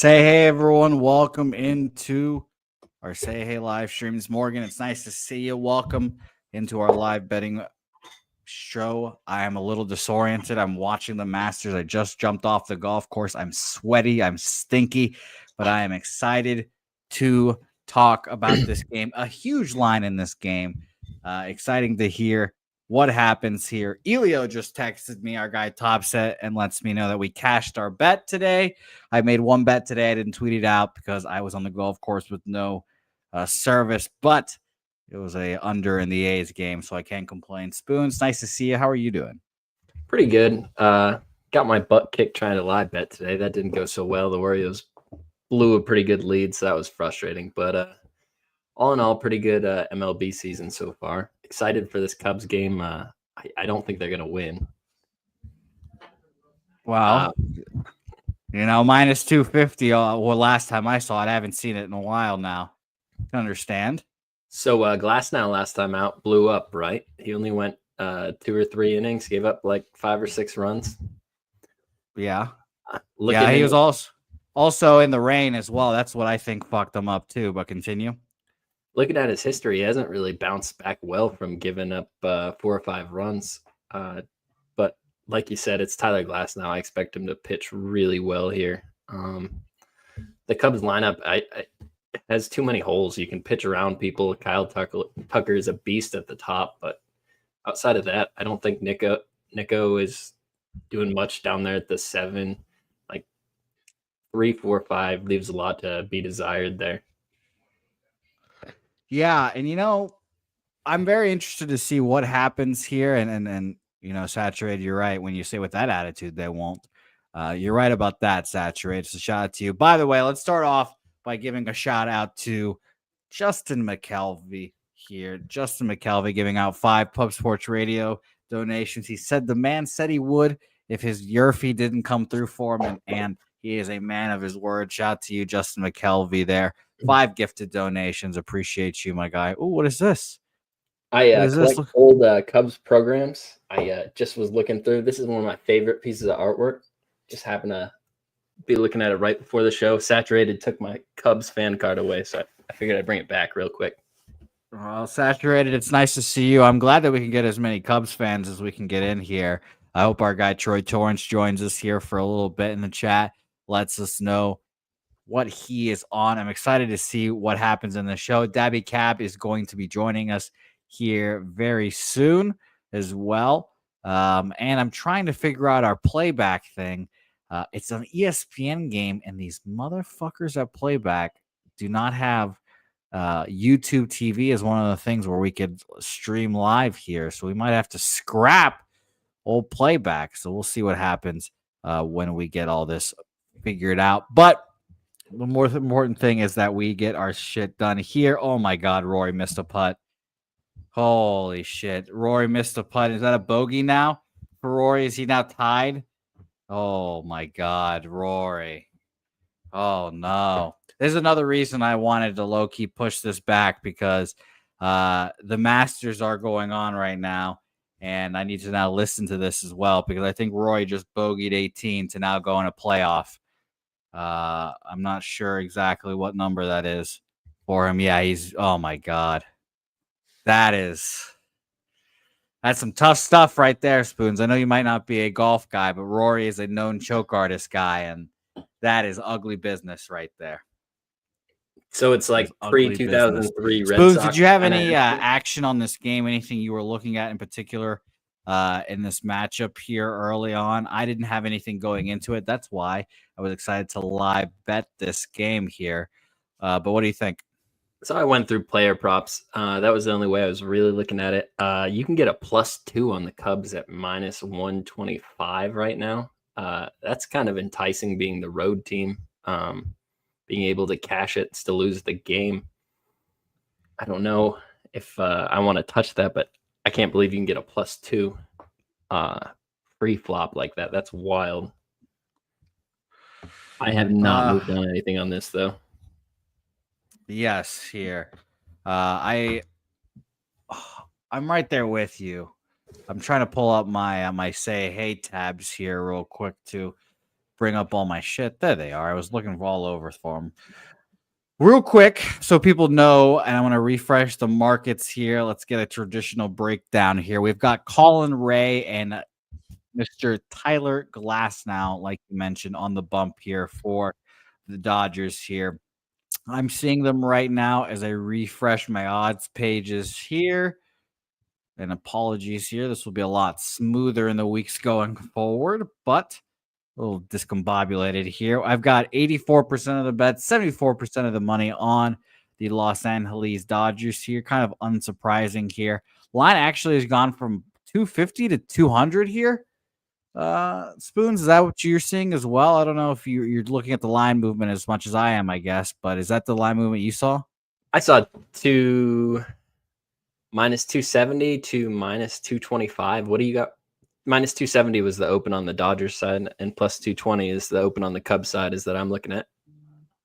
Say hey, everyone. Welcome into our Say Hey live streams. Morgan, it's nice to see you. Welcome into our live betting show. I am a little disoriented. I'm watching the Masters. I just jumped off the golf course. I'm sweaty. I'm stinky, but I am excited to talk about this game. A huge line in this game. Exciting to hear what happens here. Elio just texted me, our guy Topset, and lets me know that we cashed our bet today. I made one bet today. I didn't tweet it out because I was on the golf course with no service, but it was a under in the A's game, so I can't complain. Spoons, nice to see you. How are you doing? Pretty good. Got my butt kicked trying to live bet today. That didn't go so well. The Warriors blew a pretty good lead, so that was frustrating. But all in all, pretty good MLB season so far. Excited for this Cubs game. I don't think they're going to win. Wow. Minus 250. Well, last time I saw it, I haven't seen it in a while now. I understand. So Glasnow last time out blew up, right? He only went 2 or 3 innings, gave up like 5 or 6 runs. Yeah. He was also in the rain as well. That's what I think fucked him up too, but continue. Looking at his history, he hasn't really bounced back well from giving up 4 or 5 runs. But like you said, it's Tyler Glasnow. I expect him to pitch really well here. The Cubs lineup has too many holes. You can pitch around people. Kyle Tucker is a beast at the top, but outside of that, I don't think Nico is doing much down there at the 7. Like 3, 4, 5 leaves a lot to be desired there. Yeah, and I'm very interested to see what happens here. And Saturated, you're right. When you say with that attitude, they won't. You're right about that, Saturated. So shout out to you. By the way, let's start off by giving a shout out to Justin McKelvey here. Justin McKelvey giving out 5 Pub Sports Radio donations. He said the man said he would if his Yerfie didn't come through for him, and he is a man of his word. Shout out to you, Justin McKelvey there. 5 gifted donations. Appreciate you, my guy. Oh, what is this? I collect old Cubs programs. I just was looking through. This is one of my favorite pieces of artwork. Just happened to be looking at it right before the show. Saturated took my Cubs fan card away, so I figured I'd bring it back real quick. Well, Saturated, it's nice to see you. I'm glad that we can get as many Cubs fans as we can get in here. I hope our guy Troy Torrance joins us here for a little bit in the chat, lets us know what he is on. I'm excited to see what happens in the show. Daby Cab is going to be joining us here very soon as well. And I'm trying to figure out our playback thing. It's an ESPN game, and these motherfuckers at playback do not have YouTube TV as one of the things where we could stream live here. So we might have to scrap old playback. So we'll see what happens when we get all this figured out. But the more important thing is that we get our shit done here. Oh my God, Rory missed a putt. Holy shit. Rory missed a putt. Is that a bogey now for Rory? Is he now tied? Oh my God, Rory. Oh no. There's another reason I wanted to low-key push this back, because the Masters are going on right now, and I need to now listen to this as well, because I think Rory just bogeyed 18 to now go in a playoff. I'm not sure exactly what number that is for him. Yeah, oh my God. That's some tough stuff right there, Spoons. I know you might not be a golf guy, but Rory is a known choke artist guy, and that is ugly business right there. So it's like pre-2003 Red Spoons, Sox. did you have any action on this game? Anything you were looking at in particular in this matchup here early on? I didn't have anything going into it. That's why I was excited to live bet this game here. But what do you think? So I went through player props. That was the only way I was really looking at it. You can get a +2 on the Cubs at -125 right now. That's kind of enticing, being the road team. Being able to cash it, still lose the game. I don't know if I want to touch that, but I can't believe you can get a +2 free flop like that. That's wild. I have not moved on anything on this, though. Yes, here. I'm right there with you. I'm trying to pull up my Say Hey tabs here real quick to bring up all my shit. There they are. I was looking for all over for them. Real quick, so people know, and I want to refresh the markets here. Let's get a traditional breakdown here. We've got Colin Ray and Mr. Tyler Glasnow, like you mentioned, on the bump here for the Dodgers here. I'm seeing them right now as I refresh my odds pages here. And apologies here. This will be a lot smoother in the weeks going forward, but a little discombobulated here. I've got 84% of the bets, 74% of the money on the Los Angeles Dodgers here. Kind of unsurprising here. Line actually has gone from 250 to 200 here. Spoons, is that what you're seeing as well? I don't know if you're looking at the line movement as much as I am, I guess, but is that the line movement you saw? I saw minus 270 to minus 225. What do you got? Minus 270 was the open on the Dodgers side, and plus 220 is the open on the Cubs side, is that I'm looking at.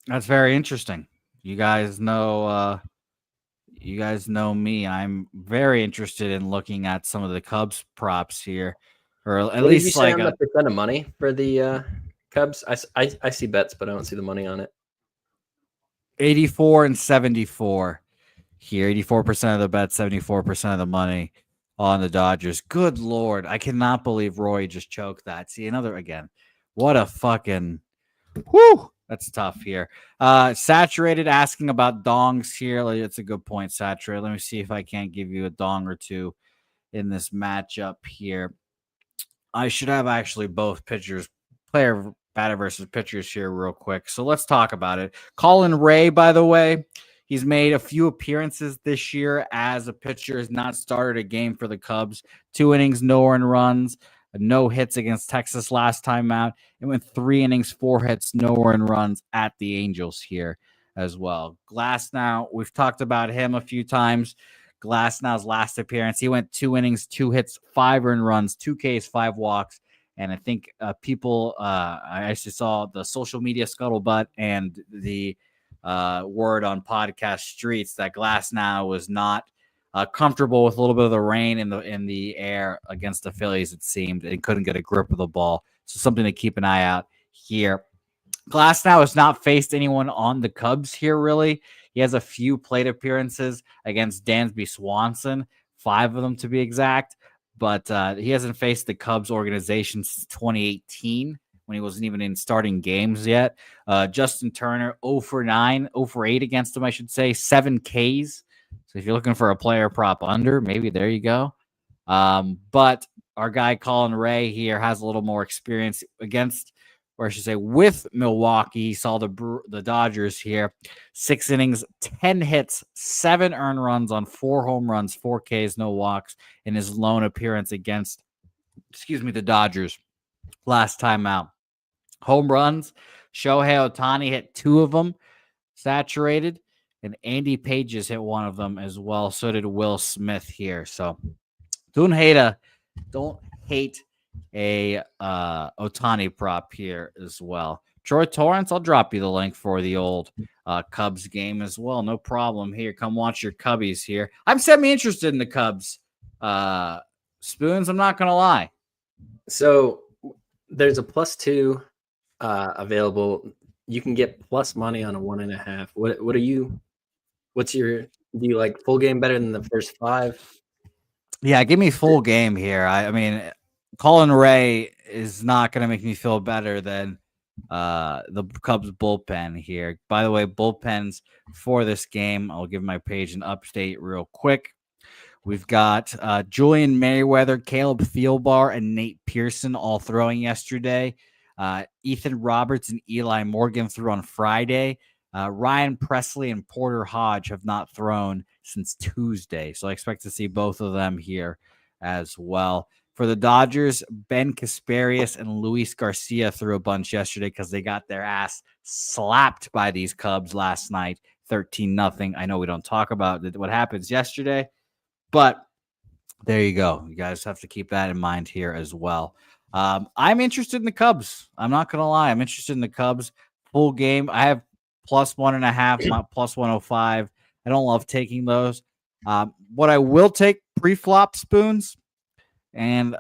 That's very interesting. You guys know me. I'm very interested in looking at some of the Cubs props here, or at What least did you say on the percent of money for the Cubs? I see bets, but I don't see the money on it. 84 and 74 here. 84% of the bet, 74% of the money on the Dodgers. Good Lord. I cannot believe Roy just choked that. See, another again. What a fucking whoo. That's tough here. Saturated asking about dongs here. It's a good point, Saturated. Let me see if I can't give you a dong or two in this matchup here. I should have actually both pitchers, batter versus pitchers here real quick. So let's talk about it. Colin Ray, by the way, he's made a few appearances this year as a pitcher, has not started a game for the Cubs. 2 innings, no earned runs, no hits against Texas last time out. And went 3 innings, 4 hits, no earned runs at the Angels here as well. Glasnow, we've talked about him a few times. Glasnow's last appearance, he went 2 innings, 2 hits, 5 earned runs, 2 Ks, 5 walks. And I think I actually saw the social media scuttlebutt and the word on podcast streets that Glasnow was not comfortable with a little bit of the rain in the air against the Phillies, it seemed, and couldn't get a grip of the ball. So something to keep an eye out here. Glasnow has not faced anyone on the Cubs here, really. He has a few plate appearances against Dansby Swanson, 5 of them to be exact. But he hasn't faced the Cubs organization since 2018 when he wasn't even in starting games yet. Justin Turner, 0 for 9, 0 for 8 against him, I should say, 7 Ks. So if you're looking for a player prop under, maybe there you go. But our guy Colin Ray here has a little more experience against, or I should say with Milwaukee. He saw the Dodgers here. 6 innings, 10 hits, 7 earned runs on 4 home runs, 4 Ks, no walks in his lone appearance against, the Dodgers last time out. Home runs, Shohei Ohtani hit 2 of them, Saturated, and Andy Pages hit 1 of them as well. So did Will Smith here. So don't hate a Ohtani prop here as well. Troy Torrance, I'll drop you the link for the old Cubs game as well. No problem here. Come watch your Cubbies here. I'm semi-interested in the Cubs. Spoons, I'm not going to lie. So there's a +2 available. You can get plus money on a 1.5. What are you? Do you like full game better than the first 5? Yeah, give me full game here. I mean, Colin Ray is not going to make me feel better than the Cubs bullpen here. By the way, bullpens for this game, I'll give my page an update real quick. We've got Julian Merriweather, Caleb Thielbar, and Nate Pearson all throwing yesterday. Ethan Roberts and Eli Morgan threw on Friday. Ryan Presley and Porter Hodge have not thrown since Tuesday. So I expect to see both of them here as well. For the Dodgers, Ben Kasparius and Luis Garcia threw a bunch yesterday because they got their ass slapped by these Cubs last night, 13-0. I know we don't talk about what happens yesterday, but there you go. You guys have to keep that in mind here as well. I'm interested in the Cubs. I'm not going to lie. I'm interested in the Cubs. Full game. I have +1.5, plus 105. I don't love taking those. What I will take pre-flop, Spoons, and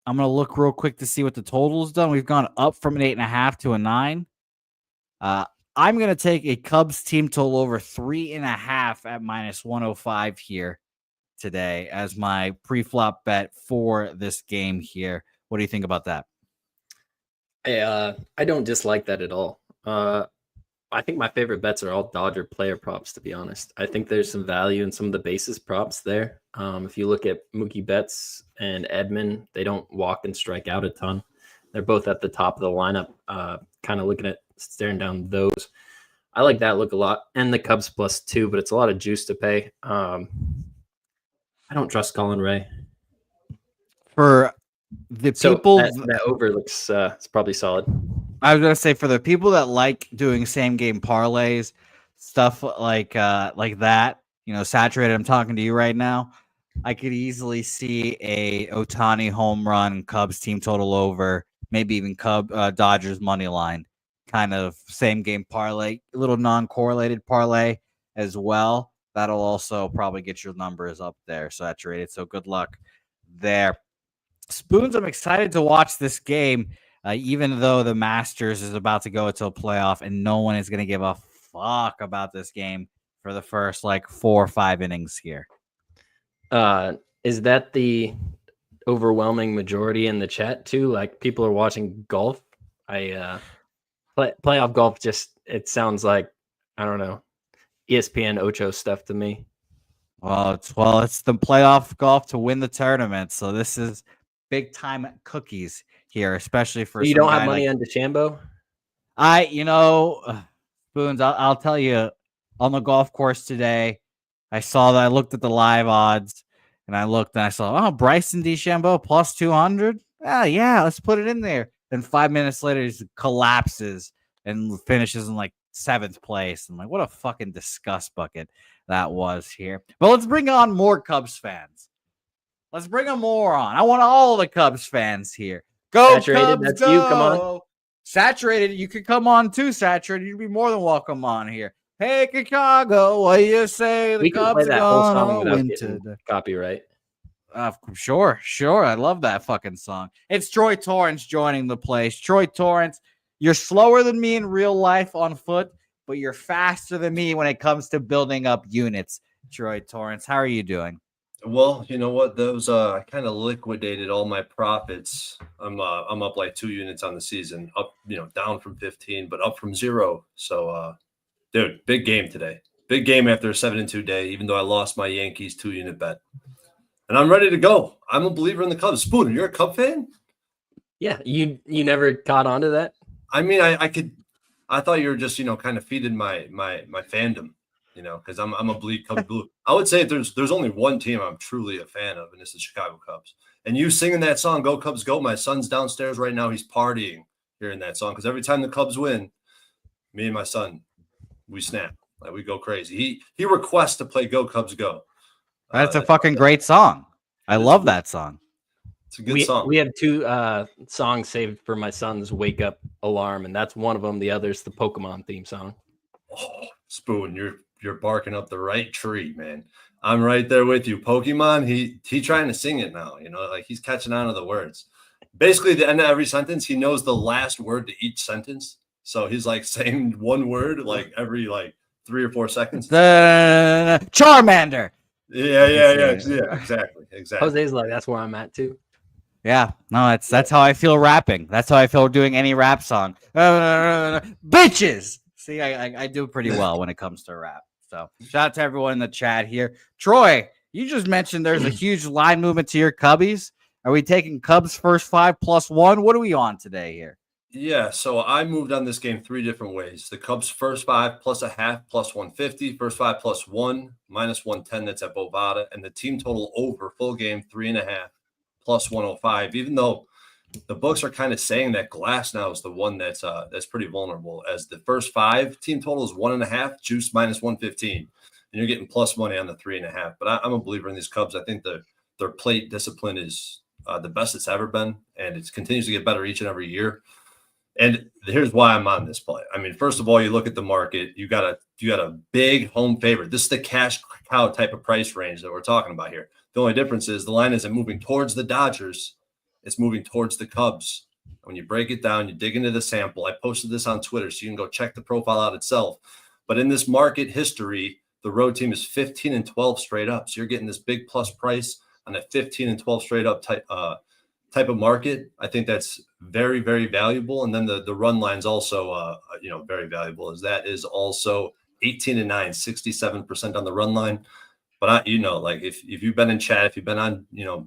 I'm going to look real quick to see what the total's done. We've gone up from an 8.5 to a 9. I'm going to take a Cubs team total over 3.5 at minus 105 here today as my pre-flop bet for this game here. What do you think about that? I don't dislike that at all. I think my favorite bets are all Dodger player props, to be honest. I think there's some value in some of the basis props there. If you look at Mookie Betts and Edman, they don't walk and strike out a ton. They're both at the top of the lineup, kind of staring down those. I like that look a lot. And the Cubs +2, but it's a lot of juice to pay. I don't trust Colin Ray. For the people, that over looks it's probably solid. I was gonna say for the people that like doing same game parlays, stuff like that, saturated. I'm talking to you right now. I could easily see a Ohtani home run, Cubs team total over, maybe even Dodgers money line, kind of same game parlay, a little non-correlated parlay as well. That'll also probably get your numbers up there saturated. So good luck there. Spoons, I'm excited to watch this game, even though the Masters is about to go into a playoff and no one is going to give a fuck about this game for the first 4 or 5 innings here. Is that the overwhelming majority in the chat too? Like people are watching golf. Playoff golf it sounds like, I don't know, ESPN Ocho stuff to me. Well, it's the playoff golf to win the tournament. So this is big time cookies here, especially for you don't have money on DeChambeau. Spoons. I'll tell you, on the golf course today, I saw that. I looked at the live odds, and I looked and I saw, Bryson DeChambeau +200. Yeah, let's put it in there. Then 5 minutes later, he collapses and finishes in 7th place. I'm like, what a fucking disgust bucket that was here. But let's bring on more Cubs fans. Let's bring them more on. I want all the Cubs fans here. Go, Saturated, Cubs, that's go. you. Come on. Saturated, you could come on too, Saturated. You'd be more than welcome on here. Hey, Chicago, what do you say? We can play that whole song without getting copyright. Sure. I love that fucking song. It's Troy Torrance joining the place. Troy Torrance, you're slower than me in real life on foot, but you're faster than me when it comes to building up units. Troy Torrance, how are you doing? Well, you know what? Those I kind of liquidated all my profits. I'm up 2 units on the season, up down from 15, but up from 0. So, dude, big game today. Big game after a 7-2 day. Even though I lost my Yankees 2-unit bet, and I'm ready to go. I'm a believer in the Cubs. Spoon, you're a Cub fan? Yeah, you never caught on to that. I mean, I thought you were just kind of feeding my fandom. Because I'm a bleed Cubs blue. I would say there's only one team I'm truly a fan of, and it's the Chicago Cubs. And you singing that song, "Go Cubs Go," my son's downstairs right now. He's partying hearing that song because every time the Cubs win, me and my son, we snap. We go crazy. He requests to play "Go Cubs Go." That's a fucking great song. I love that song. It's a good song. We have 2 songs saved for my son's wake up alarm, and that's one of them. The other's the Pokemon theme song. Oh, Spoon, you're barking up the right tree, man. I'm right there with you. Pokemon, he trying to sing it now, he's catching on to the words. Basically, at the end of every sentence, he knows the last word to each sentence. So he's saying one word every 3 or 4 seconds. Charmander. Yeah, exactly. Jose's that's where I'm at too. Yeah, no, that's how I feel rapping. That's how I feel doing any rap song. Bitches. See, I do pretty well when it comes to rap. So shout out to everyone in the chat here. Troy, you just mentioned there's a huge line movement to your Cubbies. Are we taking Cubs first 5 +1? What are we on today here? Yeah, so I moved on this game 3 different ways. The Cubs first 5 +0.5 +150, first 5 +1 -110. That's at Bovada, and the team total over full game 3.5 +105. Even though the books are kind of saying that Glass now is the one that's pretty vulnerable, as the first 5 team total is 1.5 juice -115, and you're getting plus money on the 3.5. But I'm a believer in these Cubs. I think their plate discipline is the best it's ever been, and it continues to get better each and every year. And here's why I'm on this play. I mean, first of all, you look at the market. You got a big home favorite. This is the cash cow type of price range that we're talking about here. The only difference is the line isn't moving towards the Dodgers. it's moving towards the Cubs. When you break it down, you dig into the sample. I posted this on Twitter, so you can go check the profile out itself. But in this market history, the road team is 15-12 straight up. So you're getting this big plus price on a 15-12 straight up type of market. I think that's very, very valuable. And then the run line's also, very valuable, as that is also 18-9, 67% on the run line. But if you've been in chat, if you've been on,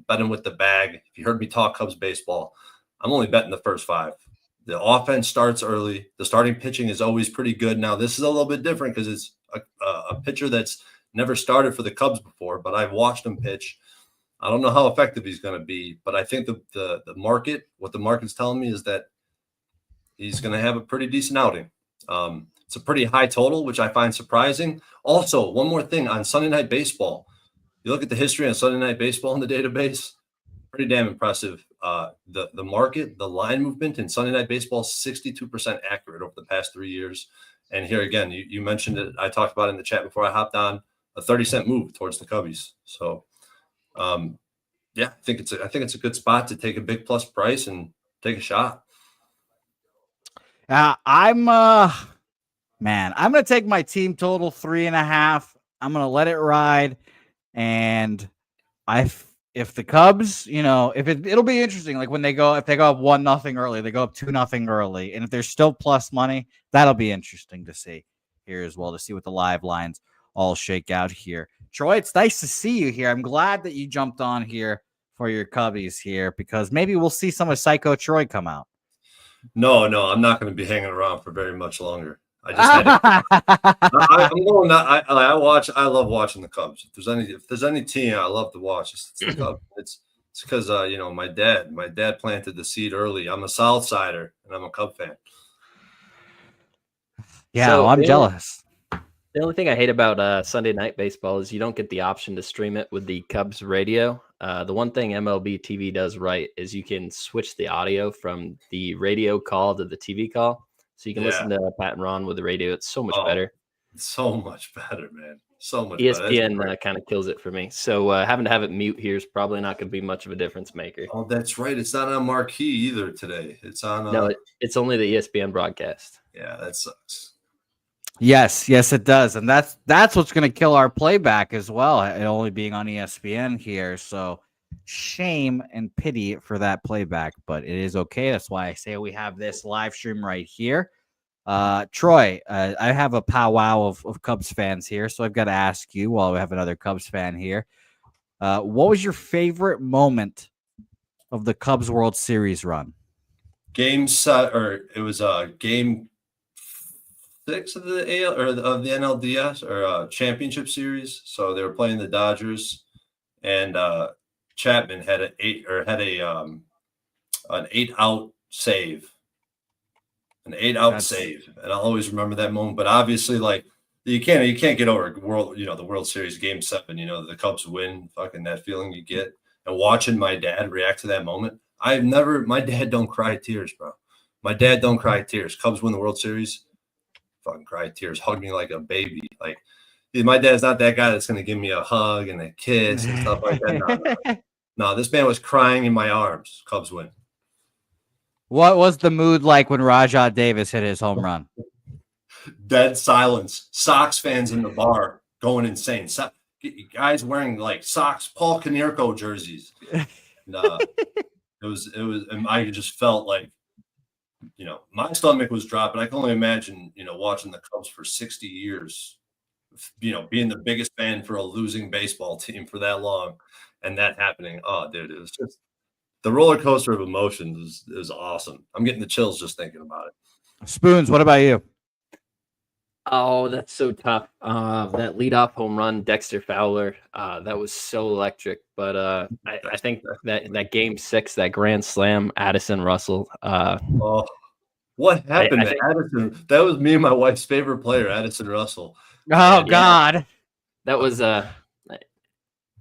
betting with the bag, if you heard me talk Cubs baseball, I'm only betting the first 5. The offense starts early. The starting pitching is always pretty good. Now, this is a little bit different because it's a pitcher that's never started for the Cubs before, but I've watched him pitch. I don't know how effective he's going to be, but I think the market, what the market's telling me is that he's going to have a pretty decent outing. It's a pretty high total, which I find surprising. Also, one more thing on Sunday Night Baseball. You look at the history on Sunday Night Baseball in the database, pretty damn impressive. The market, the line movement in Sunday Night Baseball is 62% accurate over the past 3 years. And here again, you mentioned it. I talked about it in the chat before I hopped on, a 30-cent move towards the Cubbies. So, I think it's a good spot to take a big plus price and take a shot. I'm going to take my team total 3.5. I'm going to let it ride. And if the Cubs, it'll be interesting. Like if they go up 1-0 early, they go up 2-0 early. And if there's still plus money, that'll be interesting to see here as well, to see what the live lines all shake out here. Troy, it's nice to see you here. I'm glad that you jumped on here for your Cubbies here, because maybe we'll see some of Psycho Troy come out. No, I'm not going to be hanging around for very much longer. I just had I love watching the Cubs. If there's any team I love to watch, it's the Cubs. It's because my dad planted the seed early. I'm a South Sider and I'm a Cub fan. Yeah, so I'm jealous. The only thing I hate about Sunday Night Baseball is you don't get the option to stream it with the Cubs radio. The one thing MLB TV does right is you can switch the audio from the radio call to the TV call. So you can listen to Pat and Ron with the radio. It's so much better. So much better, man. So much ESPN kind of kills it for me. So having to have it mute here is probably not going to be much of a difference maker. Oh, that's right. It's not on marquee either today. It's on. No, it's only the ESPN broadcast. Yeah, that sucks. Yes, it does. And that's what's going to kill our playback as well, it only being on ESPN here. So shame and pity for that playback, but it is okay. That's why I say we have this live stream right here. Troy, I have a powwow of Cubs fans here, so I've got to ask you, while we have another Cubs fan here, what was your favorite moment of the Cubs World Series run? Game 6 of the AL or of the NLDS or championship series. So they were playing the Dodgers, and Chapman had an 8-out save. An 8-out save. And I'll always remember that moment. But obviously, like, you can't get over the World Series Game 7, the Cubs win, fucking that feeling you get. And watching my dad react to that moment. My dad don't cry tears, bro. My dad don't cry tears. Cubs win the World Series, fucking cry tears, hug me like a baby. Like, my dad's not that guy that's going to give me a hug and a kiss and stuff like that. No, this man was crying in my arms. Cubs win. What was the mood like when Rajah Davis hit his home run? Dead silence. Sox fans in the bar going insane. Guys wearing like Sox Paul Konerko jerseys. And, it was, and I just felt like, my stomach was dropping. I can only imagine, watching the Cubs for 60 years, being the biggest fan for a losing baseball team for that long, and that happening. Oh, dude, it was just the roller coaster of emotions is awesome. I'm getting the chills just thinking about it. Spoons, what about you? Oh, that's so tough. That leadoff home run, Dexter Fowler, that was so electric. But I think that Game 6, that grand slam, Addison Russell. What happened to Addison? That was me and my wife's favorite player, Addison Russell. Oh, God. That was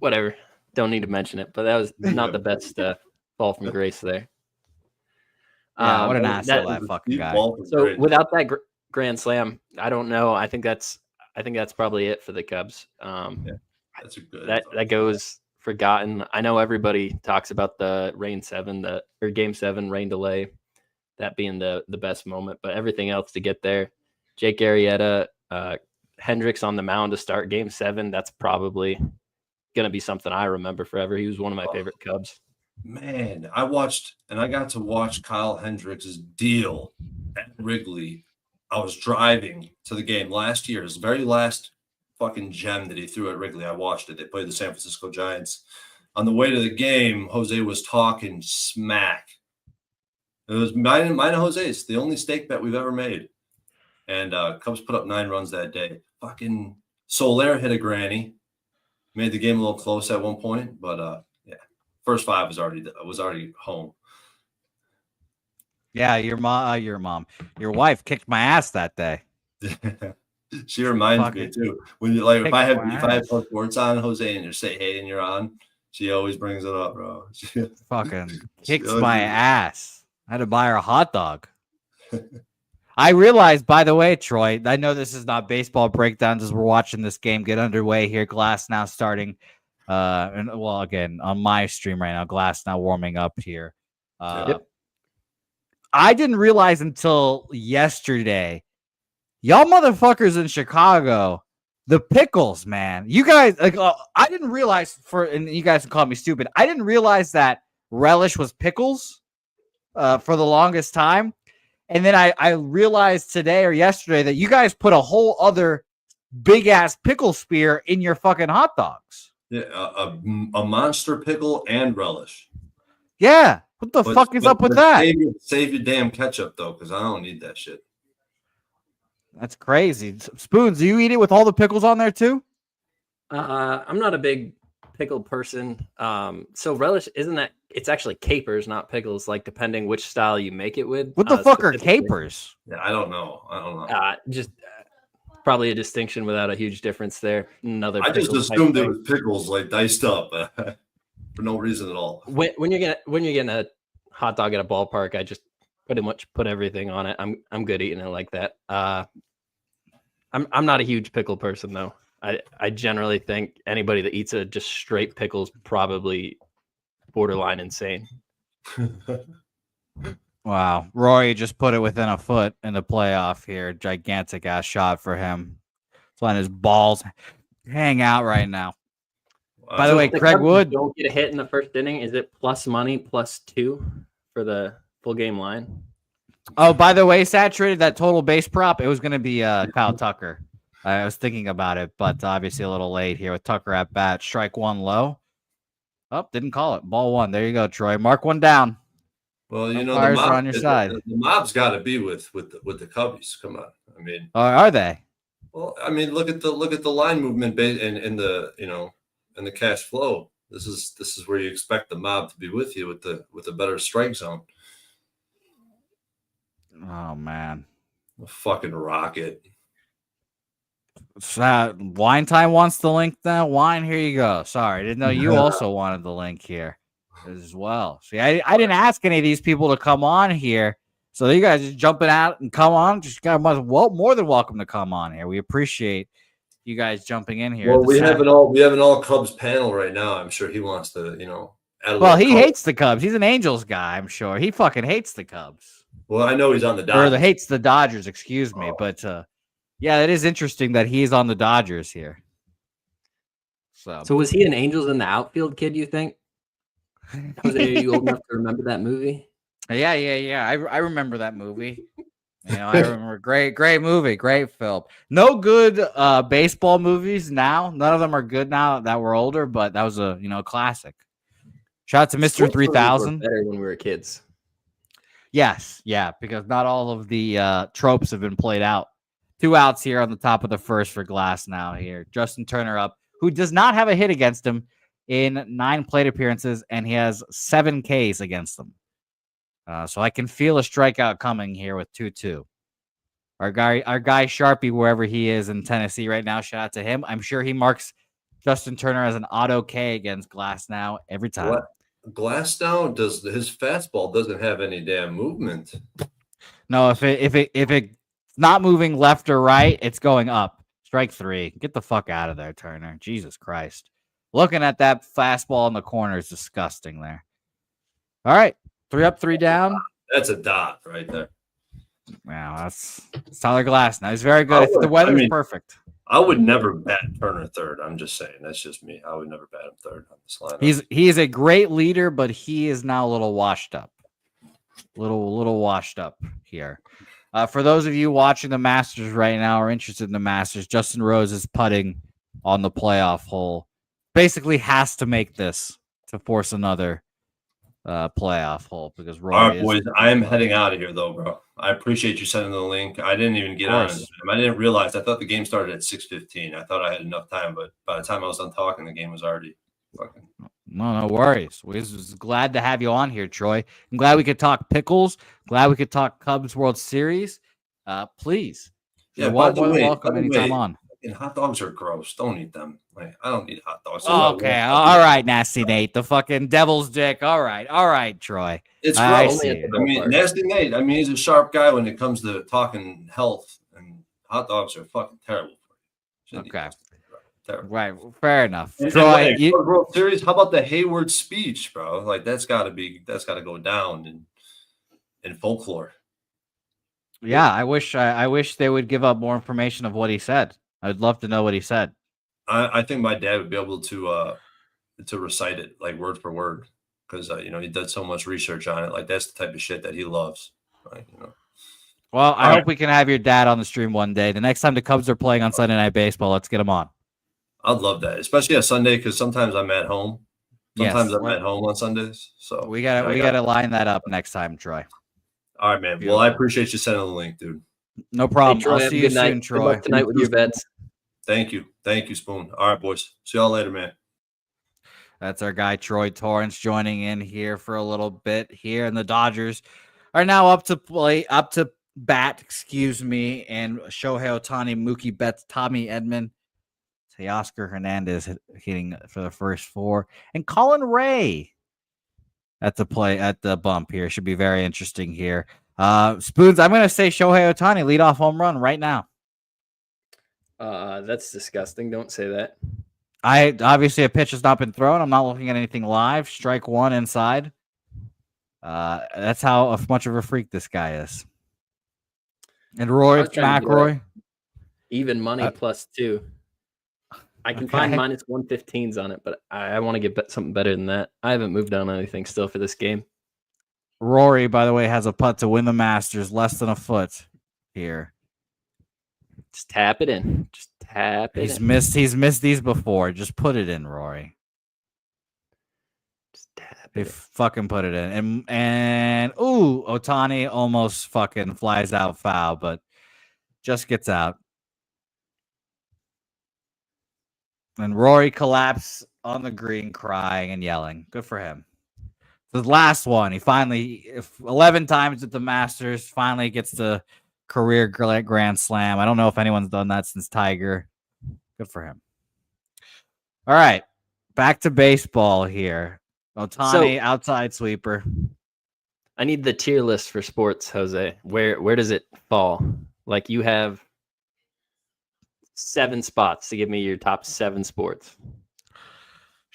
whatever. Don't need to mention it, but that was not the best fall from grace there. Yeah, what an asshole that fucking guy. So without that grand slam, I don't know. I think that's probably it for the Cubs. That's a good. That goes forgotten. I know everybody talks about the Game 7 rain delay, that being the best moment, but everything else to get there. Jake Arrieta, Hendricks on the mound to start Game 7. That's probably going to be something I remember forever. He was one of my favorite Cubs. Man, I got to watch Kyle Hendricks' deal at Wrigley. I was driving to the game last year. His very last fucking gem that he threw at Wrigley. I watched it. They played the San Francisco Giants. On the way to the game, Jose was talking smack. It was mine and Jose's, the only stake bet we've ever made. And Cubs put up 9 runs that day. Fucking Soler hit a granny. Made the game a little close at one point, but first 5 was already home. Yeah, your your wife kicked my ass that day. She reminds me too. When you if I have sports on, Jose, and you say hey and you're on, she always brings it up, bro. Fucking kicks my ass. I had to buy her a hot dog. I realized, by the way, Troy, I know this is not baseball breakdowns as we're watching this game get underway here. Glass now starting. And well, again, on my stream right now, Glass now warming up here. Yep. I didn't realize until yesterday, y'all motherfuckers in Chicago, the pickles, man. You guys, I didn't realize and you guys can call me stupid. I didn't realize that relish was pickles for the longest time. And then I realized today or yesterday that you guys put a whole other big ass pickle spear in your fucking hot dogs. Yeah, a monster pickle and relish. Yeah. What the fuck is up with that? Save your damn ketchup, though, because I don't need that shit. That's crazy. Spoons, do you eat it with all the pickles on there, too? I'm not a big pickle person. So relish, it's actually capers, not pickles, like depending which style you make it with. What the fuck are capers? Yeah, I don't know. Just probably a distinction without a huge difference there. I just assumed it was pickles, like diced up. For no reason at all. When you're getting a hot dog at a ballpark, I just pretty much put everything on it. I'm good eating it like that. I'm not a huge pickle person though. I generally think anybody that eats a just straight pickles probably borderline insane. Wow, Rory just put it within a foot in the playoff here. Gigantic ass shot for him. He's letting his balls hang out right now. By the way, Craig Wood don't get a hit in the first inning. Is it plus money +2 for the full game line? Oh, by the way, saturated that total base prop. It was going to be Kyle Tucker. I was thinking about it, but obviously a little late here with Tucker at bat. Strike 1 low. Oh, didn't call it. Ball 1. There you go, Troy. Mark 1 down. Well, the mob, are on your side. The mob's got to be with the Cubbies. Come on, I mean, are they? Well, I mean, look at the line movement in the and the cash flow. This is where you expect the mob to be with you with a better strike zone. Oh man, a fucking rocket. Wine Time wants the link now. Wine, here you go. Sorry, didn't know you also wanted the link here as well. See, I didn't ask any of these people to come on here, so you guys just jumping out and come on. Just got more than welcome to come on here. We appreciate you guys jumping in here. Well, we have an all Cubs panel right now. I'm sure he wants to, Well, he hates the Cubs. He's an Angels guy, I'm sure. He fucking hates the Cubs. Well, I know he's on the Dodgers. Or hates the Dodgers, excuse me. But yeah, it is interesting that he's on the Dodgers here. So was he an Angels in the Outfield kid, you think? Jose, are you old enough to remember that movie? Yeah. I remember that movie. I remember great movie, great film. No good baseball movies now. None of them are good now that we're older, but that was a classic. Shout out to Mr. 3000. Better when we were kids. Yes, yeah, because not all of the tropes have been played out. 2 outs here on the top of the first for Glass now here. Justin Turner up, who does not have a hit against him in 9 plate appearances, and he has 7 Ks against them. So I can feel a strikeout coming here with 2-2. Our guy Sharpie, wherever he is in Tennessee right now, shout out to him. I'm sure he marks Justin Turner as an auto K against Glass now every time. What? Glass now his fastball doesn't have any damn movement. No, if it's not moving left or right, it's going up. Strike 3. Get the fuck out of there, Turner. Jesus Christ. Looking at that fastball in the corner is disgusting there. All right. 3 up, 3 down. That's a dot right there. Wow, that's Tyler Glass. Now he's very good. If the weather is perfect. I would never bat Turner third. I'm just saying. That's just me. I would never bat him third on this lineup. He is a great leader, but he is now a little washed up. Little washed up here. For those of you watching the Masters right now or interested in the Masters, Justin Rose is putting on the playoff hole. Basically has to make this to force another playoff hole because Roy. All right, boys. I am heading out of here though, bro. I appreciate you sending the link. I didn't even get on it. I didn't realize. I thought the game started at 6:15. I thought I had enough time, but by the time I was done talking, the game was already fucking. No worries. We're just glad to have you on here, Troy. I'm glad we could talk pickles. Glad we could talk Cubs World Series. Please. Yeah, welcome anytime on. And hot dogs are gross. Don't eat them. Like, I don't eat hot dogs. Okay. All right, Nasty Nate. The fucking devil's dick. All right, Troy. It's gross. I mean, Nasty Nate. I mean, he's a sharp guy when it comes to talking health, and hot dogs are fucking terrible for you. Okay. Terrible. Right. Fair enough. And Troy, World Series. How about the Hayward speech, bro? Like that's got to go down in folklore. Yeah, I wish they would give up more information of what he said. I'd love to know what he said. I think my dad would be able to recite it like word for word because he did so much research on it. Like that's the type of shit that he loves. Right? Well, I hope we can have your dad on the stream one day. The next time the Cubs are playing on Sunday Night Baseball, let's get him on. I'd love that, especially on Sunday because sometimes I'm at home. Sometimes I'm at home on Sundays. So we gotta line that up next time, Troy. All right, man. Beautiful. Well, I appreciate you sending the link, dude. No problem. Hey, Troy, I'll see you soon, Troy. Good luck tonight with your bets. Thank you, Spoon. All right, boys. See y'all later, man. That's our guy Troy Torrance joining in here for a little bit here, and the Dodgers are now up to bat. Excuse me, and Shohei Ohtani, Mookie Betts, Tommy Edman, Teoscar Hernandez hitting for the first 4, and Colin Ray at the bump here. Should be very interesting here. Spoons, I'm going to say Shohei Ohtani leadoff home run right now. That's disgusting. Don't say that. Obviously a pitch has not been thrown. I'm not looking at anything live. Strike 1 inside. That's how much of a freak this guy is. And Roy McIlroy. Even money +2. I can find -115s on it, but I want to get something better than that. I haven't moved on anything still for this game. Rory, by the way, has a putt to win the Masters, less than a foot here. Just tap it in. He's missed these before. Just put it in, Rory. Just tap they it. Fucking put it in. And Ohtani almost fucking flies out foul, but just gets out. And Rory collapsed on the green, crying and yelling. Good for him. The last one, he finally, 11 times at the Masters, finally gets the career Grand Slam. I don't know if anyone's done that since Tiger. Good for him. All right, back to baseball here. Ohtani, outside sweeper. I need the tier list for sports, Jose. Where does it fall? Like you have 7 spots to give me your top 7 sports.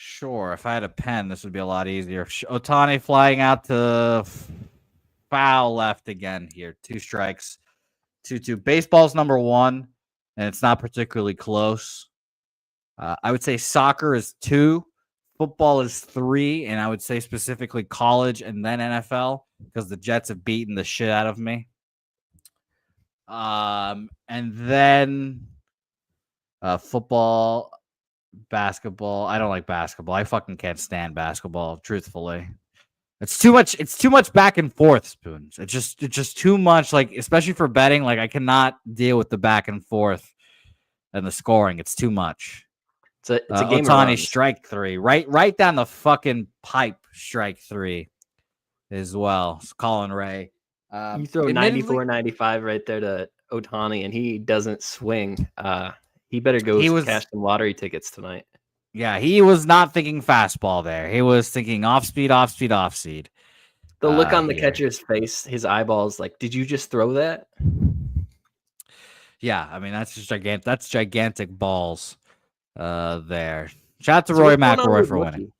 Sure. If I had a pen, this would be a lot easier. Ohtani flying out to foul left again here. 2 strikes. 2-2. Baseball's number 1, and it's not particularly close. I would say soccer is 2. Football is 3, and I would say specifically college and then NFL because the Jets have beaten the shit out of me. And then football, basketball. I don't like basketball. I fucking can't stand basketball, truthfully. It's too much back and forth, Spoons. It's just too much, like, especially for betting. Like, I cannot deal with the back and forth and the scoring. It's too much. It's a game. Ohtani strike 3. Right down the fucking pipe, strike 3 as well. So Colin Ray. You throw 94-95 right there to Ohtani, and he doesn't swing. He better go cash some lottery tickets tonight. Yeah, he was not thinking fastball there. He was thinking off speed. The look on the catcher's face, his eyeballs, like, did you just throw that? Yeah, I mean, that's just gigantic. That's gigantic balls there. Shout out to So Roy what's going on McIlroy with for Mookie? winning.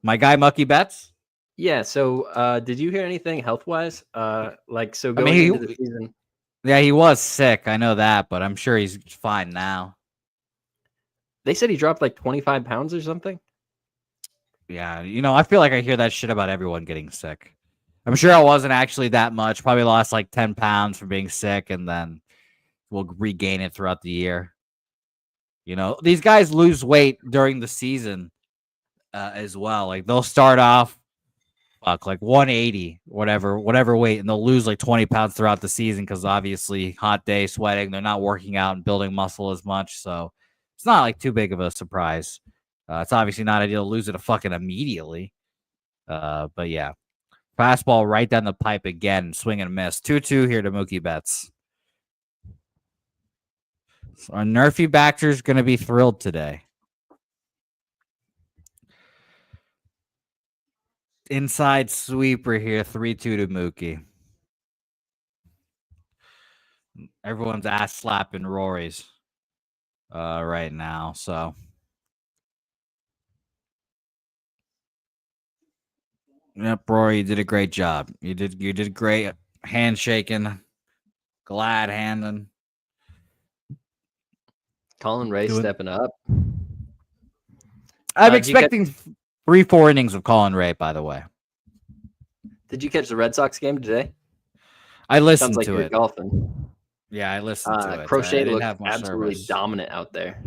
My guy Mucky Betts. Yeah. So did you hear anything health wise? Like so I going mean, into the season. Yeah, he was sick. I know that, but I'm sure he's fine now. They said he dropped like 25 pounds or something. Yeah, I feel like I hear that shit about everyone getting sick. I'm sure it wasn't actually that much. Probably lost like 10 pounds from being sick, and then we'll regain it throughout the year. These guys lose weight during the season as well. Like they'll start off like 180, whatever weight, and they'll lose like 20 pounds throughout the season because obviously hot day, sweating, they're not working out and building muscle as much. So it's not like too big of a surprise. It's obviously not ideal to lose it fucking immediately. But yeah, fastball right down the pipe again, swing and miss. 2-2 here to Mookie Betts. So our Nerfy backers going to be thrilled today. Inside sweeper here, 3-2 to Mookie. Everyone's ass slapping Rory's right now. So yep, Rory, you did a great job. You did great handshaking, glad handing. Colin Ray stepping up. I'm expecting 3-4 innings of Colin Ray, by the way. Did you catch the Red Sox game today? I listened Sounds like to you're it. golfing. Yeah, I listened to it. Crochet looked absolutely dominant out there.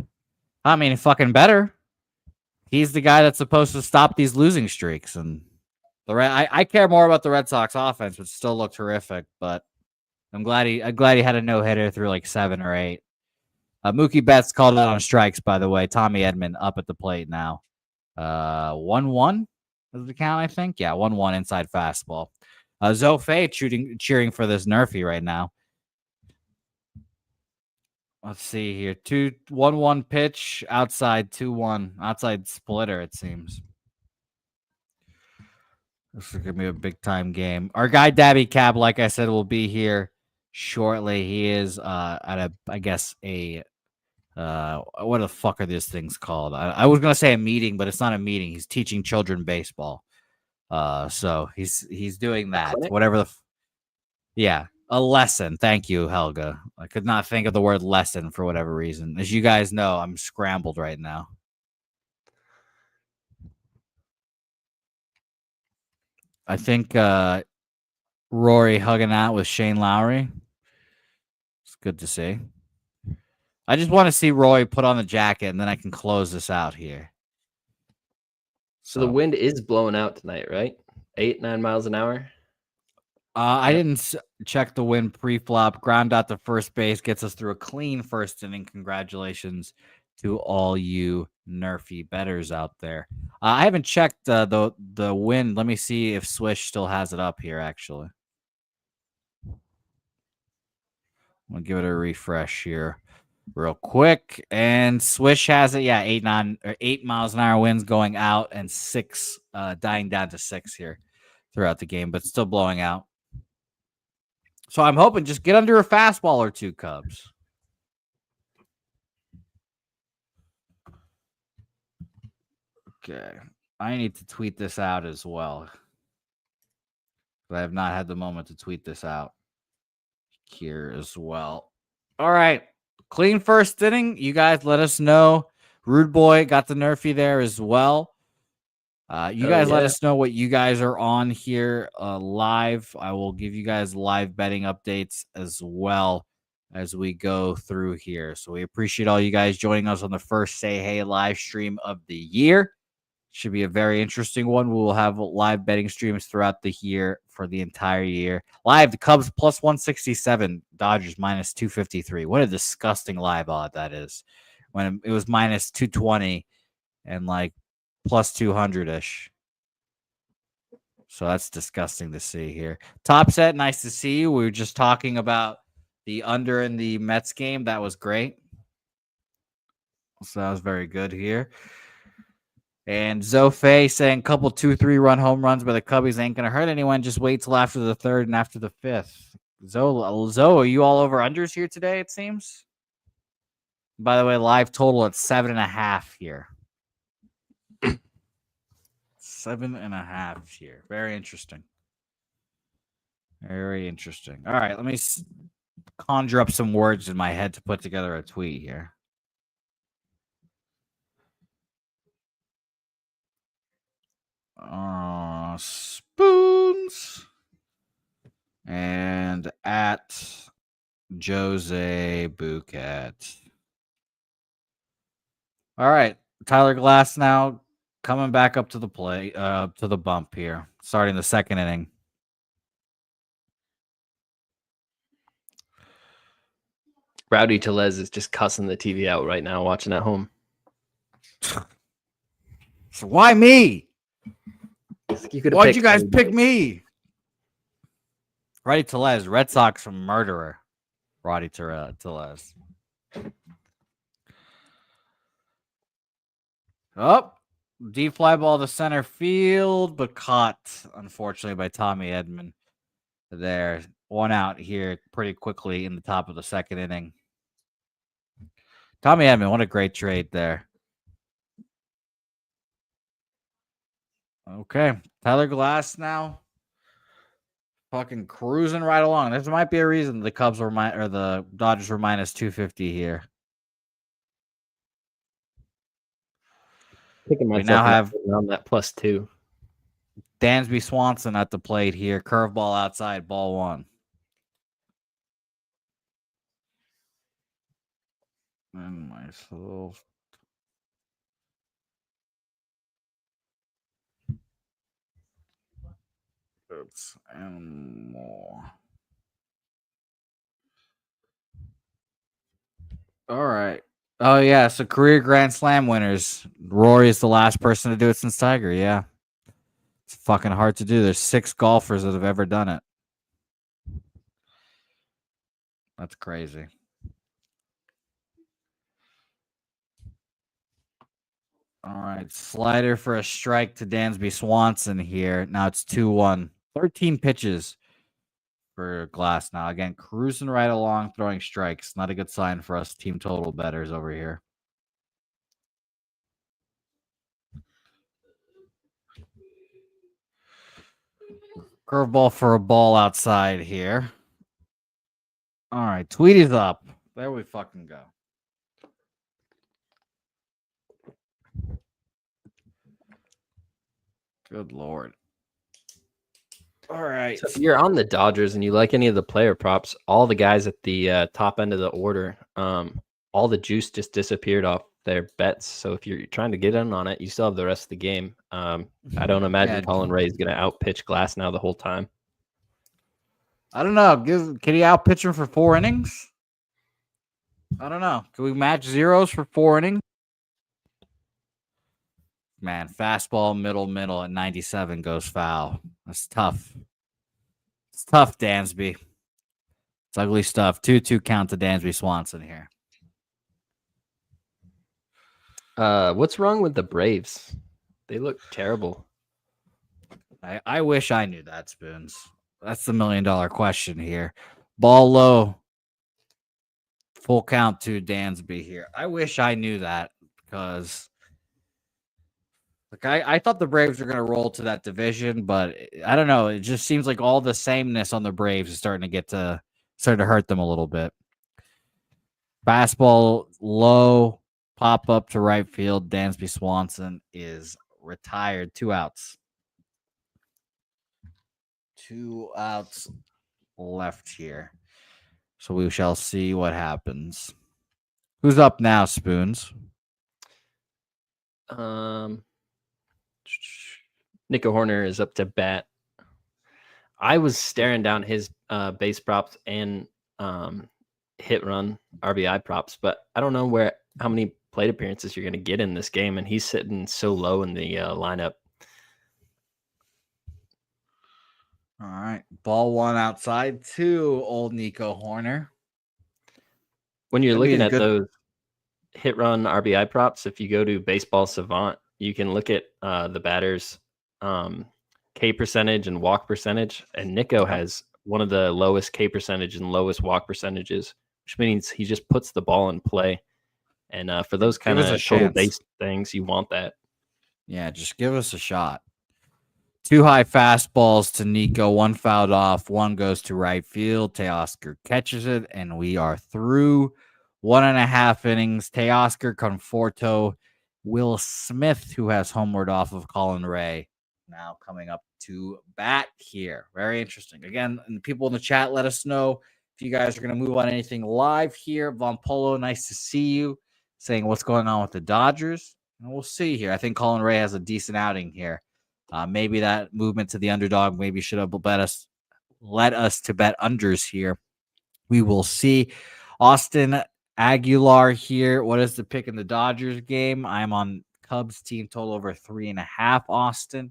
I mean, fucking better. He's the guy that's supposed to stop these losing streaks, and I care more about the Red Sox offense, which still looked terrific. But I'm glad he had a no hitter through like 7 or 8. Mookie Betts called out on strikes, by the way. Tommy Edman up at the plate now. 1-1 is the count, I think. Yeah, 1-1 inside fastball. Zofei cheering for this Nerfy right now. Let's see here. 1-1 pitch, outside 2-1. Outside splitter, it seems. This is going to be a big-time game. Our guy, Daby Cab, like I said, will be here shortly. He is at what the fuck are these things called? I was going to say a meeting, but it's not a meeting. He's teaching children baseball. So he's doing that. Whatever yeah. A lesson. Thank you, Helga. I could not think of the word lesson for whatever reason. As you guys know, I'm scrambled right now. I think Rory hugging out with Shane Lowry. It's good to see. I just want to see Roy put on the jacket, and then I can close this out here. So the wind is blowing out tonight, right? 8-9 miles an hour. I didn't check the wind pre-flop. Ground out to first base gets us through a clean first inning. Congratulations to all you Nerfy bettors out there. I haven't checked the wind. Let me see if Swish still has it up here, actually. I'll give it a refresh here real quick. And Swish has it. Yeah, 8 miles an hour winds going out and 6 dying down to 6 here throughout the game, but still blowing out. So I'm hoping just get under a fastball or two, Cubs. Okay. I need to tweet this out as well. I have not had the moment to tweet this out here as well. All right. Clean first inning. You guys let us know. Rude Boy got the Nerfy there as well. You guys let us know what you guys are on here live. I will give you guys live betting updates as well as we go through here. So we appreciate all you guys joining us on the first Say Hey live stream of the year. Should be a very interesting one. We will have live betting streams throughout the year for the entire year. Live, the Cubs plus 167, Dodgers minus 253. What a disgusting live odd that is. When it was minus 220 and like plus 200-ish. So that's disgusting to see here. Top set, nice to see you. We were just talking about the under in the Mets game. That was great. So that was very good here. And Zofei saying couple 2-3 run home runs by the Cubbies ain't going to hurt anyone. Just wait till after the 3rd and after the 5th. Zo, are you all over unders here today, it seems? By the way, live total at 7.5 here. 7.5 here. Very interesting. Very interesting. All right, let me conjure up some words in my head to put together a tweet here. Spoons and at Jose Bouquett. All right, Tyler Glass now coming back up to the play, to the bump here, starting the second inning. Rowdy Tellez is just cussing the TV out right now, watching at home. So why me? Why'd you guys anybody. pick me? Rowdy Tellez, Red Sox from murderer. Rowdy Tellez. Oh, deep fly ball to center field, but caught, unfortunately, by Tommy Edman. There, one out here pretty quickly in the top of the second inning. Tommy Edman, what a great trade there. Okay, Tyler Glass now, fucking cruising right along. There might be a reason the Cubs were the Dodgers were minus 250 here. We now have on that +2. Dansby Swanson at the plate here. Curveball outside, ball one. And myself. Oops, and more. All right. Oh yeah, so career Grand Slam winners. Rory is the last person to do it since Tiger. Yeah, it's fucking hard to do. There's 6 golfers that have ever done it. That's crazy. All right, slider for a strike to Dansby Swanson here. Now it's 2-1. 13 pitches for Glass now. Again, cruising right along, throwing strikes. Not a good sign for us team total bettors over here. Curveball for a ball outside here. All right, Tweety's up. There we fucking go. Good Lord. All right. So if you're on the Dodgers and you like any of the player props, all the guys at the top end of the order, all the juice just disappeared off their bets. So if you're trying to get in on it, you still have the rest of the game. I don't imagine Colin Ray is going to outpitch Glass now the whole time. I don't know. Can he outpitch him for 4 innings? I don't know. Can we match zeros for 4 innings? Man, fastball, middle at 97 goes foul. That's tough. It's tough, Dansby. It's ugly stuff. 2-2 count to Dansby Swanson here. What's wrong with the Braves? They look terrible. I wish I knew that, Spoons. That's the $1 million question here. Ball low. Full count to Dansby here. I wish I knew that because I thought the Braves were going to roll to that division, but I don't know. It just seems like all the sameness on the Braves is starting to hurt them a little bit. Fastball low, pop up to right field. Dansby Swanson is retired. 2 outs. 2 outs left here. So we shall see what happens. Who's up now, Spoons? Nico Horner is up to bat. I was staring down his base props and hit run RBI props, but I don't know how many plate appearances you're going to get in this game, and he's sitting so low in the lineup. All right. Ball 1 outside to old Nico Horner. When you're looking at those hit run RBI props, if you go to Baseball Savant, you can look at the batters' K percentage and walk percentage. And Nico has one of the lowest K percentage and lowest walk percentages, which means he just puts the ball in play. And for those kind of total base things, you want that. Yeah, just give us a shot. 2 high fastballs to Nico, 1 fouled off, 1 goes to right field. Teoscar catches it, and we are through 1.5 innings. Teoscar, Conforto, Will Smith, who has homered off of Colin Ray, now coming up to bat here. Very interesting. Again, and people in the chat, let us know if you guys are going to move on anything live here. Von Polo, nice to see you. Saying what's going on with the Dodgers. And we'll see here. I think Colin Ray has a decent outing here. Maybe that movement to the underdog maybe should have led us to bet unders here. We will see. Austin Aguilar here. What is the pick in the Dodgers game? I'm on Cubs team total over 3.5. Austin.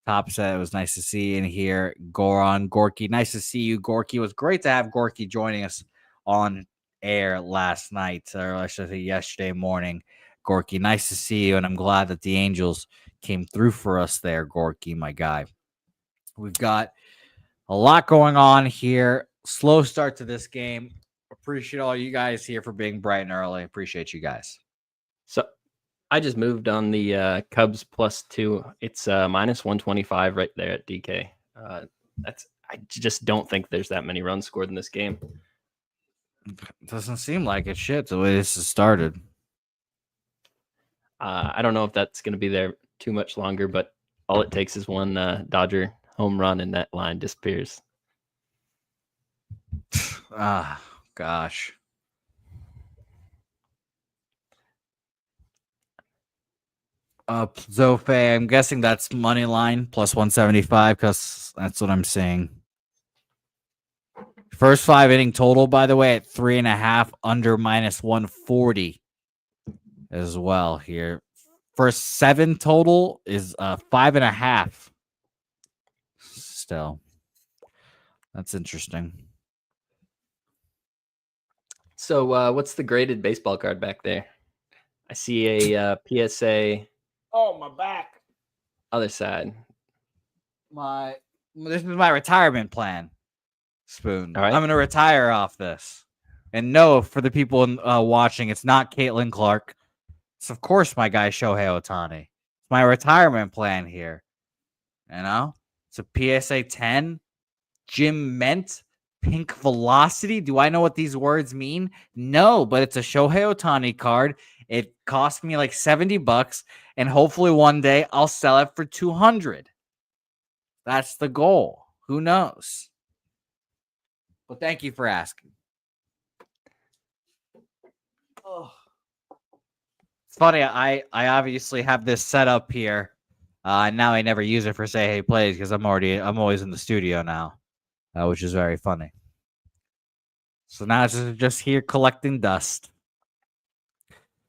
Top said it was nice to see in here. Goran Gorky. Nice to see you, Gorky. It was great to have Gorky joining us on air last night, or I should say yesterday morning. Gorky, nice to see you, and I'm glad that the Angels came through for us there, Gorky, my guy. We've got a lot going on here. Slow start to this game. Appreciate all you guys here for being bright and early. Appreciate you guys. So I just moved on the Cubs +2. It's minus 125 right there at DK. I just don't think there's that many runs scored in this game. Doesn't seem like it. Shit, the way this has started. I don't know if that's going to be there too much longer, but all it takes is one Dodger home run and that line disappears. Gosh. Zofe, I'm guessing that's money line plus 175 because that's what I'm seeing. First 5 inning total, by the way, at 3.5 under minus 140 as well here. First 7 total is 5.5. Still, that's interesting. So what's the graded baseball card back there? I see a PSA. Oh, my back. Other side. This is my retirement plan, Spoon. All right. I'm going to retire off this. And no, for the people watching, it's not Caitlin Clark. It's, of course, my guy Shohei Ohtani. It's my retirement plan here. You know? It's a PSA 10. Jim Ment. Pink Velocity. Do I know what these words mean? No, but it's a Shohei Ohtani card. It cost me like $70, and hopefully one day I'll sell it for $200. That's the goal. Who knows? But thank you for asking. Oh. It's funny. I obviously have this set up here. Now I never use it for Say Hey Plays because I'm always in the studio now, which is very funny. So now it's just here collecting dust.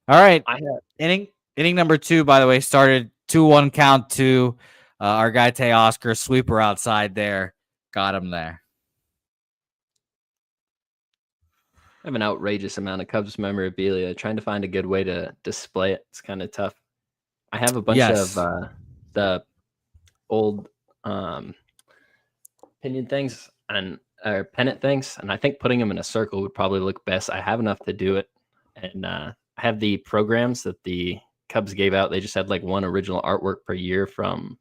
All right. Inning number 2, by the way, started 2-1 count to our guy Teoscar, sweeper outside there. Got him there. I have an outrageous amount of Cubs memorabilia. Trying to find a good way to display it. It's kind of tough. I have a bunch of the old pinion things or pennant things, and I think putting them in a circle would probably look best. I have enough to do it, and I have the programs that the Cubs gave out. They just had like one original artwork per year from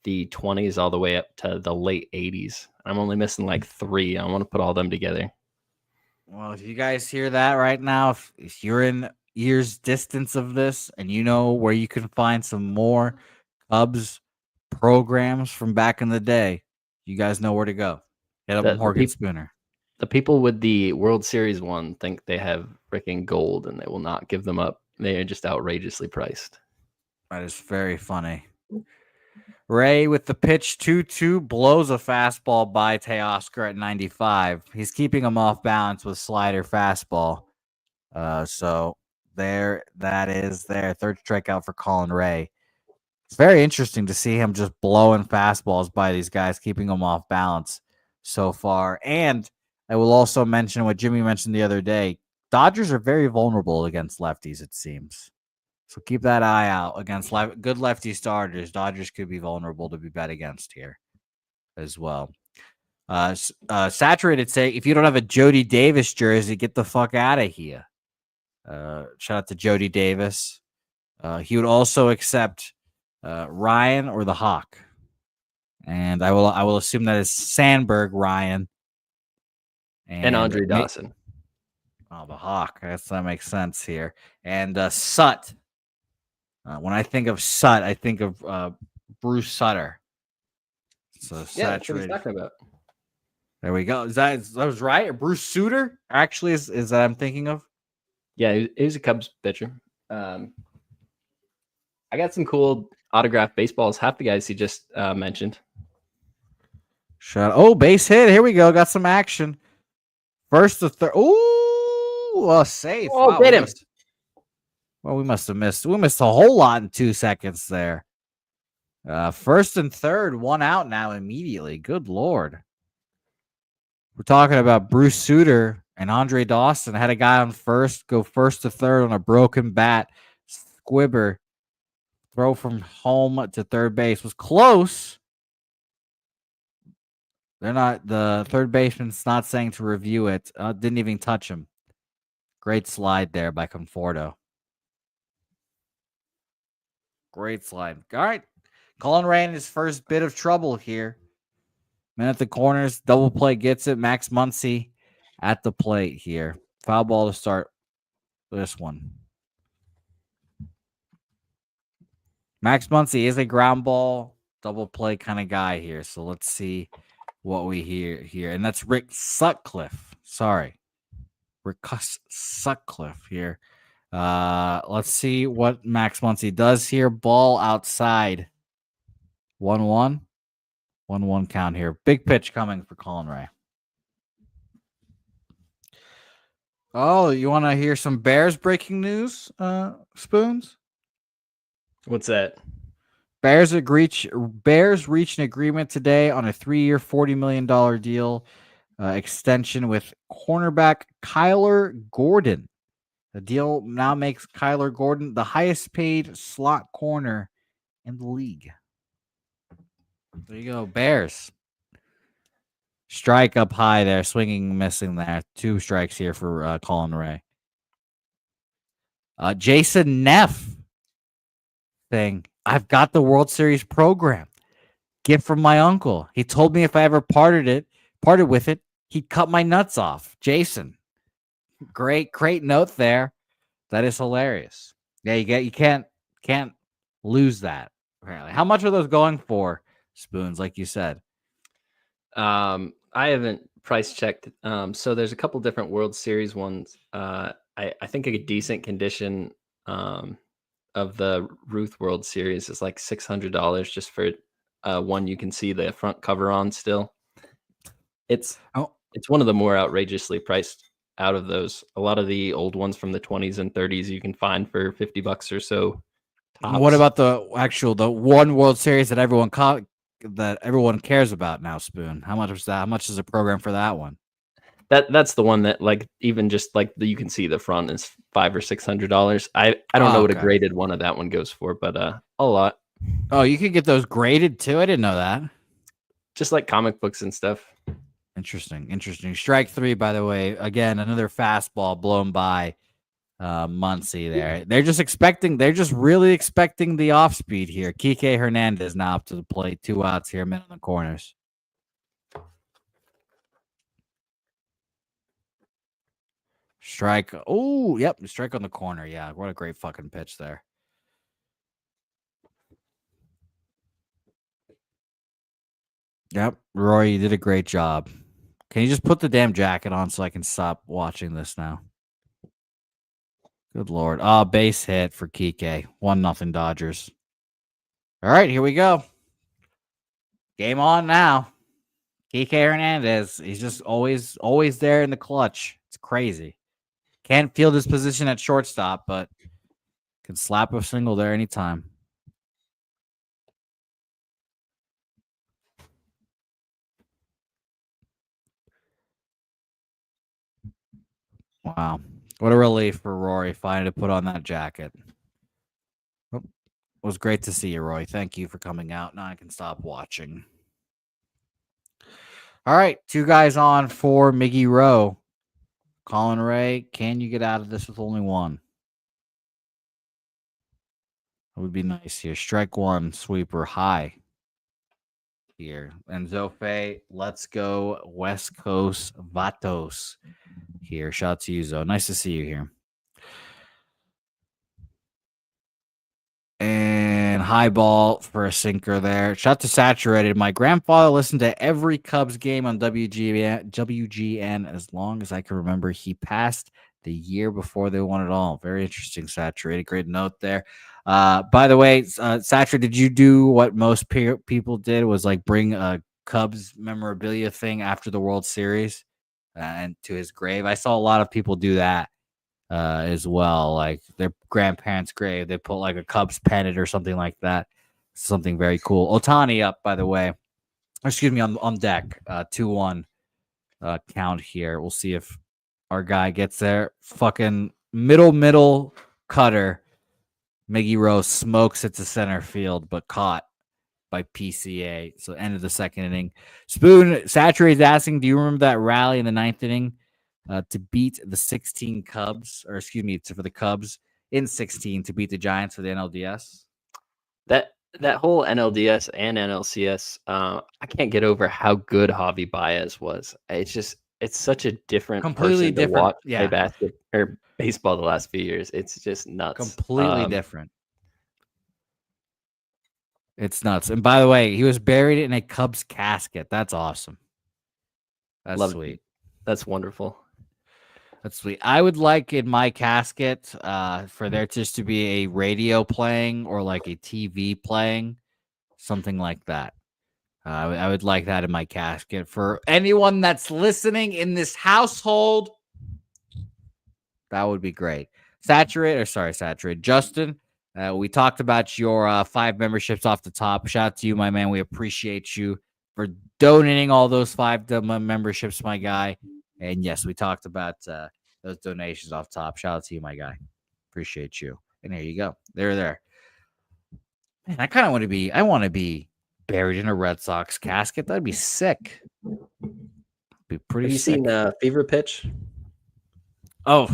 the 20s all the way up to the late 80s. I'm only missing like 3. I want to put all them together. Well, if you guys hear that right now, if you're in years distance of this and you know where you can find some more Cubs programs from back in the day, you guys know where to go. Hit up Morgan Spooner. The people with the World Series one think they have freaking gold and they will not give them up. They are just outrageously priced. That is very funny. Ray with the pitch 2-2 blows a fastball by Teoscar at 95. He's keeping him off balance with slider fastball. So there, that is their third strikeout for Colin Ray. It's very interesting to see him just blowing fastballs by these guys, keeping them off balance so far. And I will also mention what Jimmy mentioned the other day. Dodgers are very vulnerable against lefties, it seems. So keep that eye out against good lefty starters. Dodgers could be vulnerable to be bet against here as well. Saturated say, if you don't have a Jody Davis jersey, get the fuck out of here. Shout out to Jody Davis. He would also accept Ryan or the Hawk. And I will assume that is Sandberg, Ryan. And Andre Dawson. Oh, the Hawk. I guess that makes sense here. And Sut. When I think of Sut, I think of Bruce Sutter. So Yeah, that's what he's saturated. talking about. There we go. That was right? Or Bruce Sutter actually is that I'm thinking of? Yeah, he was a Cubs pitcher. I got some cool autographed baseballs. Half the guys he just mentioned. Base hit. Here we go. Got some action. First to third. Ooh, safe. Oh, Wow, get him. We must have missed. We missed a whole lot in 2 seconds there. First and third, 1 out now immediately. Good Lord. We're talking about Bruce Sutter and Andre Dawson. Had a guy on first, go first to third on a broken bat. Squibber, throw from home to third base. Was close. The third baseman's not saying to review it. Didn't even touch him. Great slide there by Conforto. Great slide. All right. Colin Ray in his first bit of trouble here. Man at the corners, double play gets it. Max Muncy at the plate here. Foul ball to start this one. Max Muncy is a ground ball, double play kind of guy here. So let's see what we hear here. And that's Rick Sutcliffe. Sorry. Rick Sutcliffe here. Let's see what Max Muncy does here. Ball outside. 1-1. 1-1 count here. Big pitch coming for Colin Ray. Oh, you want to hear some Bears breaking news, Spoons? What's that? Bears reach an agreement today on a 3-year, $40 million deal extension with cornerback Kyler Gordon. The deal now makes Kyler Gordon the highest paid slot corner in the league. There you go, Bears. Strike up high there, swinging, missing there. 2 strikes here for Colin Ray. Jason Neff thing. I've got the World Series program. Gift from my uncle. He told me if I ever parted with it, he'd cut my nuts off. Jason. Great note there. That is hilarious. Yeah, you can't lose that, apparently. How much are those going for, Spoons, like you said? I haven't price checked. So there's a couple different World Series ones. I think a decent condition of the Ruth World Series is like $600 just for one you can see the front cover on still. It's one of the more outrageously priced out of those. A lot of the old ones from the 20s and 30s you can find for $50 or so. Tops. What about the one World Series that everyone cares about now, Spoon? How much was that? How much is the program for that one? That's the one that, like, even just like you can see the front is $500 or $600. I don't know what a graded one of that one goes for, but a lot. Oh, you could get those graded too. I didn't know that. Just like comic books and stuff. Interesting. Strike 3, by the way. Again, another fastball blown by Muncy there. They're just really expecting the off speed here. Kike Hernandez now up to the plate. 2 outs here, men in the corners. Strike. Oh, yep. Strike on the corner. Yeah. What a great fucking pitch there. Yep. Roy, you did a great job. Can you just put the damn jacket on so I can stop watching this now? Good Lord. Base hit for Kike. 1-0 Dodgers. All right, here we go. Game on now. Kike Hernandez. He's just always there in the clutch. It's crazy. Can't field his position at shortstop, but can slap a single there anytime. Wow. What a relief for Rory finally to put on that jacket. It was great to see you, Roy. Thank you for coming out. Now I can stop watching. All right. 2 guys on for Miggy Rowe. Colin Ray, can you get out of this with only 1? That would be nice here. Strike 1, sweeper high. here. And Zofe, let's go West Coast Vatos here. Shout out to you, Zo. Nice to see you here. And high ball for a sinker there. Shot to saturated. My grandfather listened to every Cubs game on WGN as long as I can remember. He passed the year before they won it all. Very interesting, saturated. Great note there. By the way, Saturated, did you do what most people did, was like bring a Cubs memorabilia thing after the World Series and to his grave? I saw a lot of people do that. As well, like their grandparents' grave, they put like a Cubs pennant or something like that. Something very cool. Otani up, by the way. Excuse me, on deck. 2-1 count here. We'll see if our guy gets there. Fucking middle cutter. Miggy Rose smokes it to center field, but caught by PCA. So end of the second inning. Spoon Saturate's asking, do you remember that rally in the ninth inning? To beat the 16 Cubs, or excuse me, for the Cubs in 16 to beat the Giants for the NLDS. That whole NLDS and NLCS, I can't get over how good Javi Baez was. It's such a different, completely person different. To watch Yeah, play basketball or baseball the last few years. It's just nuts. Completely different. It's nuts. And by the way, he was buried in a Cubs casket. That's awesome. That's sweet. That's wonderful. That's sweet. I would like in my casket for there just to be a radio playing or like a TV playing, something like that. I would like that in my casket for anyone that's listening in this household. That would be great. Saturated. Justin, we talked about your 5 memberships off the top. Shout out to you, my man. We appreciate you for donating all those 5 memberships, my guy. And yes, we talked about those donations off top. Shout out to you, my guy. Appreciate you. And there you go. They're there. Man, I kind of want to be buried in a Red Sox casket. That'd be sick. Be pretty. Have you sick. seen Fever Pitch? Oh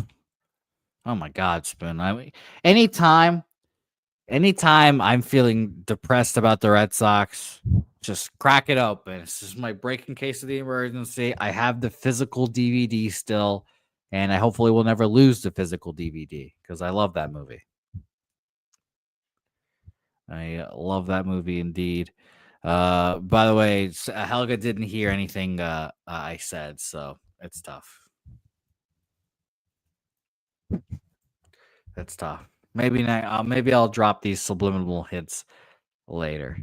my God, Spoon. Anytime I'm feeling depressed about the Red Sox, just crack it open. This is my break in case of the emergency. I have the physical DVD still, and I hopefully will never lose the physical DVD because I love that movie. I love that movie indeed. By the way, Helga didn't hear anything I said, so it's tough. That's tough. Maybe I'll drop these subliminal hints later.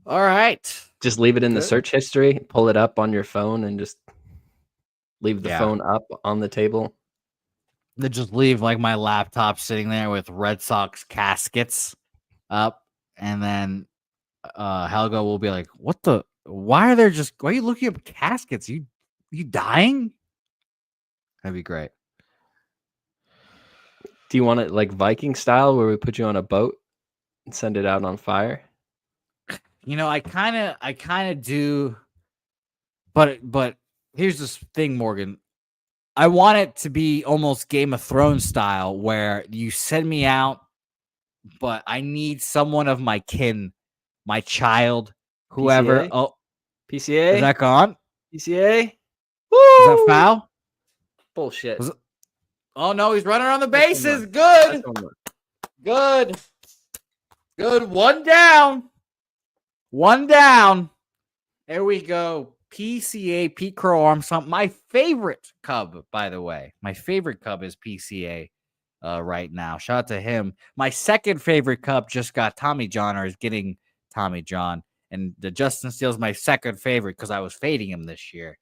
All right. Just leave it in the search history, pull it up on your phone, and just leave the phone up on the table. Then just leave like my laptop sitting there with Red Sox caskets up, and then Helga will be like, why are you looking up caskets? You dying? That'd be great. Do you want it like Viking style where we put you on a boat and send it out on fire? I kind of do, but here's this thing, Morgan. I want it to be almost Game of Thrones style where you send me out, but I need someone of my kin, my child, whoever. PCA? Oh, PCA? is that gone? PCA? Woo! Is that foul? Bullshit. Oh no, he's running around the bases. Good. One down. There we go. PCA, Pete Crow Armstrong. My favorite Cub, by the way. My favorite Cub is PCA right now. Shout out to him. My second favorite Cub just got Tommy John, or is getting Tommy John. And the Justin Steele's my second favorite because I was fading him this year.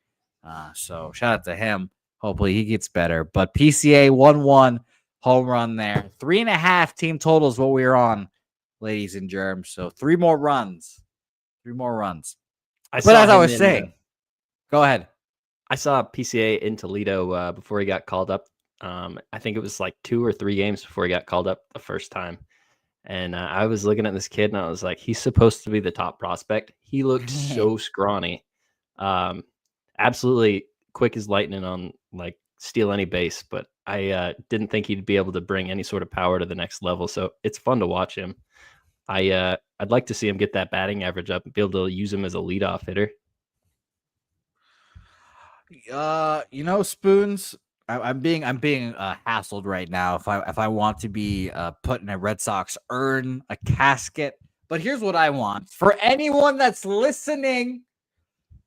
So shout out to him. Hopefully he gets better. But PCA 1-1 home run there. 3.5 team total is what we are on, ladies and germs. So 3 more runs. But as I was saying, go ahead. I saw PCA in Toledo before he got called up. I think it was like 2 or 3 games before he got called up the first time. And I was looking at this kid and I was like, he's supposed to be the top prospect. He looked so scrawny. Absolutely quick as lightning on like steal any base. But I didn't think he'd be able to bring any sort of power to the next level. So it's fun to watch him. I'd like to see him get that batting average up and be able to use him as a leadoff hitter. Spoons. I'm being hassled right now. If I want to be put in a Red Sox urn, a casket. But here's what I want for anyone that's listening.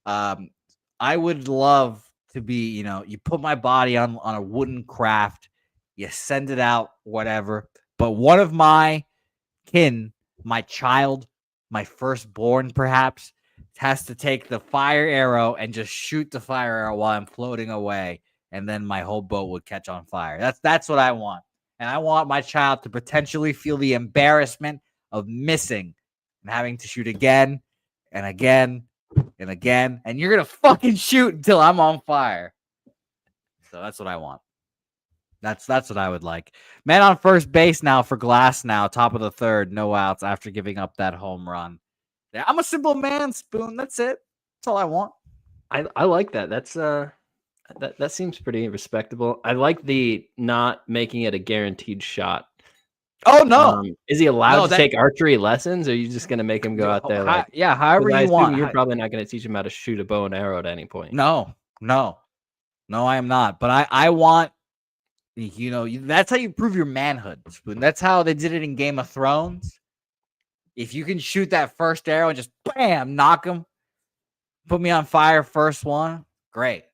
I would love to be, you put my body on a wooden craft, you send it out, whatever. But one of my kin, my child, my firstborn, perhaps, has to take the fire arrow and just shoot the fire arrow while I'm floating away, and then my whole boat would catch on fire. That's what I want. And I want my child to potentially feel the embarrassment of missing and having to shoot again and again and again. And you're going to fucking shoot until I'm on fire. So that's what I want. That's what I would like. Man on first base now for Glass now, top of the third, no outs after giving up that home run. Yeah, I'm a simple man, Spoon. That's it. That's all I want. I like that. That's that seems pretty respectable. I like the not making it a guaranteed shot. Oh no! Is he allowed to take archery lessons, or are you just gonna make him go out there? However you want. You're probably not gonna teach him how to shoot a bow and arrow at any point. No, I am not. But I want. That's how you prove your manhood, Spoon. That's how they did it in Game of Thrones. If you can shoot that first arrow and just bam, knock him, put me on fire, first one, great.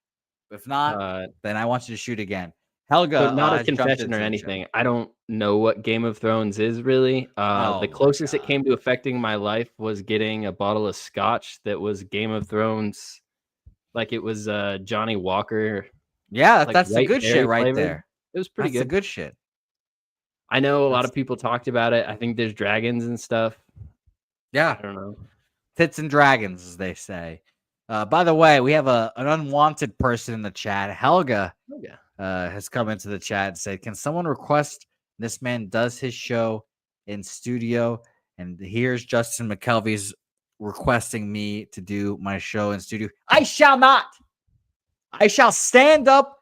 If not, then I want you to shoot again. Helga, so not a confession or anything. I don't know what Game of Thrones is really. The closest it came to affecting my life was getting a bottle of scotch that was Game of Thrones. Like it was Johnny Walker. Yeah, that's the good shit right flavored. There. It was pretty good. That's the good shit. I know a lot of people talked about it. I think there's dragons and stuff. Yeah. I don't know. Tits and dragons, as they say. By the way, we have an unwanted person in the chat. Helga has come into the chat and said, can someone request this man does his show in studio? And here's Justin McKelvey's requesting me to do my show in studio. I shall not. I shall stand up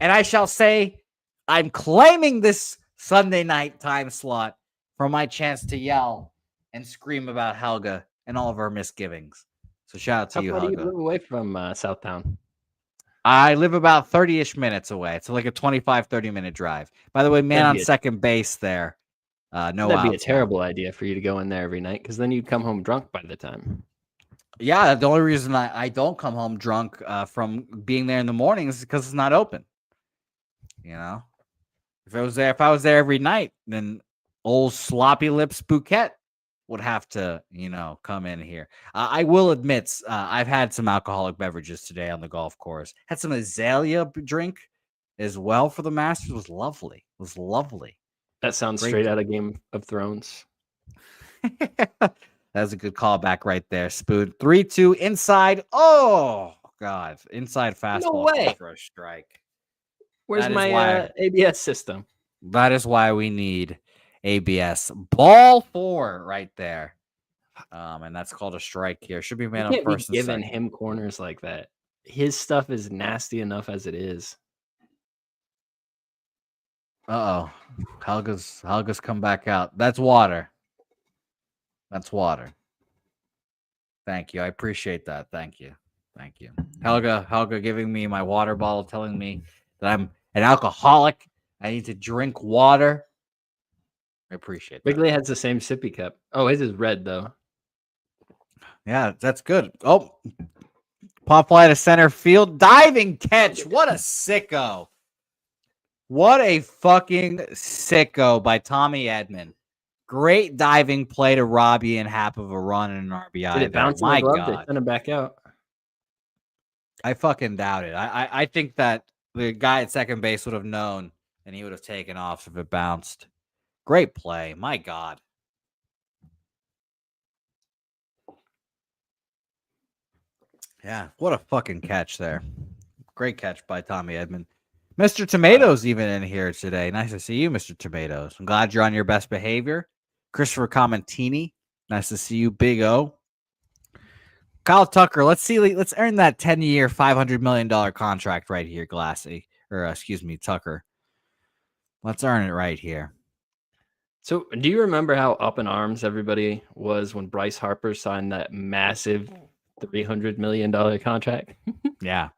and I shall say I'm claiming this Sunday night time slot for my chance to yell and scream about Helga and all of our misgivings. So shout out to you, Helga. How far do you live away from Southtown? I live about 30-ish minutes away. It's like a 30-minute drive. By the way, man on second base there. That'd be a terrible idea for you to go in there every night because then you'd come home drunk by the time. Yeah, the only reason I don't come home drunk from being there in the morning is because it's not open. If I was there every night, then old sloppy lips Bouquett would have to, come in here. I will admit, I've had some alcoholic beverages today on the golf course. Had some azalea drink as well for the Masters. It was lovely. That sounds straight out of Game of Thrones. That's a good callback right there, Spoon. 3-2 inside. Oh, God. Inside fastball. No way. For a strike. Where's my ABS system? That is why we need ABS. Ball 4 right there. And that's called a strike here. Should be man on first and giving second. him corners like that. His stuff is nasty enough as it is. Uh-oh. Helga's come back out. That's water. Thank you. I appreciate that. Thank you. Helga giving me my water bottle, telling me that I'm an alcoholic. I need to drink water. I appreciate that. Wrigley has the same sippy cup. Oh, his is red, though. Yeah, that's good. Oh, pop fly to center field. Diving catch. What a sicko. What a fucking sicko by Tommy Edman. Great diving play to rob you in half of a run and an RBI. Did it bounce? My God. They sent him back out. I fucking doubt it. I think that the guy at second base would have known and he would have taken off if it bounced. Great play. My God. Yeah, what a fucking catch there. Great catch by Tommy Edman. Mr. Tomatoes even in here today. Nice to see you, Mr. Tomatoes. I'm glad you're on your best behavior. Christopher Commentini. Nice to see you, Big O. Kyle Tucker, let's earn that 10-year, $500 million contract right here, Tucker. Let's earn it right here. So, do you remember how up in arms everybody was when Bryce Harper signed that massive $300 million contract? Yeah.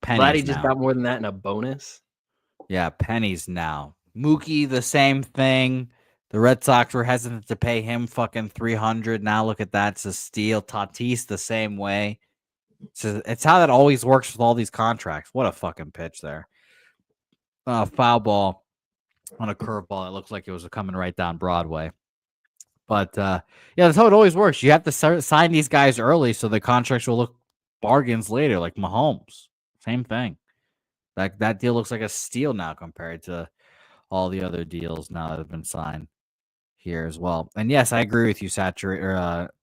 Glad he Pennies just now. got more than that in a bonus. Yeah, pennies now. Mookie, the same thing. The Red Sox were hesitant to pay him fucking 300. Now look at that. It's a steal. Tatis the same way. So it's how that always works with all these contracts. What a fucking pitch there. Foul ball on a curveball. It looks like it was coming right down Broadway. But yeah, that's how it always works. You have to sign these guys early so the contracts will look bargains later, like Mahomes. Same thing. That deal looks like a steal now compared to all the other deals now that have been signed here as well. And yes, I agree with you,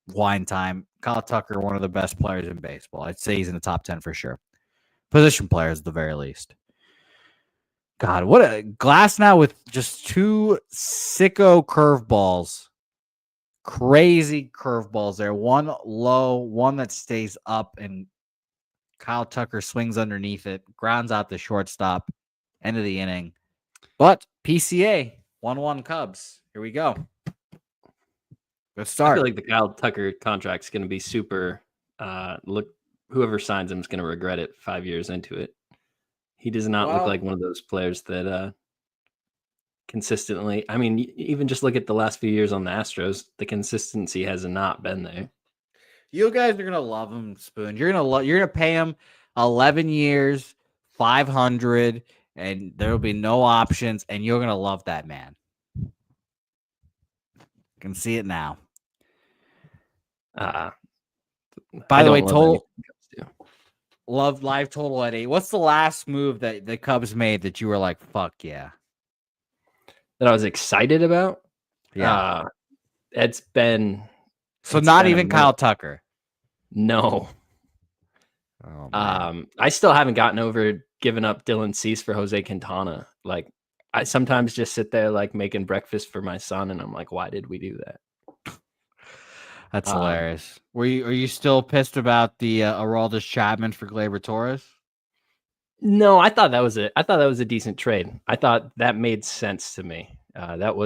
Wine Time. Kyle Tucker, one of the best players in baseball. I'd say he's in the top 10 for sure. Position players at the very least. God, what a Glass now with just two sicko curveballs. Crazy curveballs there. One low, one that stays up, and Kyle Tucker swings underneath it, grounds out the shortstop, end of the inning. But PCA, 1-1 Cubs. Here we go. Good start. I feel like the Kyle Tucker contract's going to be super. Whoever signs him is going to regret it 5 years into it. He does not look like one of those players that consistently. I mean, even just look at the last few years on the Astros. The consistency has not been there. You guys are gonna love him, Spoon. You're gonna pay him 11 years, 500, and there will be no options, and you're gonna love that man. Can see it now. By the way, total love live total at 8. What's the last move that the Cubs made that you were like, fuck yeah? That I was excited about? Yeah. It's been not even Kyle Tucker. No. Oh, I still haven't gotten over giving up Dylan Cease for Jose Quintana. Like, I sometimes just sit there like making breakfast for my son, and I'm like, why did we do that? That's hilarious. Are you still pissed about the Aroldis Chapman for Gleyber Torres? No, I thought that was a decent trade. I thought that made sense to me. That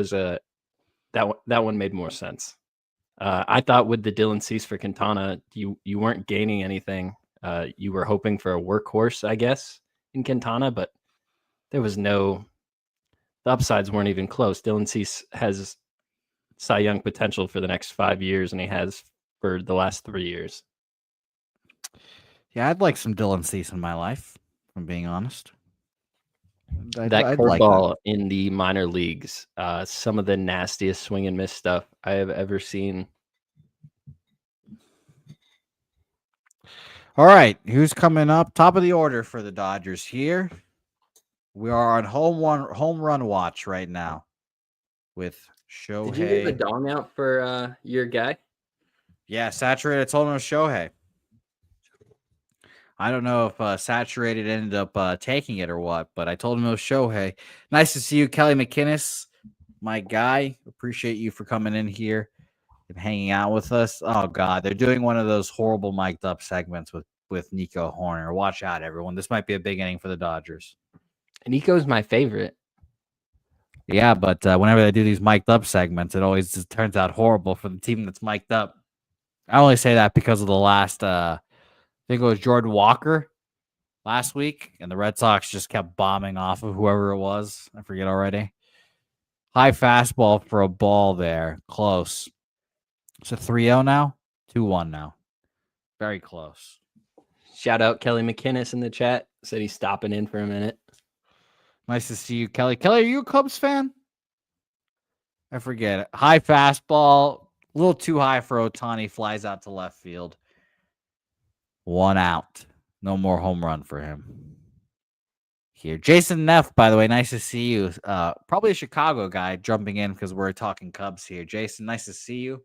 one made more sense. I thought with the Dylan Cease for Quintana, you weren't gaining anything. You were hoping for a workhorse, I guess, in Quintana, but there was the upsides weren't even close. Dylan Cease has Cy Young potential for the next 5 years, and he has for the last 3 years. Yeah, I'd like some Dylan Cease in my life, if I'm being honest. That curveball in the minor leagues, some of the nastiest swing and miss stuff I have ever seen. All right, who's coming up? Top of the order for the Dodgers here. We are on home run watch right now with Shohei. Did you give a dong out for your guy? Yeah, Saturated. I told him it was Shohei. I don't know if Saturated ended up taking it or what, but I told him it was Shohei. Nice to see you, Kelly McInnes, my guy. Appreciate you for coming in here and hanging out with us. Oh, God, they're doing one of those horrible mic'd up segments with Nico Horner. Watch out, everyone. This might be a big inning for the Dodgers. Nico's my favorite. Yeah, but whenever they do these mic'd up segments, it always just turns out horrible for the team that's mic'd up. I only say that because of the last, I think it was Jordan Walker last week, and the Red Sox just kept bombing off of whoever it was. I forget already. High fastball for a ball there. Close. It's a 3-0 now? 2-1 now. Very close. Shout out Kelly McInnes in the chat. Said he's stopping in for a minute. Nice to see you, Kelly. Kelly, are you a Cubs fan? I forget it. High fastball. A little too high for Ohtani. Flies out to left field. 1 out. No more home run for him. Here. Jason Neff, by the way, nice to see you. Probably a Chicago guy jumping in because we're talking Cubs here. Jason, nice to see you.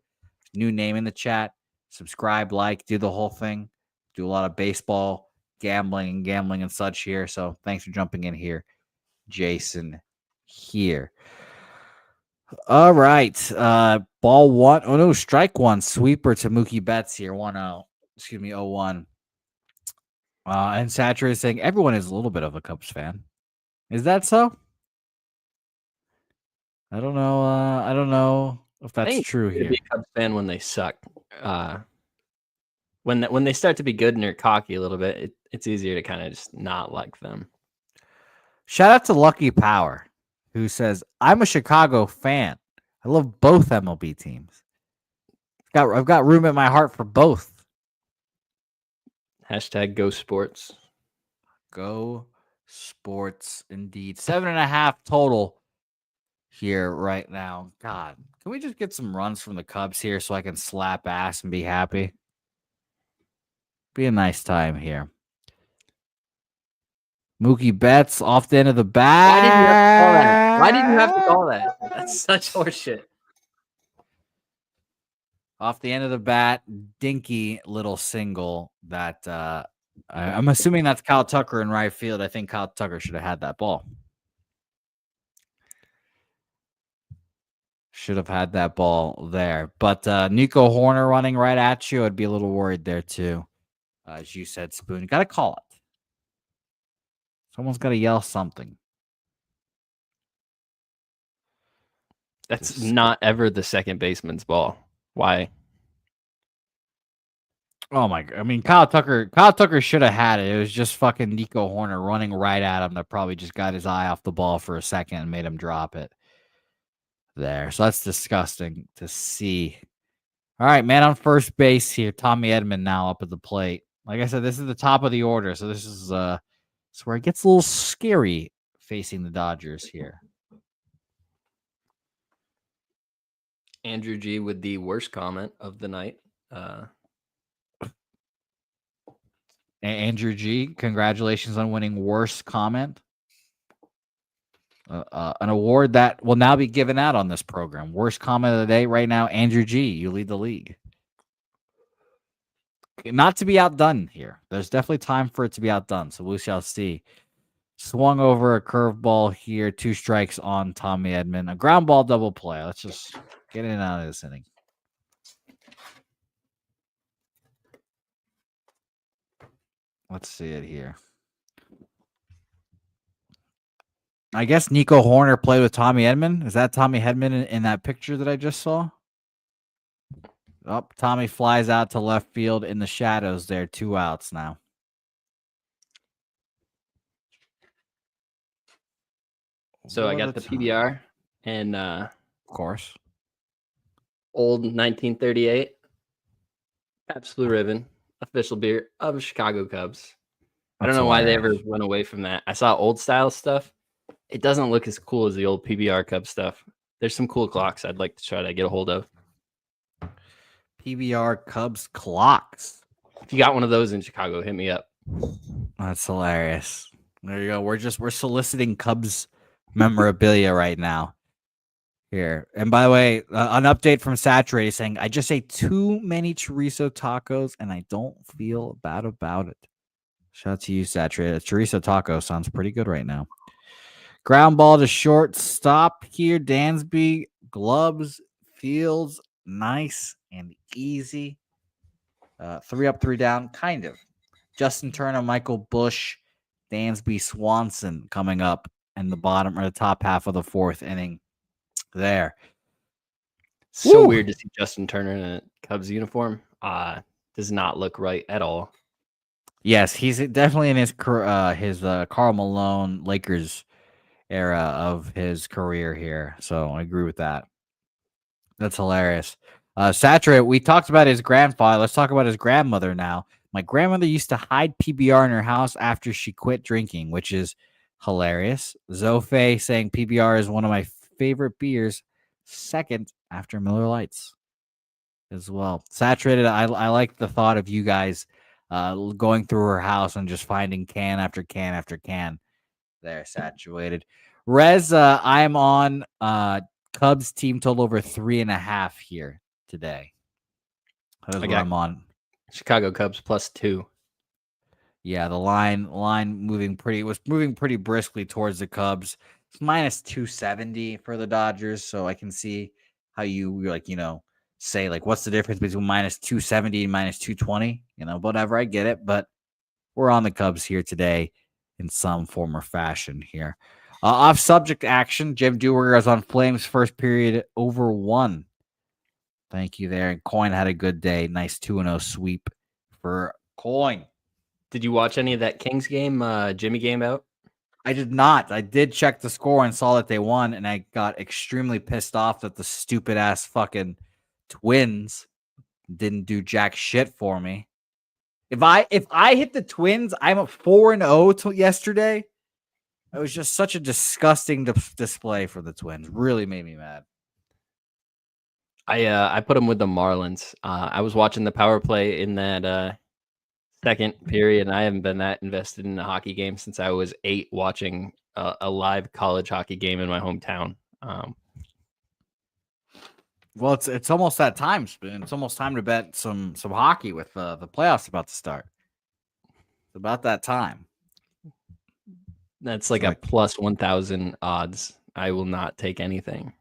New name in the chat. Subscribe, like, do the whole thing. Do a lot of baseball, gambling and such here. So thanks for jumping in here, Jason here. All right. Ball 1. Oh, no. Strike 1. Sweeper to Mookie Betts here. 1-0. Excuse me, 0-1. And Satcher is saying everyone is a little bit of a Cubs fan. Is that so? I don't know. I don't know if I that's think true it's good to here. be a Cubs fan when they suck. When they start to be good and they're cocky a little bit, it's easier to kind of just not like them. Shout out to Lucky Power, who says, "I'm a Chicago fan. I love both MLB teams. I've got room in my heart for both." Hashtag Go Sports. Go Sports, indeed. 7.5 total here right now. God, can we just get some runs from the Cubs here so I can slap ass and be happy? Be a nice time here. Mookie Betts off the end of the bat. Why did you have to call that? Why did you have to call that? That's such horseshit. Off the end of the bat, dinky little single that I'm assuming that's Kyle Tucker in right field. I think Kyle Tucker should have had that ball. Should have had that ball there. But Nico Horner running right at you, I'd be a little worried there too. As you said, Spoon, you got to call it. Someone's got to yell something. That's not ever the second baseman's ball. Why? Oh my god! I mean, Kyle Tucker should have had it. It was just fucking Nico Horner running right at him that probably just got his eye off the ball for a second and made him drop it. There, so that's disgusting to see. All right, man on first base here. Tommy Edman now up at the plate. Like I said, this is the top of the order, so this is where it gets a little scary facing the Dodgers here. Andrew G with the worst comment of the night. Andrew G, congratulations on winning worst comment. An award that will now be given out on this program. Worst comment of the day right now, Andrew G, you lead the league. Not to be outdone here. There's definitely time for it to be outdone, so we shall see. Swung over a curveball here. 2 strikes on Tommy Edman. A ground ball double play. Let's just get in and out of this inning. Let's see it here. I guess Nico Horner played with Tommy Edman. Is that Tommy Edman in that picture that I just saw? Oh, Tommy flies out to left field in the shadows there. 2 outs now. So I got the PBR and of course, old 1938 Absolute Ribbon official beer of Chicago Cubs. I don't know why they ever went away from that. I saw old style stuff. It doesn't look as cool as the old PBR Cubs stuff. There's some cool clocks I'd like to try to get a hold of. PBR Cubs clocks. If you got one of those in Chicago, hit me up. That's hilarious. There you go. We're soliciting Cubs memorabilia right now. Here. And by the way, an update from Saturated saying, I just ate too many chorizo tacos and I don't feel bad about it. Shout out to you, Saturated. Chorizo taco sounds pretty good right now. Ground ball to shortstop here. Dansby, gloves, fields, nice and easy. 3 up, 3 down, kind of. Justin Turner, Michael Busch, Dansby, Swanson coming up in the bottom or the top half of the 4th inning. There. So Woo! weird to see Justin Turner in a Cubs uniform. Does not look right at all. Yes, he's definitely in his Karl Malone Lakers era of his career here. So I agree with that. That's hilarious. Saturated, we talked about his grandfather. Let's talk about his grandmother now. My grandmother used to hide PBR in her house after she quit drinking, which is hilarious. Zofe saying PBR is one of my favorite beers, second after Miller Lights as well. Saturated, I like the thought of you guys going through her house and just finding can after can after can there. Saturated. Rez, I'm on Cubs team total over 3.5 here today. That is what I'm on. Chicago Cubs +2. Yeah, the line moving pretty briskly towards the Cubs. It's -270 for the Dodgers, so I can see how you say what's the difference between -270 and -220? Whatever, I get it, but we're on the Cubs here today in some form or fashion here. Off subject action. Jim Duergar is on Flames first period over 1. Thank you there. And Coin had a good day. Nice 2-0 sweep for Coin. Did you watch any of that Kings game? Jimmy game out? I did not. I did check the score and saw that they won, and I got extremely pissed off that the stupid ass fucking Twins didn't do jack shit for me. If I hit the Twins, I'm at 4-0 yesterday. It was just such a disgusting display for the Twins. Really made me mad. I put them with the Marlins. I was watching the power play in that second period, and I haven't been that invested in a hockey game since I was 8 watching a live college hockey game in my hometown. Well, it's almost that time, Spoon. It's almost time to bet some hockey with the playoffs about to start. It's about that time. That's like a plus 1,000 odds. I will not take anything.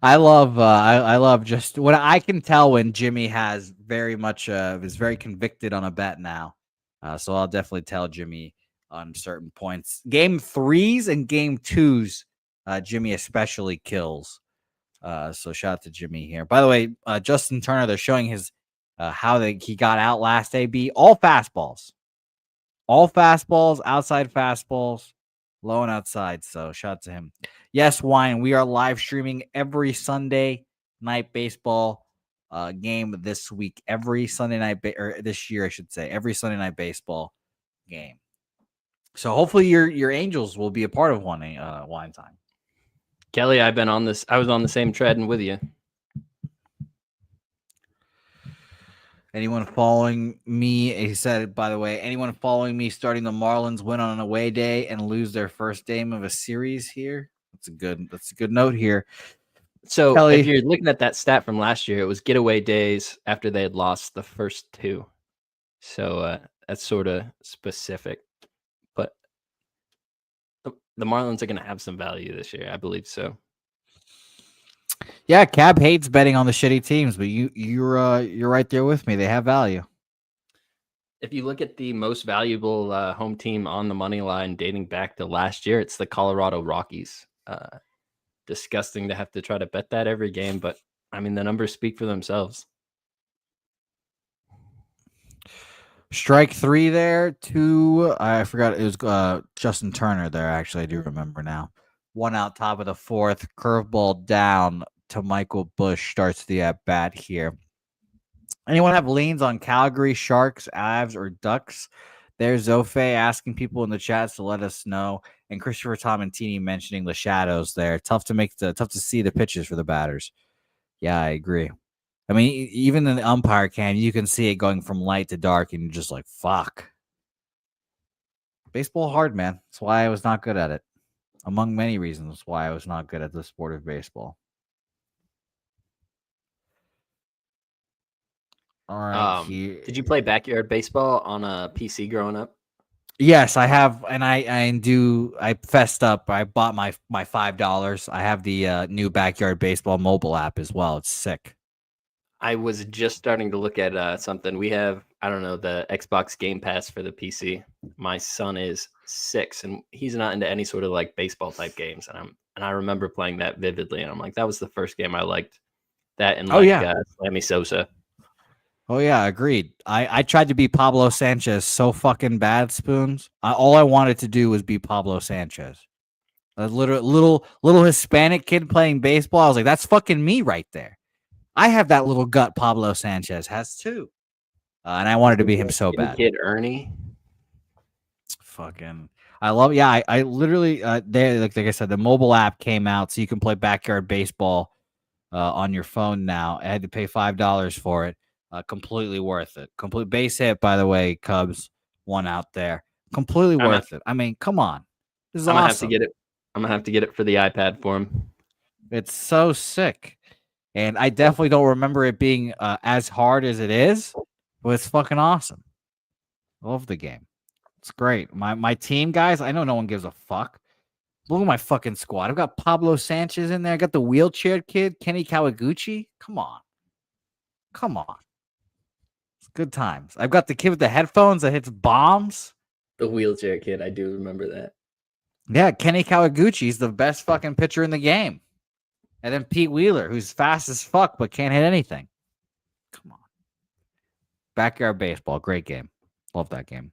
I love just what I can tell when Jimmy has very much is very convicted on a bet now. So I'll definitely tell Jimmy on certain points. Game 3s and game 2s, Jimmy especially kills. So shout out to Jimmy here. By the way, Justin Turner, they're showing his how he got out last AB. All fastballs, outside fastballs, low and outside. So shout out to him. Yes, Wine. We are live streaming every Sunday night baseball game this week. Every Sunday night or this year, I should say, every Sunday night baseball game. So hopefully your Angels will be a part of Wine Time. Kelly, I was on the same treading with you. Anyone following me, he said, by the way, anyone following me starting the Marlins win on an away day and lose their first game of a series here? That's a good note here. So Kelly, if you're looking at that stat from last year, it was getaway days after they had lost the first 2. So that's sort of specific. But the Marlins are going to have some value this year. I believe so. Yeah, Cab hates betting on the shitty teams, but you're right there with me. They have value. If you look at the most valuable home team on the money line dating back to last year, it's the Colorado Rockies. Disgusting to have to try to bet that every game, but I mean the numbers speak for themselves. Strike 3 there. 2. I forgot it was Justin Turner there. Actually, I do remember now. 1 out, top of the 4th. Curveball down to Michael Busch starts the at bat here. Anyone have leans on Calgary, Sharks, Avs, or Ducks? There's Zofe asking people in the chats to let us know, and Christopher Tomentini mentioning the shadows there. Tough to see the pitches for the batters. Yeah, I agree. I mean, even in the umpire cam, you can see it going from light to dark, and you're just like, fuck. Baseball hard, man. That's why I was not good at it. Among many reasons why I was not good at the sport of baseball. All right. Did you play backyard baseball on a PC growing up? Yes, I have, and I fessed up. I bought my $5. I have the new backyard baseball mobile app as well. It's sick. I was just starting to look at something. We have, I don't know, the Xbox Game Pass for the PC. My son is 6, and he's not into any sort of like baseball type games. And I remember playing that vividly, and I'm like, that was the first game I liked. That and Sammy Sosa. Oh yeah, agreed. I tried to be Pablo Sanchez so fucking bad, Spoons. All I wanted to do was be Pablo Sanchez. A little Hispanic kid playing baseball. I was like, that's fucking me right there. I have that little gut Pablo Sanchez has too. And I wanted to be him so bad. Kid Ernie. Fucking I love I literally they like I said, the mobile app came out so you can play backyard baseball on your phone now. I had to pay $5 for it. Completely worth it. Complete base hit, by the way, Cubs 1 out there. Completely worth it. I mean, come on. This is awesome. Have to get it. I'm gonna have to get it for the iPad for him. It's so sick. And I definitely don't remember it being as hard as it is, but it's fucking awesome. I love the game. It's great. My team, guys, I know no one gives a fuck. Look at my fucking squad. I've got Pablo Sanchez in there. I got the wheelchair kid, Kenny Kawaguchi. Come on. It's good times. I've got the kid with the headphones that hits bombs. The wheelchair kid. I do remember that. Yeah, Kenny Kawaguchi's the best fucking pitcher in the game. And then Pete Wheeler, who's fast as fuck but can't hit anything. Come on. Backyard baseball, great game. Love that game.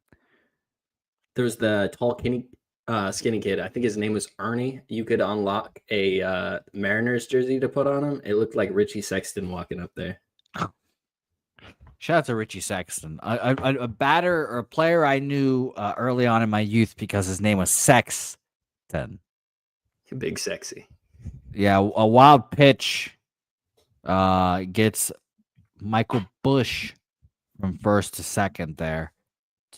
There's the tall, skinny kid. I think his name was Ernie. You could unlock a Mariners jersey to put on him. It looked like Richie Sexton walking up there. Shout out to Richie Sexton, a batter or a player I knew early on in my youth because his name was Sexton. Big sexy. Yeah, a wild pitch gets Michael Bush from first to second there.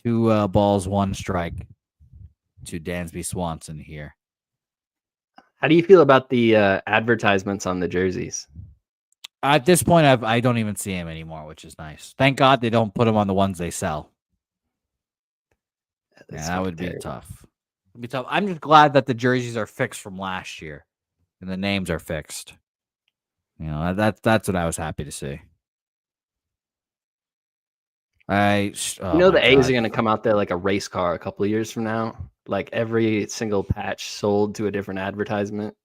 2 balls, 1 strike to Dansby Swanson here. How do you feel about the advertisements on the jerseys? At this point, I don't even see him anymore, which is nice. Thank God they don't put him on the ones they sell. Yeah, that would be tough. It'd be tough. I'm just glad that the jerseys are fixed from last year, and the names are fixed. You know, that's what I was happy to see. The A's are going to come out there like a race car a couple of years from now. Like every single patch sold to a different advertisement.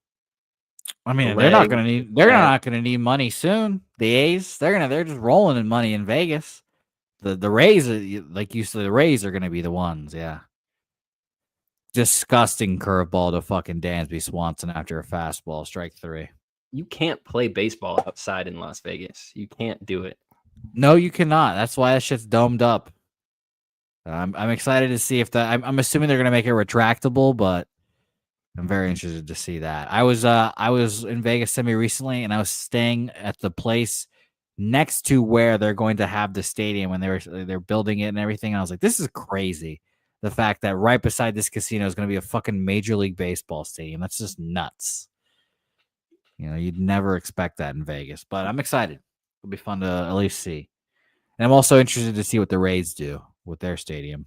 I mean, they're not going to need money soon. The A's, they're just rolling in money in Vegas. The Rays, like you said, the Rays are going to be the ones. Yeah. Disgusting curveball to fucking Dansby Swanson after a fastball, strike 3. You can't play baseball outside in Las Vegas. You can't do it. No, you cannot. That's why that shit's domed up. I'm excited to see if that. I'm assuming they're going to make it retractable, but I'm very interested to see that. I was in Vegas semi recently, and I was staying at the place next to where they're going to have the stadium when they're building it and everything. And I was like, this is crazy. The fact that right beside this casino is going to be a fucking Major League Baseball stadium. That's just nuts. You know, you'd never expect that in Vegas, but I'm excited. It'll be fun to at least see. And I'm also interested to see what the Rays do with their stadium.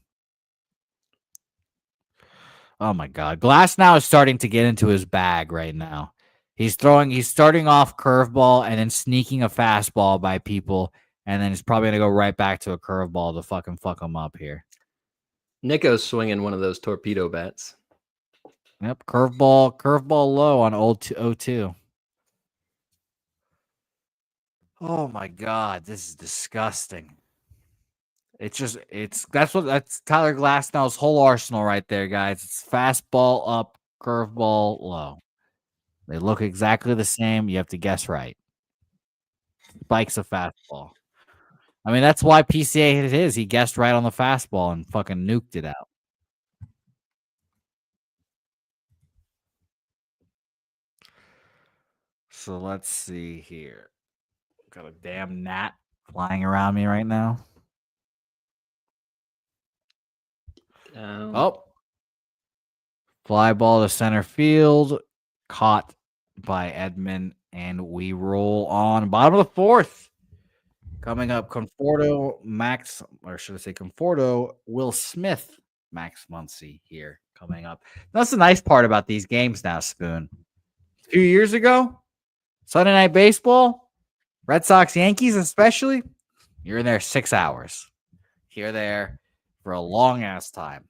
Oh my God. Glass now is starting to get into his bag right now. He's starting off curveball and then sneaking a fastball by people. And then he's probably going to go right back to a curveball to fucking fuck him up here. Nico's swinging one of those torpedo bats. Yep. Curveball low on 0-2. Oh my God. This is disgusting. That's Tyler Glasnow's whole arsenal right there, guys. It's fastball up, curveball low. They look exactly the same. You have to guess right. Spike's a fastball. I mean, that's why PCA hit his. He guessed right on the fastball and fucking nuked it out. So let's see here. Got a damn gnat flying around me right now. Fly ball to center field, caught by Edman, and we roll on. Bottom of the 4th. Coming up, Conforto, Will Smith, Max Muncy here coming up. That's the nice part about these games now, Spoon. A few years ago, Sunday Night Baseball, Red Sox, Yankees especially, you're in there 6 hours. You're there for a long ass time.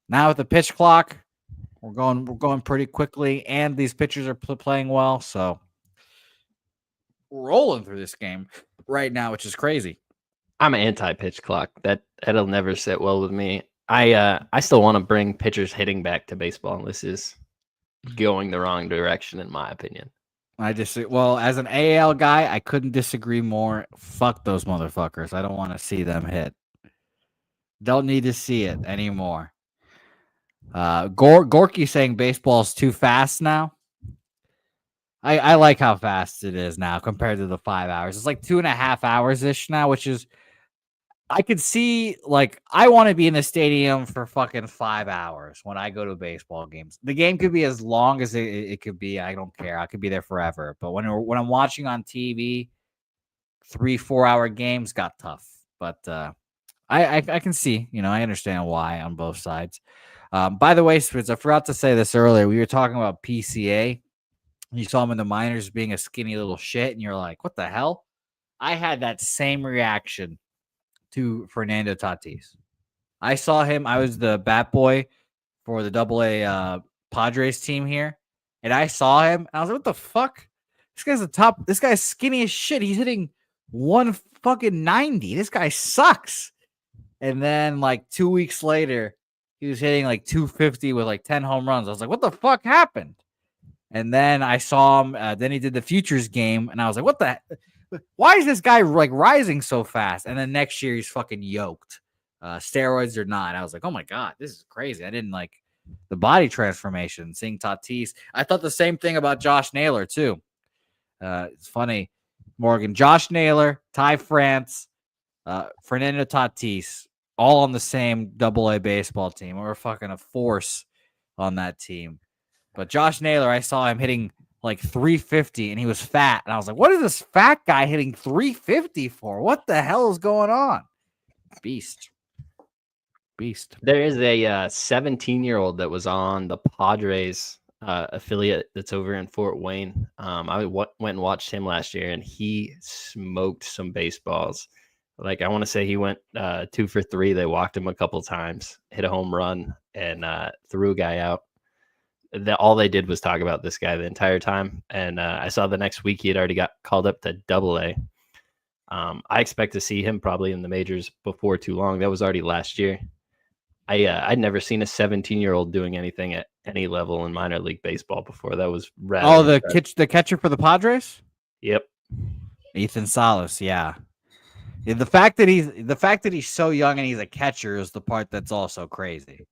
Now with the pitch clock, we're going pretty quickly, and these pitchers are playing well, so we're rolling through this game right now, which is crazy. I'm an anti-pitch clock. That'll never sit well with me. I still want to bring pitchers hitting back to baseball, and this is going the wrong direction, in my opinion. As an AL guy, I couldn't disagree more. Fuck those motherfuckers. I don't want to see them hit. Don't need to see it anymore. Gorky saying baseball's too fast now. I like how fast it is now compared to the 5 hours. It's like 2.5 hours ish now, which is, I could see, like, I want to be in the stadium for fucking 5 hours when I go to baseball games. The game could be as long as it could be. I don't care. I could be there forever. But when I'm watching on TV, 3-4 hour games got tough. But I can see, I understand why on both sides. By the way, Spitz, I forgot to say this earlier. We were talking about PCA. You saw him in the minors being a skinny little shit, and you're like, what the hell? I had that same reaction to Fernando Tatis. I saw him. I was the bat boy for the AA Padres team here, and I saw him, and I was like, "What the fuck? This guy's the top. This guy's skinny as shit. He's hitting 190. This guy sucks." And then like 2 weeks later, he was hitting like 250 with like 10 home runs. I was like, "What the fuck happened?" And then I saw him. Then he did the Futures game, and I was like, "What the? Why is this guy like rising so fast?" And then next year he's fucking yoked, steroids or not. I was like, "Oh my god, this is crazy." I didn't like the body transformation. Seeing Tatis, I thought the same thing about Josh Naylor too. It's funny, Morgan, Josh Naylor, Ty France, Fernando Tatis, all on the same AA baseball team. We're fucking a force on that team. But Josh Naylor, I saw him hitting like 350 and he was fat. And I was like, what is this fat guy hitting 350 for? What the hell is going on? Beast. There is a 17-year-old that was on the Padres affiliate that's over in Fort Wayne. I went and watched him last year, and he smoked some baseballs. Like, I want to say he went 2 for 3. They walked him a couple times, hit a home run, and threw a guy out. All they did was talk about this guy the entire time. And I saw the next week he had already got called up to AA. I expect to see him probably in the majors before too long. That was already last year. I'd never seen a 17-year-old doing anything at any level in minor league baseball before. That was rather. Oh, the catcher for the Padres? Yep. Ethan Salas, yeah. The fact that he's so young and he's a catcher is the part that's also crazy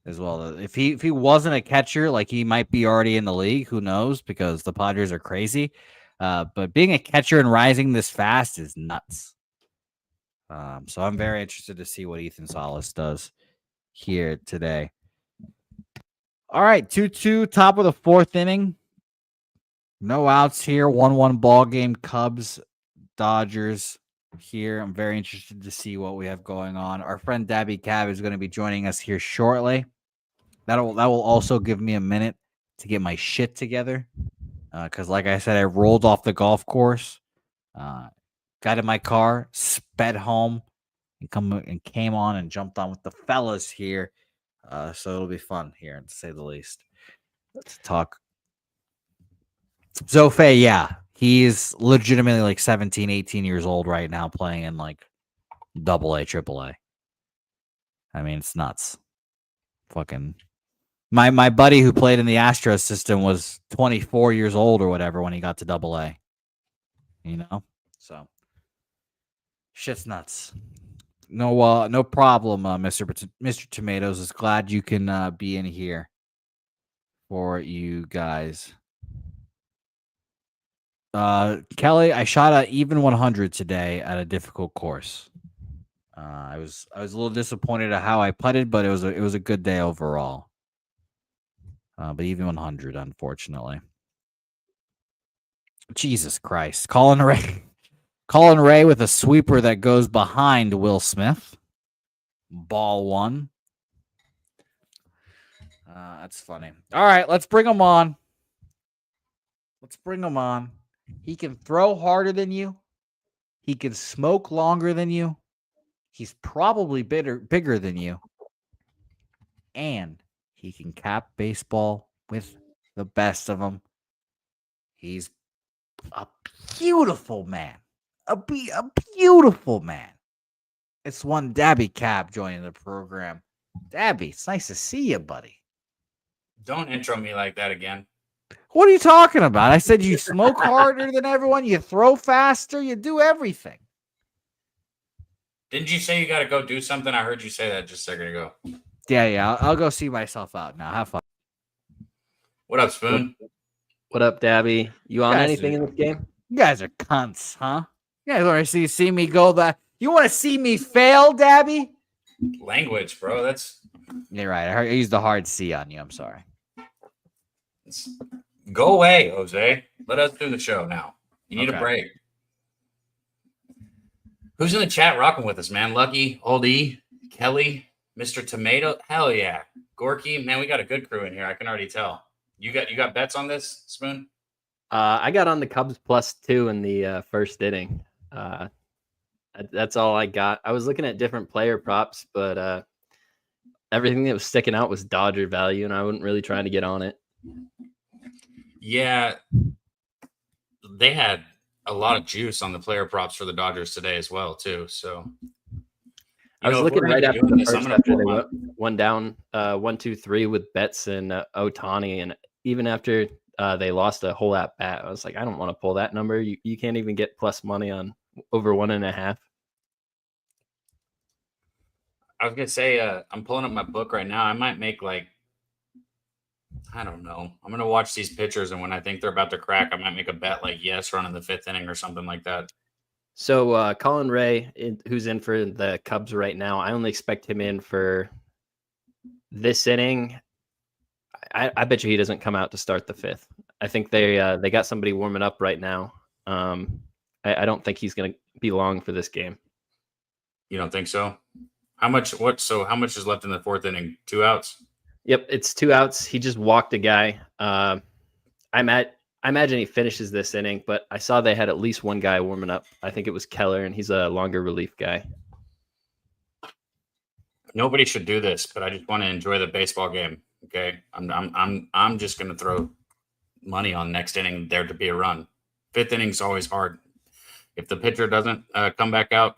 as well. If he wasn't a catcher, like, he might be already in the league. Who knows? Because the Padres are crazy. But being a catcher and rising this fast is nuts. So I'm very interested to see what Ethan Salas does here today. All right, 2-2, top of the 4th inning. No outs here. 1-1 ball game. Cubs, Dodgers here. I'm very interested to see what we have going on. Our friend Daby Cab is going to be joining us here shortly. That will also give me a minute to get my shit together. Because like I said, I rolled off the golf course, got in my car, sped home, and came on and jumped on with the fellas here. So it'll be fun here, to say the least. Let's talk. Zofe, yeah. He's legitimately like 17, 18 years old right now, playing in like AA, AAA. I mean, it's nuts. Fucking my buddy who played in the Astros system was 24 years old or whatever when he got to AA. You know? So shit's nuts. No problem, Mr. Tomatoes. Is glad you can be in here for you guys. Kelly, I shot a even 100 today at a difficult course. I was a little disappointed at how I putted, but it was a good day overall. But even 100, unfortunately. Jesus Christ. Colin Ray with a sweeper that goes behind Will Smith. Ball 1. That's funny. All right, let's bring him on. He can throw harder than you. He can smoke longer than you. He's probably bigger than you. And he can cap baseball with the best of them. He's a beautiful man. A beautiful man. It's one Daby Cap joining the program. Daby, it's nice to see you, buddy. Don't intro me like that again. What are you talking about? I said you smoke harder than everyone. You throw faster. You do everything. Didn't you say you got to go do something? I heard you say that just a second ago. Yeah. I'll go see myself out now. Have fun. What up, Spoon? What up, Daby? You on Guys anything in this game? You guys are cunts, huh? You guys want to see me go that? You want to see me fail, Daby? Language, bro. That's You're right. I used the hard C on you. I'm sorry. go away, Jose. Let us do the show now. You need a break. Who's in the chat rocking with us, man? Lucky, Old E, Kelly, Mr. Tomato. Hell yeah. Gorky, man, we got a good crew in here. I can already tell. You got bets on this, Spoon? I got on the Cubs +2 in the first inning. That's all I got. I was looking at different player props, but everything that was sticking out was Dodger value, and I wasn't really trying to get on it. Yeah, they had a lot of juice on the player props for the Dodgers today as well, too. So I was if looking we're gonna right be after doing the this, I'm first gonna after pull they them up. went one down 1-2-3 with Betts and Otani, and even after they lost a whole at bat, I was like, I don't want to pull that number. You can't even get plus money on over 1.5. I was gonna say, I'm pulling up my book right now. I might make like, I don't know. I'm gonna watch these pitchers, and when I think they're about to crack, I might make a bet like yes, run in the 5th inning or something like that. So Colin Ray, who's in for the Cubs right now, I only expect him in for this inning. I bet you he doesn't come out to start the 5th. I think they got somebody warming up right now. I don't think he's going to be long for this game. You don't think so? How much? What? So how much is left in the 4th inning? 2 outs. Yep, it's 2 outs. He just walked a guy. I imagine he finishes this inning, but I saw they had at least one guy warming up. I think it was Keller, and he's a longer relief guy. Nobody should do this, but I just want to enjoy the baseball game. Okay, I'm just gonna throw money on next inning there to be a run. 5th inning's always hard. If the pitcher doesn't come back out,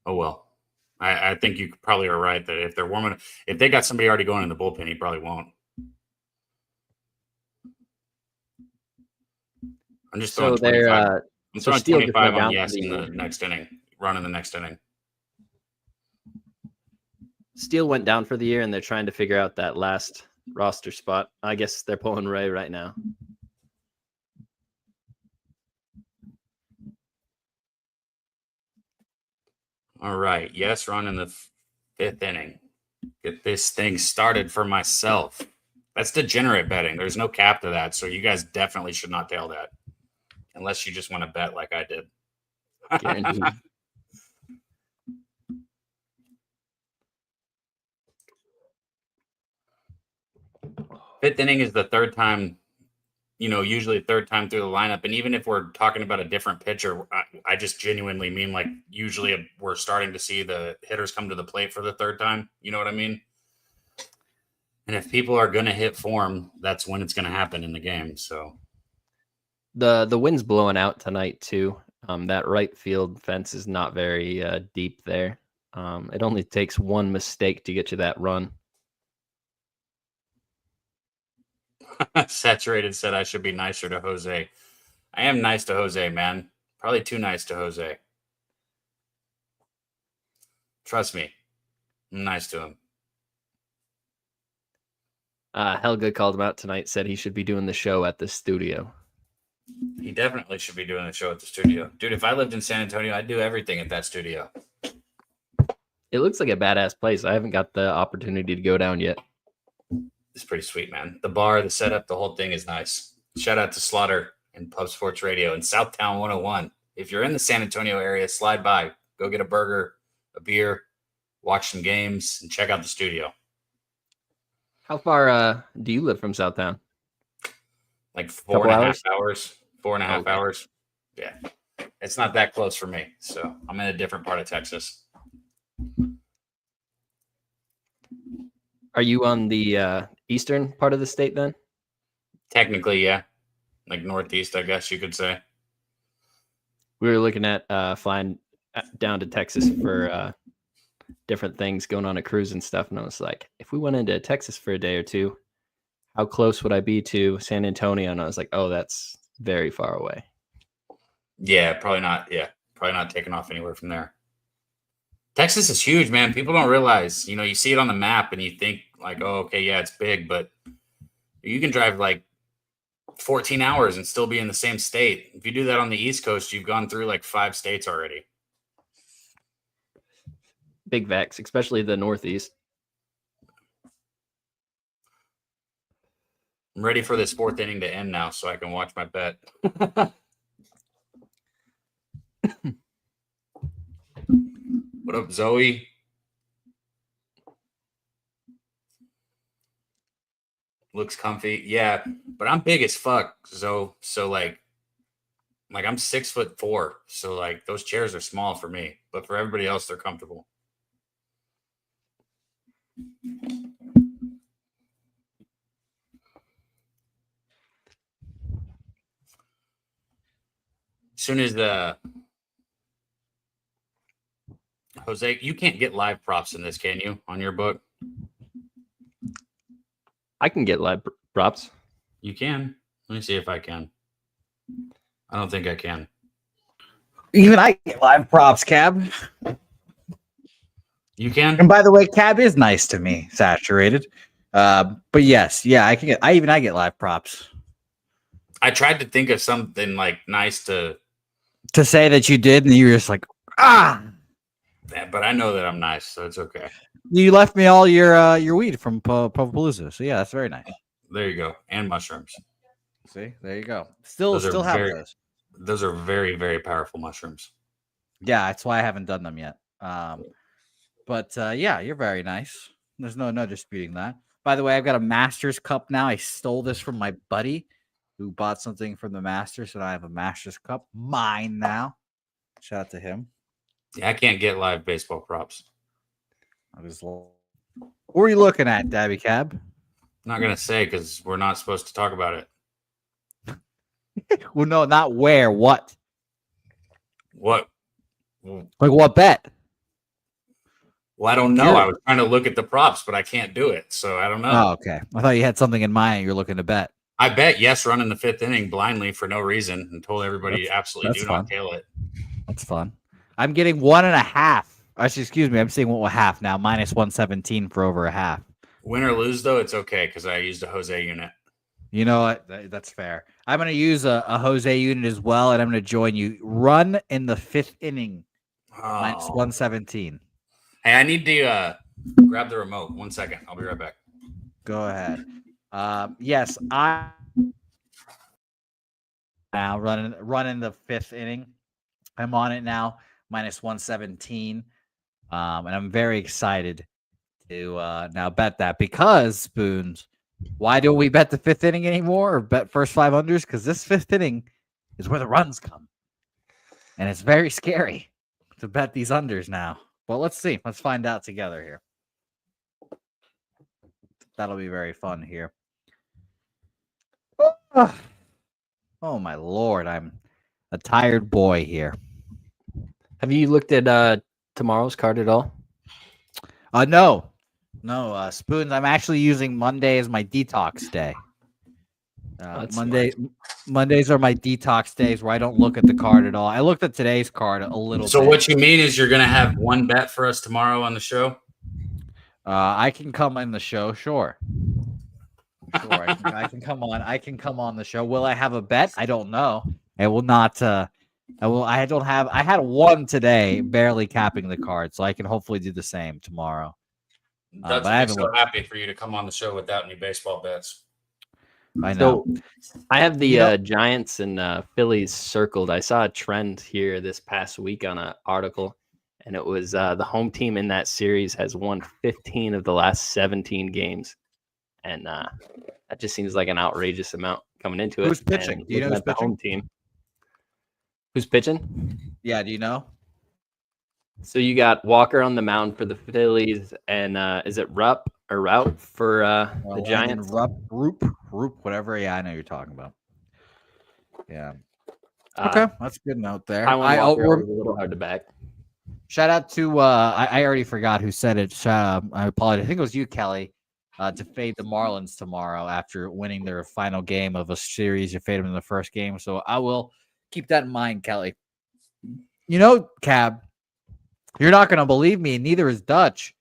oh well. I think you probably are right that if they're warming, if they got somebody already going in the bullpen, he probably won't. I'm just throwing 25. I'm throwing 25 on yes in the next inning, run in the next inning. Steele went down for the year, and they're trying to figure out that last roster spot. I guess they're pulling Ray right now. All right. Yes, run in the 5th inning. Get this thing started for myself. That's degenerate betting. There's no cap to that, so you guys definitely should not tail that. Unless you just want to bet like I did. Guaranteed. Fifth inning is the third time, usually third time through the lineup. And even if we're talking about a different pitcher, I just genuinely mean like usually we're starting to see the hitters come to the plate for the third time. You know what I mean? And if people are going to hit form, that's when it's going to happen in the game. So the wind's blowing out tonight too. That right field fence is not very deep there. It only takes one mistake to get you that run. Saturated said I should be nicer to Jose. I am nice to Jose, man. Probably too nice to Jose. Trust me. I'm nice to him. Helga called him out tonight, said he should be doing the show at the studio. He definitely should be doing the show at the studio. Dude, if I lived in San Antonio, I'd do everything at that studio. It looks like a badass place. I haven't got the opportunity to go down yet. It's pretty sweet, man. The bar, the setup, the whole thing is nice. Shout out to Slaughter and Pub Sports Radio and Southtown 101. If you're in the San Antonio area, slide by. Go get a burger, a beer, watch some games, and check out the studio. How far do you live from Southtown? Like 4.5 hours. 4.5 hours. Yeah. It's not that close for me. So I'm in a different part of Texas. Are you on the eastern part of the state then? Technically, yeah. Like northeast, I guess you could say. We were looking at flying down to Texas for different things, going on a cruise and stuff. And I was like, if we went into Texas for a day or two, how close would I be to San Antonio? And I was like, oh, that's very far away. Yeah, probably not. Yeah, probably not taking off anywhere from there. Texas is huge, man. People don't realize, you see it on the map and you think like, oh, okay, yeah, it's big, but you can drive like 14 hours and still be in the same state. If you do that on the East Coast, you've gone through like 5 states already. Big vax, especially the Northeast. I'm ready for this 4th inning to end now so I can watch my bet. What up, Zoe? Looks comfy. Yeah, but I'm big as fuck. So like I'm 6'4". So like those chairs are small for me, but for everybody else, they're comfortable. As soon as the Jose, you can't get live props in this, can you? On your book, I can get live props. you can. Let me see if I can. I don't think I can. Even I get live props, Cab. You can. And by the way, Cab is nice to me, saturated. But yes, yeah, I can get. I get live props. I tried to think of something like nice to say that you did, and you were just like, ah. but I know that I'm nice, so it's okay. You left me all your weed from Palooza, so yeah, that's very nice. There you go, and mushrooms. See, there you go. Still have those. Those are very, very powerful mushrooms. Yeah, that's why I haven't done them yet. But yeah, you're very nice. There's no disputing that. By the way, I've got a Masters cup now. I stole this from my buddy who bought something from the Masters, and I have a Masters cup. Mine now. Shout out to him. Yeah, I can't get live baseball props. What are you looking at, Daby Cab? I'm not gonna say because we're not supposed to talk about it. Well, no, not where. What? What? Like what bet? Well, I don't know. I was trying to look at the props, but I can't do it, so I don't know. Oh, okay. I thought you had something in mind. You're looking to bet. I bet yes, run in the 5th inning blindly for no reason, and told everybody absolutely do not tail it. That's fun. I'm getting 1.5. Actually, excuse me. I'm seeing 1.5 now. Minus 117 for over a half. Win or lose, though, it's okay because I used a Jose unit. You know what? That's fair. I'm going to use a Jose unit as well, and I'm going to join you. Run in the 5th inning. Minus 117. Hey, I need to grab the remote. 1 second. I'll be right back. Go ahead. Yes, I now running the 5th inning. I'm on it now. Minus 117. And I'm very excited to now bet that because Spoons. Why don't we bet the 5th inning anymore or bet first 5 unders? Because this 5th inning is where the runs come. And it's very scary to bet these unders now. Well, let's see. Let's find out together here. That'll be very fun here. Oh, my Lord. I'm a tired boy here. Have you looked at tomorrow's card at all? No, Spoons, I'm actually using Monday as my detox day. Mondays are my detox days where I don't look at the card at all. I looked at today's card a little bit. So what you mean is you're going to have one bet for us tomorrow on the show? I can come in the show, sure. I can come on. I can come on the show. Will I have a bet? I don't know. I will not. I had one today, barely capping the card, so I can hopefully do the same tomorrow. But I'm so happy for you to come on the show without any baseball bets. I know. So I have the Giants and Phillies circled. I saw a trend here this past week on an article, and it was the home team in that series has won 15 of the last 17 games. And that just seems like an outrageous amount coming into it. Who's pitching? Do you know who's pitching? The home team. Who's pitching? Yeah, do you know? So you got Walker on the mound for the Phillies, and is it Rupp or Rout for the Giants? Roop, whatever. Yeah, I know you're talking about. Yeah. Okay, that's a good note there. Walker was a little hard to back. Shout out to I already forgot who said it. I apologize. I think it was you, Kelly. To fade the Marlins tomorrow after winning their final game of a series. You fade them in the first game, so I will keep that in mind, Kelly. You know, Cab, you're not going to believe me, and neither is Dutch.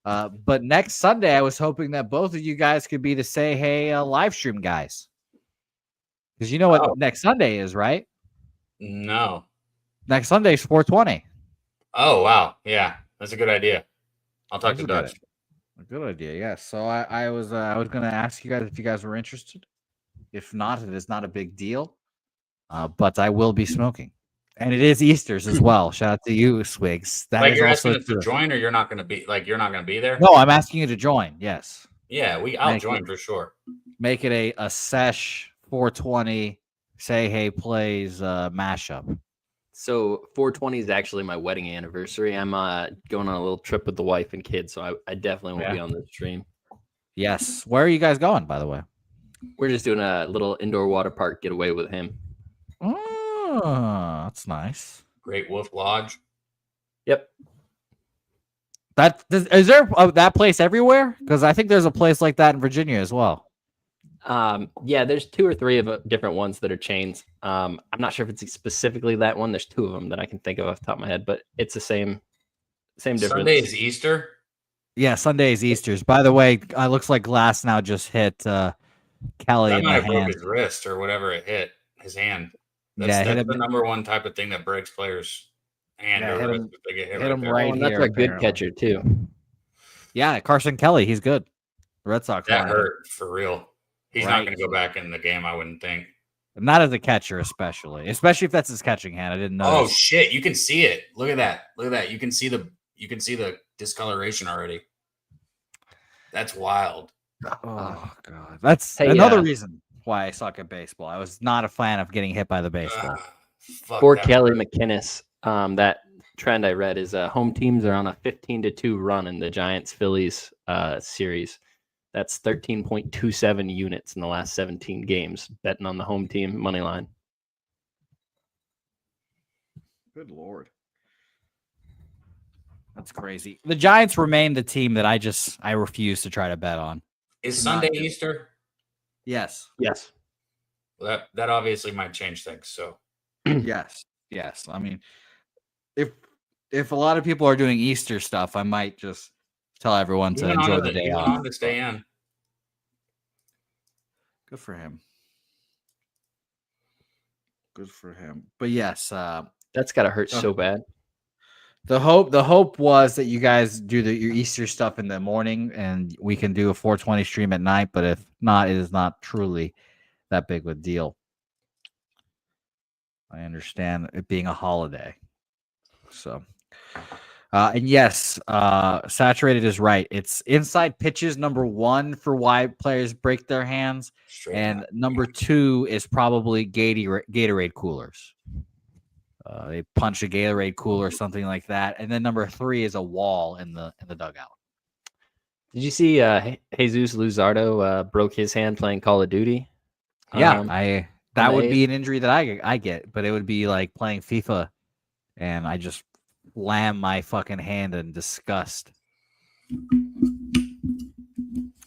But next Sunday, I was hoping that both of you guys could be the Say Hey live stream guys. Because you know what next Sunday is, right? No. Next Sunday is 420. Oh, wow. Yeah, that's a good idea. I'll talk to Dutch. A good idea, yes. So I was going to ask you guys if you guys were interested. If not, it is not a big deal. But I will be smoking. And it is Easter's as well. Shout out to you, Swigs. That like is you're also asking us to join, or you're not going to be there? No, I'm asking you to join. Yes. Yeah, I'll join for sure. Make it a sesh 420 Say Hey plays mashup. So 420 is actually my wedding anniversary. I'm going on a little trip with the wife and kids, so I definitely won't be on the stream. Yes. Where are you guys going, by the way? We're just doing a little indoor water park getaway with him. Oh, that's nice. Great Wolf Lodge. Yep. Is there that place everywhere? Because I think there's a place like that in Virginia as well. Yeah, there's 2 or 3 of different ones that are chains. I'm not sure if it's specifically that one. There's 2 of them that I can think of off the top of my head, but it's the same difference. Sunday is Easter. Yeah, Sunday is Easter's. By the way, it looks like Glass now just hit Kelly That in might the have broke hand. his wrist or whatever it hit his hand. Yeah, That's the number one type of thing that breaks players' hand or wrist if they get hit him there. right and that's here, a good apparently. catcher too. Yeah, Carson Kelly, he's good. Red Sox. That wanted him. hurt for real. He's not Right. going to go back in the game, I wouldn't think. Not as a catcher, especially if that's his catching hand. I didn't know. Oh shit! You can see it. Look at that. Look at that. You can see the discoloration already. That's wild. Oh god, that's Hey, another reason why I suck at baseball. I was not a fan of getting hit by the baseball. Fuck For that Kelly hurt. McInnes, that trend I read is home teams are on a 15-2 run in the Giants-Phillies series. That's 13.27 units in the last 17 games, betting on the home team money line. Good lord. That's crazy. The Giants remain the team that I refuse to try to bet on. Is to Sunday not do. Easter? Yes. Yes. Well, that obviously might change things. So Yes. I mean, if a lot of people are doing Easter stuff, I might just tell everyone to enjoy the day he went off. on to stay in. Good for him. But yes, That's got to hurt so bad. the hope was that you guys do your Easter stuff in the morning and we can do a 420 stream at night. But if not, it is not truly that big of a deal. I understand it being a holiday. So, and yes, Saturated is right. It's inside pitches number 1 for why players break their hands. Straight And up. number 2 is probably Gatorade coolers. They punch a Gatorade cooler or something like that. And then number 3 is a wall in the dugout. Did you see Jesus Luzardo broke his hand playing Call of Duty? Yeah, that would be an injury that I get, but it would be like playing FIFA and I just lam my fucking hand in disgust.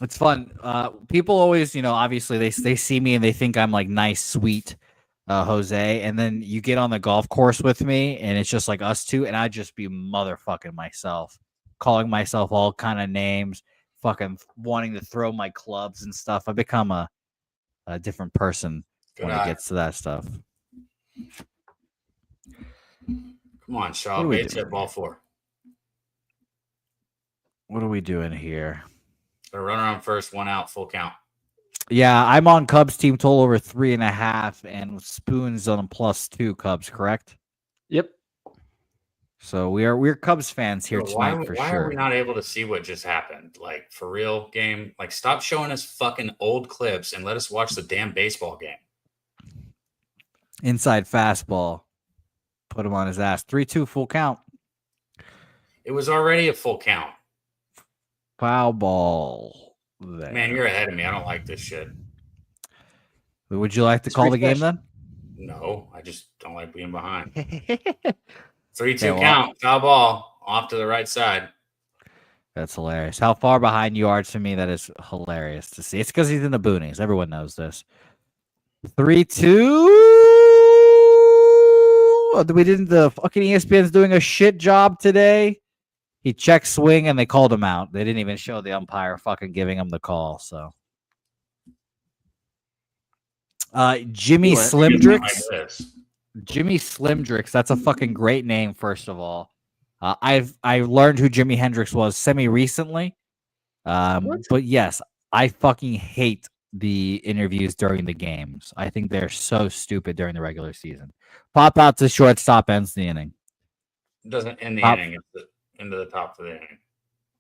It's fun. People always, obviously they see me and they think I'm like nice, sweet Jose, and then you get on the golf course with me and it's just like us two, and I just be motherfucking myself, calling myself all kind of names, fucking wanting to throw my clubs and stuff. I become a different person when it gets to that stuff. Come on, Shaw. Bates hit ball 4. What are we doing here? A runner on first, 1 out, full count. Yeah, I'm on Cubs team total over 3.5, and Spoons on a +2 Cubs, correct? Yep. So we're Cubs fans here tonight for why sure. are we not able to see what just happened? Like, for real, game? Like, stop showing us fucking old clips and let us watch the damn baseball game. Inside fastball. Put him on his ass. 3-2 full count. It was already a full count. Foul ball. There. Man, you're ahead of me. I don't like this shit. Would you like to call the game then? No, I just don't like being behind. 3-2 3-2 count. Foul ball. Off to the right side. That's hilarious. How far behind you are to me, that is hilarious to see. It's because he's in the boonies. Everyone knows this. 3-2. The fucking ESPN's doing a shit job today. He checked swing and they called him out. They didn't even show the umpire fucking giving him the call. So, Jimmy Slimdrix. Jimmy Slimdrix. That's a fucking great name. First of all, I learned who Jimi Hendrix was semi recently. But yes, I fucking hate the interviews during the games. I think they're so stupid during the regular season. Pop out to shortstop, ends the inning. It doesn't end the inning. It's into the top of the inning.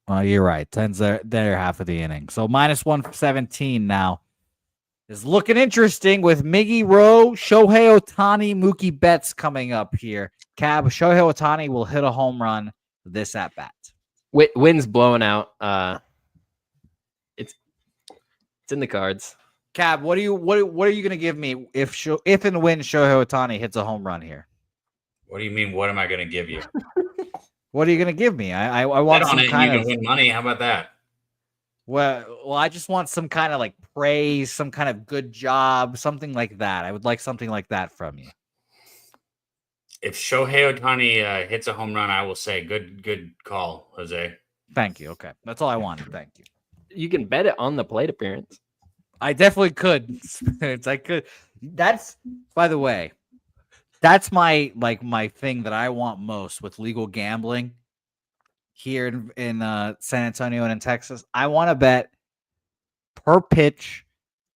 Well, you're right. Ends their half of the inning. So -117 now. is looking interesting with Miggy Rowe, Shohei Ohtani, Mookie Betts coming up here. Cab, Shohei Ohtani will hit a home run this at bat. Wind's blowing out. It's in the cards. Cab, what are you going to give me if and when Shohei Ohtani hits a home run here? What do you mean? What am I going to give you? What are you going to give me? I want Bet on some it kind and you of can win money. How about that? well, I just want some kind of like praise, some kind of good job, something like that. I would like something like that from you. If Shohei Ohtani hits a home run, I will say good call, Jose. Thank you. Okay. That's all I wanted. Thank you. You can bet it on the plate appearance. I definitely could. I could. That's, by the way, that's my thing that I want most with legal gambling here in San Antonio and in Texas. I want to bet per pitch,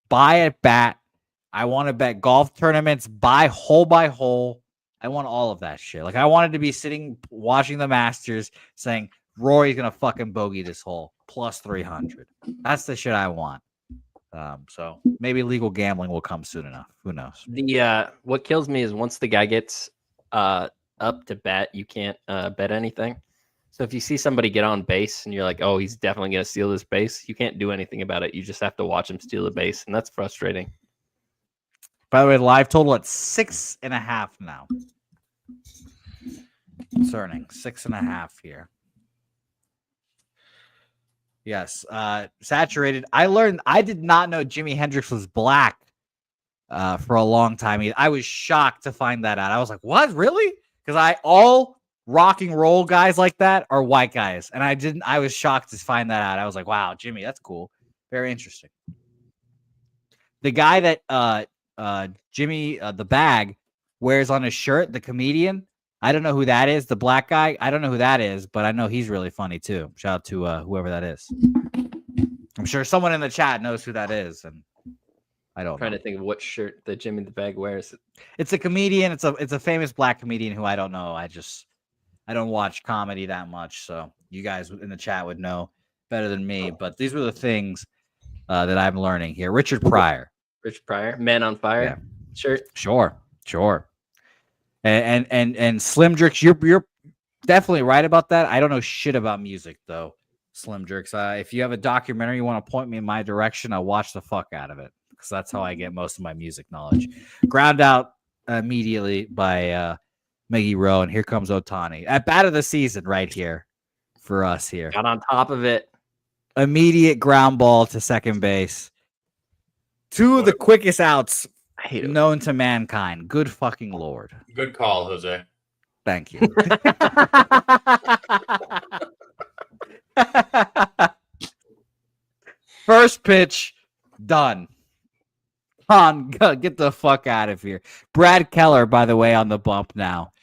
by at bat. I want to bet golf tournaments by hole. I want all of that shit. Like, I wanted to be sitting watching the Masters saying Rory's gonna fucking bogey this hole plus 300. That's the shit I want. So maybe legal gambling will come soon enough. Who knows? The what kills me is once the guy gets up to bat, you can't bet anything. So if you see somebody get on base and you're like, oh, he's definitely gonna steal this base, you can't do anything about it. You just have to watch him steal the base, and that's frustrating. By the way, live total at 6.5 now. Concerning 6.5 here. Yes, saturated. I did not know Jimi Hendrix was black for a long time. I was shocked to find that out. I was like, what? Really? Because all rock and roll guys like that are white guys. And I was shocked to find that out. I was like, wow, Jimmy, that's cool. Very interesting. The guy that Jimmy the Bag wears on his shirt, the comedian, I don't know who that is. The black guy, I don't know who that is, but I know he's really funny too. Shout out to whoever that is. I'm sure someone in the chat knows who that is, and I don't. I'm trying to think of what shirt that Jimmy the Bag wears. It's a comedian. It's a famous black comedian who I don't know. I don't watch comedy that much, so you guys in the chat would know better than me. But these were the things that I'm learning here. Richard Pryor, Man on Fire shirt. Sure. And Slim Drix, you're definitely right about that. I don't know shit about music though, Slim Drix. If you have a documentary you want to point me in my direction, I'll watch the fuck out of it because that's how I get most of my music knowledge. Ground out immediately by Miggy Rowe, and here comes Ohtani at bat of the season right here for us here. Got on top of it. Immediate ground ball to second base. Two of the quickest outs known to mankind. Good fucking Lord. Good call, Jose. Thank you. First pitch, done. Get the fuck out of here. Brad Keller, by the way, on the bump now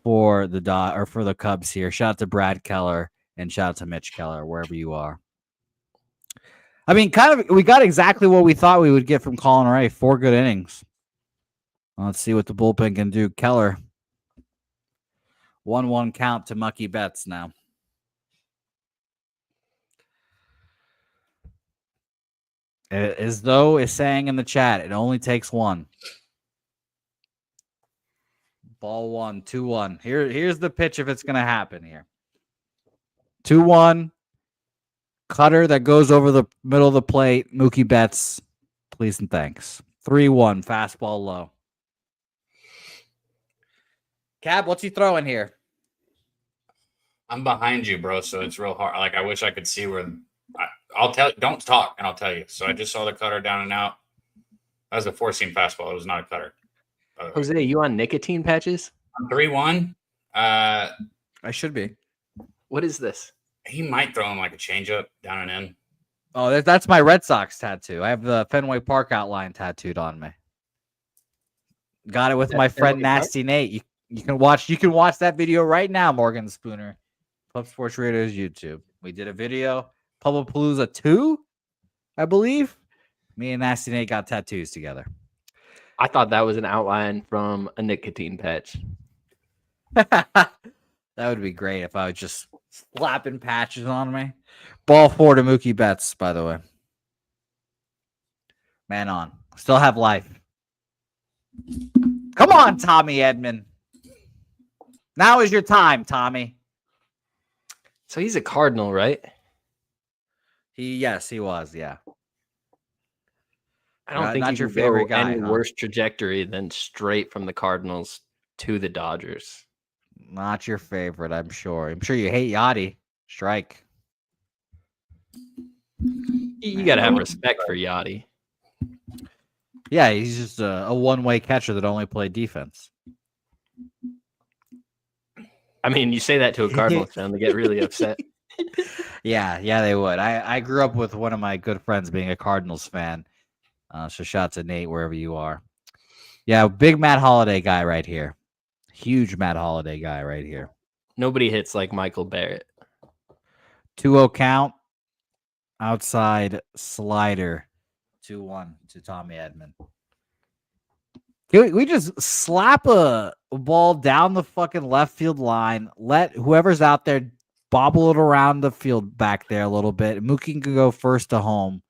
for the Cubs here. Shout out to Brad Keller and shout out to Mitch Keller, wherever you are. I mean, we got exactly what we thought we would get from Colin Ray. 4 good innings. Let's see what the bullpen can do. Keller, 1-1 count to Mookie Betts now. As though is saying in the chat, it only takes one. Ball 1, 2-1. Here's the pitch if it's going to happen here. 2-1. Cutter that goes over the middle of the plate. Mookie Betts, please and thanks. 3-1, fastball low. Cab, what's he throwing here? I'm behind you, bro, so it's real hard. Like, I wish I could see where I'll tell you. Don't talk, and I'll tell you. So I just saw the cutter down and out. That was a 4-seam fastball. It was not a cutter. Jose, you on nicotine patches? I'm 3-1. I should be. What is this? He might throw him like a changeup down and in. Oh, that's my Red Sox tattoo. I have the Fenway Park outline tattooed on me. Got it with my friend Nasty Nate. You can watch that video right now, Morgan Spooner. Club Sports Radio's YouTube. We did a video, Pubblepalooza 2, I believe. Me and Nasty Nate got tattoos together. I thought that was an outline from a nicotine patch. That would be great if I was just slapping patches on me. Ball 4 to Mookie Betts, by the way. Man on. Still have life. Come on, Tommy Edman. Now is your time, Tommy. So he's a Cardinal, right? Yes, he was. Yeah. I don't think not you your can favorite go guy, any huh? worse trajectory than straight from the Cardinals to the Dodgers. Not your favorite, I'm sure. I'm sure you hate Yachty. Strike. You got to have respect for Yachty. Yeah, he's just a one-way catcher that only played defense. I mean, you say that to a Cardinals fan, they get really upset. Yeah, they would. I grew up with one of my good friends being a Cardinals fan. So shout out to Nate wherever you are. Yeah, big Matt Holliday guy right here. Huge Matt Holliday guy right here. Nobody hits like Michael Barrett. 2-0 count. Outside slider. 2-1 to Tommy Edman. Can we just slap a ball down the fucking left field line, let whoever's out there bobble it around the field back there a little bit. Mookie can go first to home.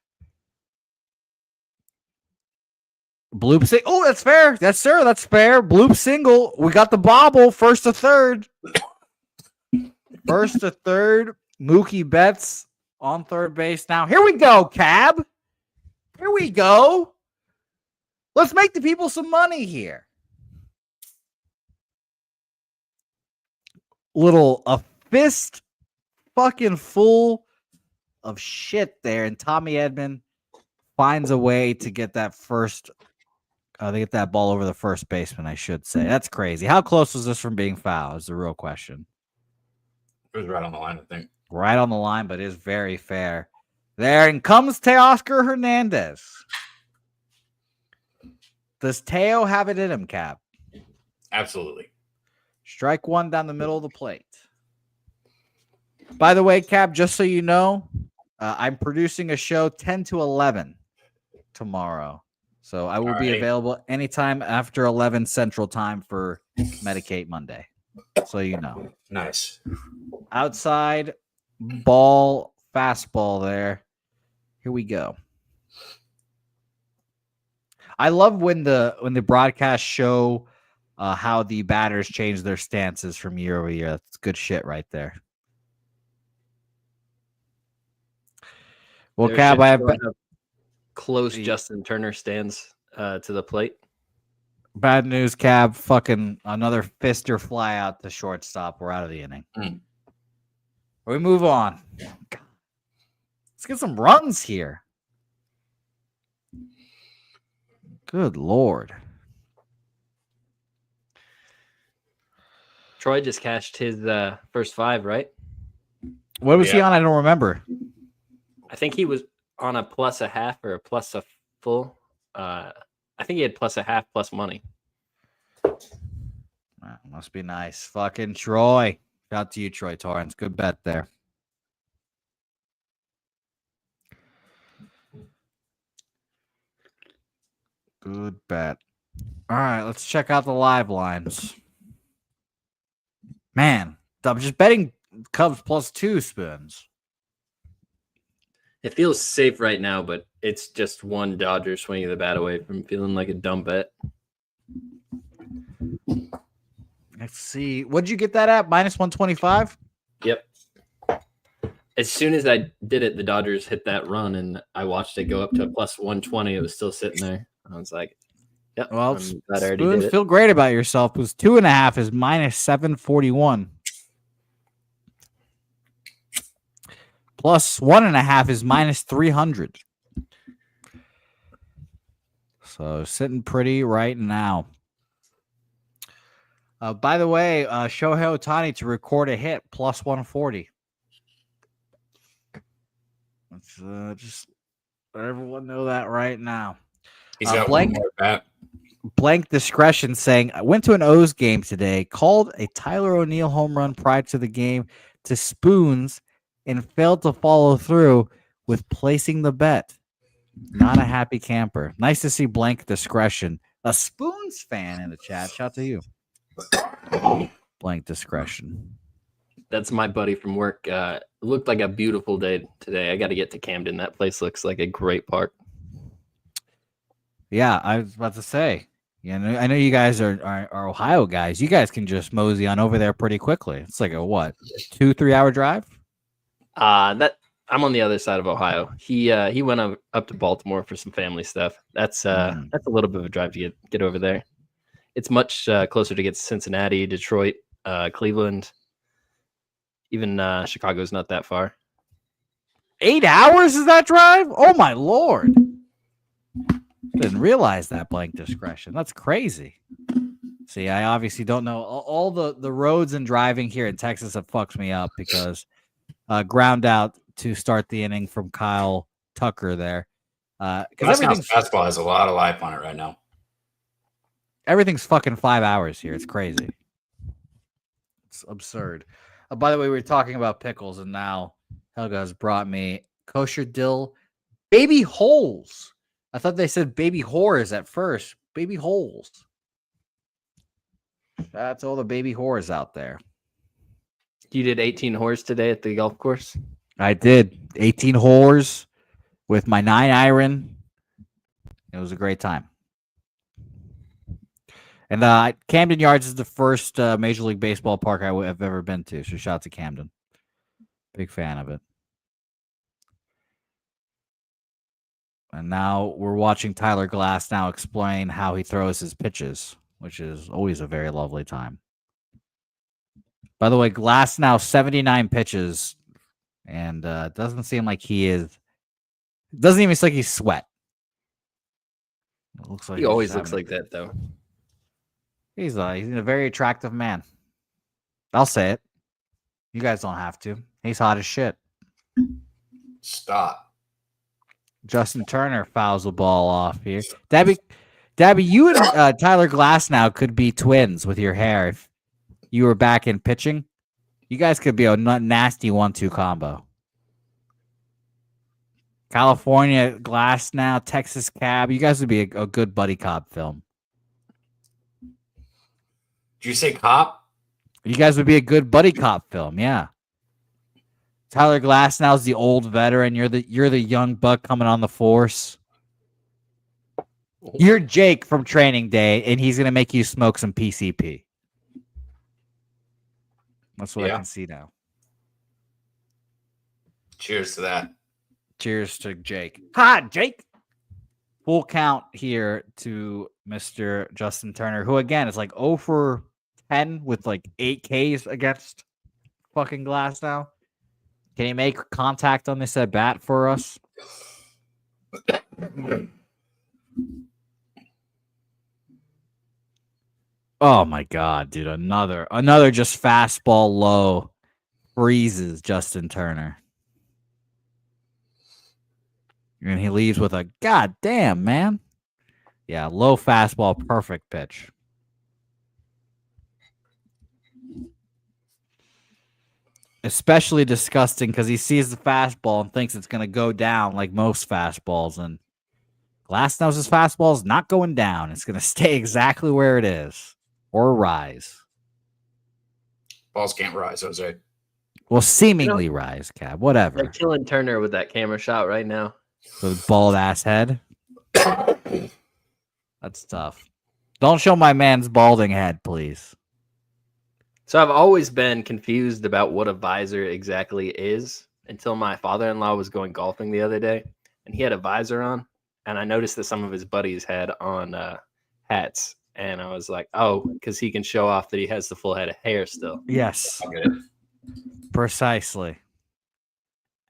Bloop single. Oh, that's fair. That's fair. Bloop single. We got the bobble. First to third. First to third. Mookie Betts on third base now. Here we go, Cab. Here we go. Let's make the people some money here. A fist fucking full of shit there. And Tommy Edman finds a way to get that first. They get that ball over the first baseman, I should say. That's crazy. How close was this from being foul is the real question. It was right on the line, I think. Right on the line, but is very fair. There and comes Teoscar Hernandez. Does Teo have it in him, Cap? Absolutely. Strike one down the middle of the plate. By the way, Cap, just so you know, I'm producing a show 10 to 11 tomorrow. So I will be available anytime after 11 Central Time for Medicate Monday. So you know. Nice. Outside ball, fastball there. Here we go. I love when the broadcasts show how the batters change their stances from year over year. That's good shit right there. Well, Cab, I have close Justin Turner stands to the plate. Bad news, Cab. Fucking another fister fly out to shortstop. We're out of the inning. We move on. God. Let's get some runs here. Good Lord. Troy just cashed his first 5, right? What was he on? I don't remember. I think he was on a plus a half or a plus a full. I think he had plus a half plus money. Must be nice. Fucking Troy. Shout out to you, Troy Torrance. Good bet there. Good bet. All right, let's check out the live lines. Man, I'm just betting Cubs +2 Spoons. It feels safe right now, but it's just one Dodger swinging the bat away from feeling like a dumb bet. Let's see. What'd you get that at? -125? Yep. As soon as I did it, the Dodgers hit that run, and I watched it go up to +120. It was still sitting there. I was like, yep. Well, I already Spoons, did it. feel great about yourself because 2.5 is -741. Plus 1.5 is -300. So sitting pretty right now. By the way, Shohei Ohtani to record a hit +140. Let's just let everyone know that right now. He's got one more bat. Blank discretion saying, I went to an O's game today, called a Tyler O'Neill home run prior to the game to Spoons and failed to follow through with placing the bet. Not a happy camper. Nice to see blank discretion. A Spoons fan in the chat. Shout out to you. Blank discretion. That's my buddy from work. It looked like a beautiful day today. I got to get to Camden. That place looks like a great park. Yeah, I was about to say. Yeah, I know you guys are Ohio guys. You guys can just mosey on over there pretty quickly. It's like a what, 2-3 hour drive? That I'm on the other side of Ohio. He went up to Baltimore for some family stuff. That's a little bit of a drive to get over there. It's much closer to get to Cincinnati, Detroit, Cleveland. Even Chicago's not that far. 8 hours is that drive? Oh my lord! Didn't realize that. Blank discretion. That's crazy. See, I obviously don't know all the roads and driving here in Texas have fucked me up because ground out to start the inning from Kyle Tucker there. Because fastball has a lot of life on it right now. Everything's fucking 5 hours here. It's crazy. It's absurd. By the way, we were talking about pickles, and now Helga has brought me kosher dill baby holes. I thought they said baby whores at first. Baby holes. That's all the baby whores out there. You did 18 holes today at the golf course? I did. 18 whores with my 9 iron. It was a great time. And Camden Yards is the first Major League Baseball park I have ever been to. So shout out to Camden. Big fan of it. And now we're watching Tyler Glass now explain how he throws his pitches, which is always a very lovely time. By the way, Glass now 79 pitches, and doesn't seem like he is. Doesn't even seem like he's sweat. It looks like he always looks like that, though. He's a very attractive man. I'll say it. You guys don't have to. He's hot as shit. Stop. Justin Turner fouls the ball off here. Daby, you and Tyler Glass now could be twins with your hair if you were back in pitching. You guys could be a nasty 1-2 combo. California Glass now, Texas Cab. You guys would be a good buddy cop film. Did you say cop? You guys would be a good buddy cop film, yeah. Tyler Glass now is the old veteran. You're the young buck coming on the force. You're Jake from Training Day, and he's gonna make you smoke some PCP. That's what I can see now. Cheers to that. Cheers to Jake. Hi, Jake. Full count here to Mr. Justin Turner, who again is like 0 for 10 with like 8 Ks against fucking Glass now. Can he make contact on this at bat for us? Oh my god, dude! Another just fastball low freezes Justin Turner, and he leaves with a god damn, man. Yeah, low fastball, perfect pitch. Especially disgusting because he sees the fastball and thinks it's going to go down like most fastballs. And Glass knows his fastball is not going down. It's going to stay exactly where it is or rise. Balls can't rise, Jose. Well, seemingly rise, Cab. Whatever. They're killing Turner with that camera shot right now. With bald ass head. That's tough. Don't show my man's balding head, please. So I've always been confused about what a visor exactly is until my father-in-law was going golfing the other day, and he had a visor on, and I noticed that some of his buddies had on hats, and I was like, oh, because he can show off that he has the full head of hair still. Yes. Precisely.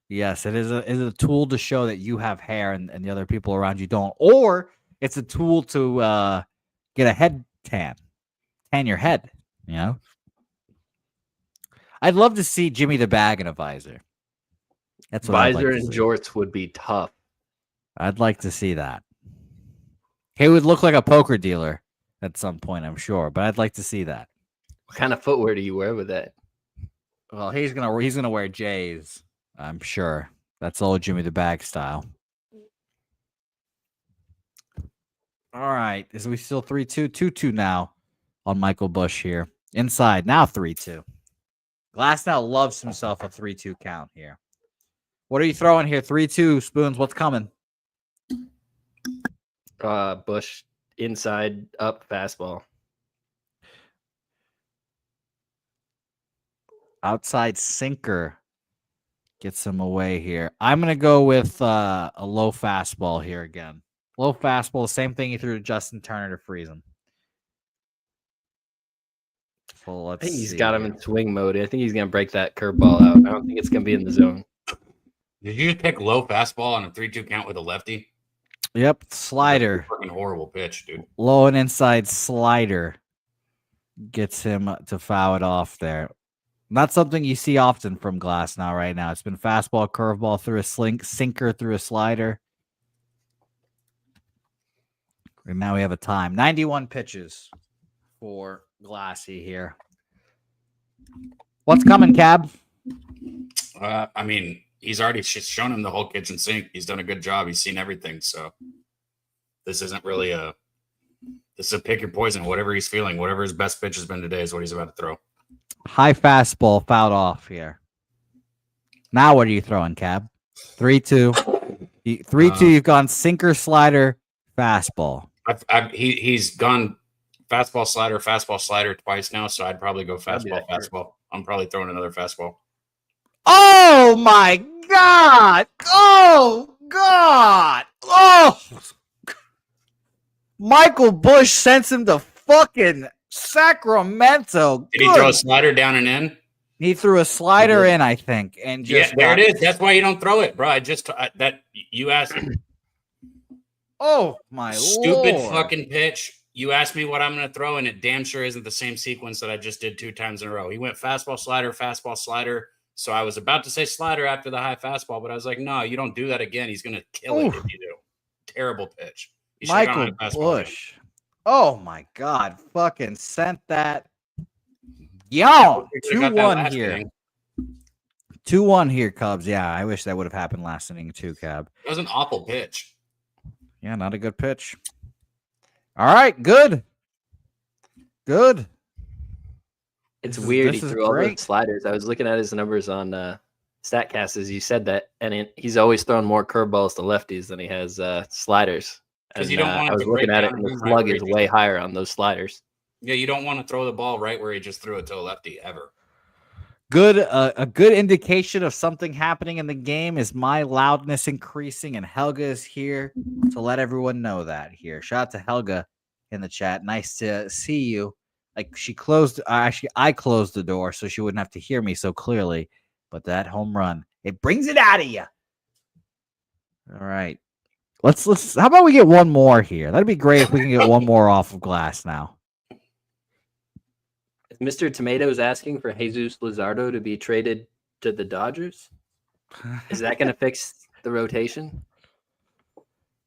Yes, it is a tool to show that you have hair and the other people around you don't. Or it's a tool to get a head tan your head, you know? I'd love to see Jimmy the Bag in a visor. That's what visor and jorts would be tough. I'd like to see that. He would look like a poker dealer at some point, I'm sure, but I'd like to see that. What kind of footwear do you wear with that? Well, he's gonna wear J's, I'm sure. That's old Jimmy the Bag style. All right, is we still 3-2? 2-2 now on Michael Bush here. Inside now 3-2. Glass now loves himself a 3-2 count here. What are you throwing here? 3-2, Spoons. What's coming? Bush inside up fastball. Outside sinker gets him away here. I'm going to go with a low fastball here again. Low fastball, same thing he threw to Justin Turner to freeze him. So I think he's see got him here. in swing mode. I think he's going to break that curveball out. I don't think it's going to be in the zone. Did you pick low fastball on a 3-2 count with a lefty? Yep, slider. That's a fucking horrible pitch, dude. Low and inside slider gets him to foul it off there. Not something you see often from Glass now right now. It's been fastball, curveball through a sinker through a slider. And now we have a time. 91 pitches for Glassy here. What's coming, Cab? I mean, he's already shown him the whole kitchen sink. He's done a good job. He's seen everything. So this isn't really this is a pick your poison. Whatever he's feeling, whatever his best pitch has been today is what he's about to throw. High fastball fouled off here. Now what are you throwing, Cab? 3-2. 3-2, you've gone sinker, slider, fastball. He's gone fastball, slider twice now, so I'd probably go fastball. I'm probably throwing another fastball. Oh, my God. Oh, God. Oh. Michael Bush sends him to fucking Sacramento. Did he throw a slider down and in? He threw a slider in, I think, and just there it is. That's why you don't throw it, bro. You asked. Oh my stupid Lord. Fucking pitch. You asked me what I'm going to throw, and it damn sure isn't the same sequence that I just did 2 times in a row. He went fastball, slider. So I was about to say slider after the high fastball, but I was like, no, you don't do that again. He's going to kill it if you do. Terrible pitch. Michael Bush. Oh my God. Fucking sent that. Yo, 2-1 here. 2-1 here, Cubs. Yeah, I wish that would have happened last inning too, Cab. It was an awful pitch. Yeah, not a good pitch. All right, good. It's weird. He is threw all great. those sliders. I was looking at his numbers on StatCast as you said that, and he's always thrown more curveballs to lefties than he has sliders. Because you don't want I was to looking break at it, down and the him slug right is where he way higher on those sliders. Yeah, you don't want to throw the ball right where he just threw it to a lefty ever. Good. A good indication of something happening in the game is my loudness increasing, and Helga is here to let everyone know that here. Shout out to Helga in the chat. Nice to see you. Like she closed, actually, I closed the door so she wouldn't have to hear me so clearly. But that home run, it brings it out of you. All right. Let's how about we get one more here? That'd be great if we can get one more off of Glass now. Mr. Tomatoes asking for Jesus Luzardo to be traded to the Dodgers. Is that going to fix the rotation?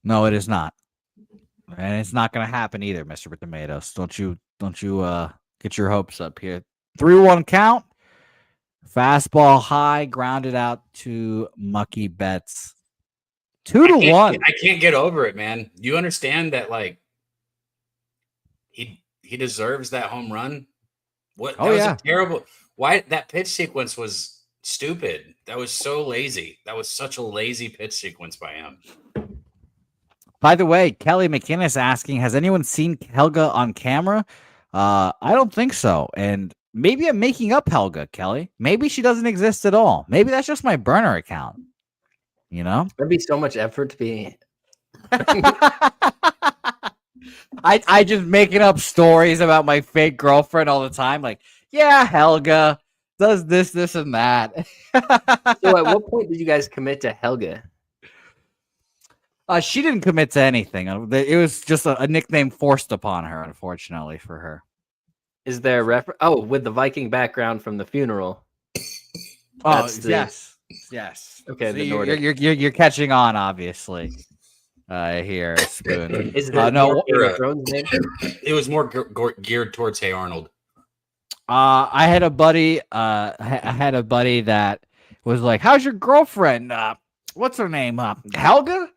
No, it is not. And it's not going to happen either, Mr. Tomatoes. Don't you get your hopes up here. 3-1 count. Fastball high, grounded out to Mucky Betts. 2-1. I can't get over it, man. You understand that, like, he deserves that home run. What? That was a terrible. Why that pitch sequence was stupid. That was so lazy. That was such a lazy pitch sequence by him. By the way, Kelly McInnes asking, has anyone seen Helga on camera? I don't think so. And maybe I'm making up Helga, Kelly. Maybe she doesn't exist at all. Maybe that's just my burner account. You know? That'd be so much effort to be. I just making up stories about my fake girlfriend all the time. Like, yeah, Helga does this, and that. So at what point did you guys commit to Helga? She didn't commit to anything. It was just a nickname forced upon her, unfortunately for her. Is there a reference? Oh, with the Viking background from the funeral. Oh, yes. Okay, so you're catching on, obviously. Here, Spoon. Is that no? It was more geared towards Hey Arnold. I had a buddy. I had a buddy that was like, "How's your girlfriend? What's her name? Helga?"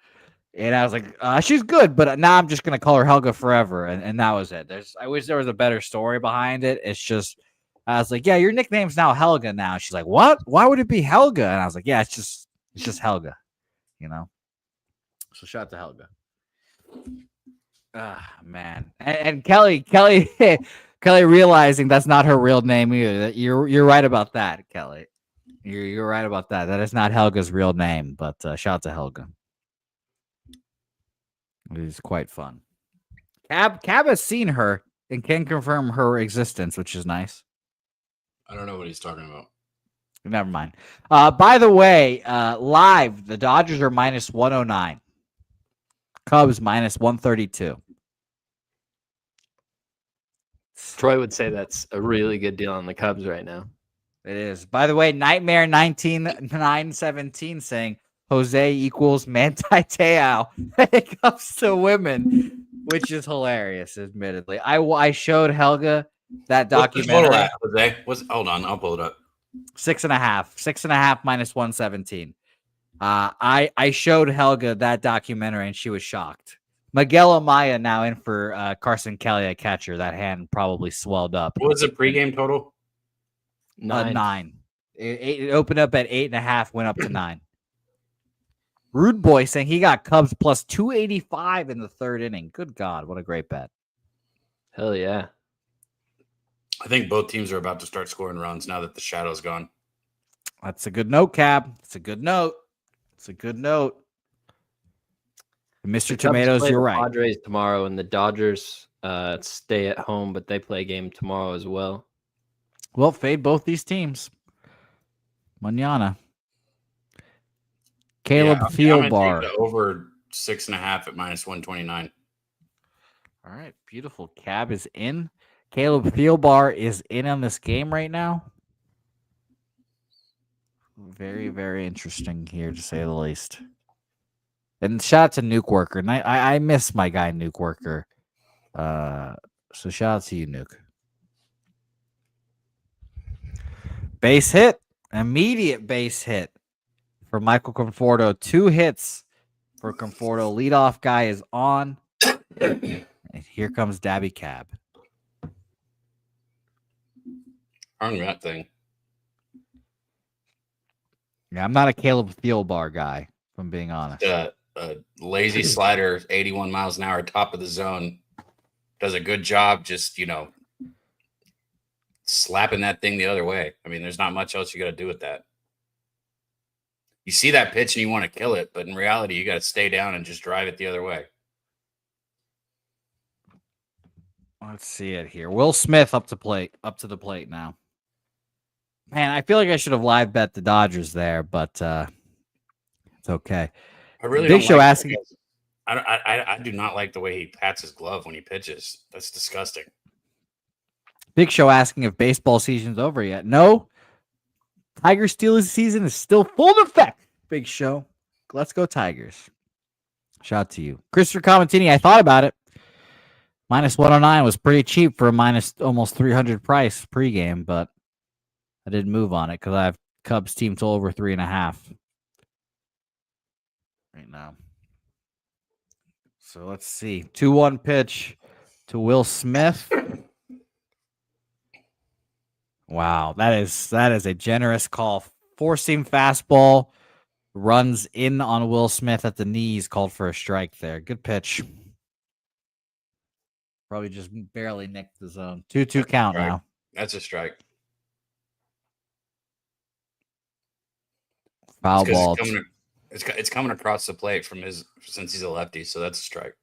And I was like, "She's good, but now I'm just gonna call her Helga forever." And that was it. I wish there was a better story behind it. It's just, I was like, "Yeah, your nickname's now Helga now." She's like, "What? Why would it be Helga?" And I was like, "Yeah, it's just Helga, you know." So shout out to Helga. Man. And Kelly Kelly realizing that's not her real name either. You're right about that, Kelly. You're right about that. That is not Helga's real name, but shout out to Helga. It is quite fun. Cab has seen her and can confirm her existence, which is nice. I don't know what he's talking about. Never mind. By the way, live, the Dodgers are minus 109. Cubs minus 132. Troy would say that's a really good deal on the Cubs right now. It is. By the way, Nightmare 19917 saying Jose equals Manti Te'o when it comes to women, which is hilarious, admittedly. I showed Helga that documentary. Jose? Hold on, I'll pull it up. 6.5. 6.5 minus 117. I showed Helga that documentary and she was shocked. Miguel Amaya now in for Carson Kelly at catcher. That hand probably swelled up. What was the pregame total? 9. It opened up at 8.5, went up to 9. Rude Boy saying he got Cubs plus 285 in the third inning. Good God, what a great bet. Hell yeah. I think both teams are about to start scoring runs now that the shadow's gone. That's a good note, Cab. It's a good note. It's a good note. Mr. Tomatoes, you're right. Padres tomorrow, and the Dodgers stay at home, but they play a game tomorrow as well. Well, fade both these teams. Mañana. Caleb Thielbar. Over 6.5 at minus 129. All right, beautiful. Cab is in. Caleb Thielbar is in on this game right now. Very, very interesting here, to say the least. And shout out to Nuke Worker. And I miss my guy, Nuke Worker. So shout out to you, Nuke. Base hit. Immediate base hit for Michael Conforto. 2 hits for Conforto. Leadoff guy is on. And here comes Daby Cab. On that thing. Yeah, I'm not a Caleb Thielbar guy, if I'm being honest. A lazy slider, 81 miles an hour, top of the zone. Does a good job just, slapping that thing the other way. I mean, there's not much else you got to do with that. You see that pitch and you want to kill it, but in reality, you got to stay down and just drive it the other way. Let's see it here. Will Smith up to the plate now. Man, I feel like I should have live bet the Dodgers there, but it's okay. I really Big don't Show like asking. I do not like the way he pats his glove when he pitches. That's disgusting. Big Show asking if baseball season's over yet. No. Tiger Steelers season is still full effect. Big Show. Let's go Tigers. Shout out to you. Christopher Comentini, I thought about it. Minus 109 was pretty cheap for a minus almost 300 price pregame, but I didn't move on it because I have Cubs team to over 3.5 right now. So let's see. 2-1 pitch to Will Smith. Wow, that is a generous call. Four-seam fastball runs in on Will Smith at the knees, called for a strike there. Good pitch. Probably just barely nicked the zone. 2-2 count Right. now. That's a strike. Foul ball. It's coming across the plate since he's a lefty, so that's a strike.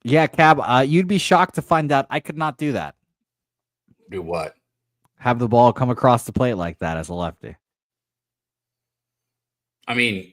Yeah, Cab, you'd be shocked to find out I could not do that. Do what? Have the ball come across the plate like that as a lefty. I mean,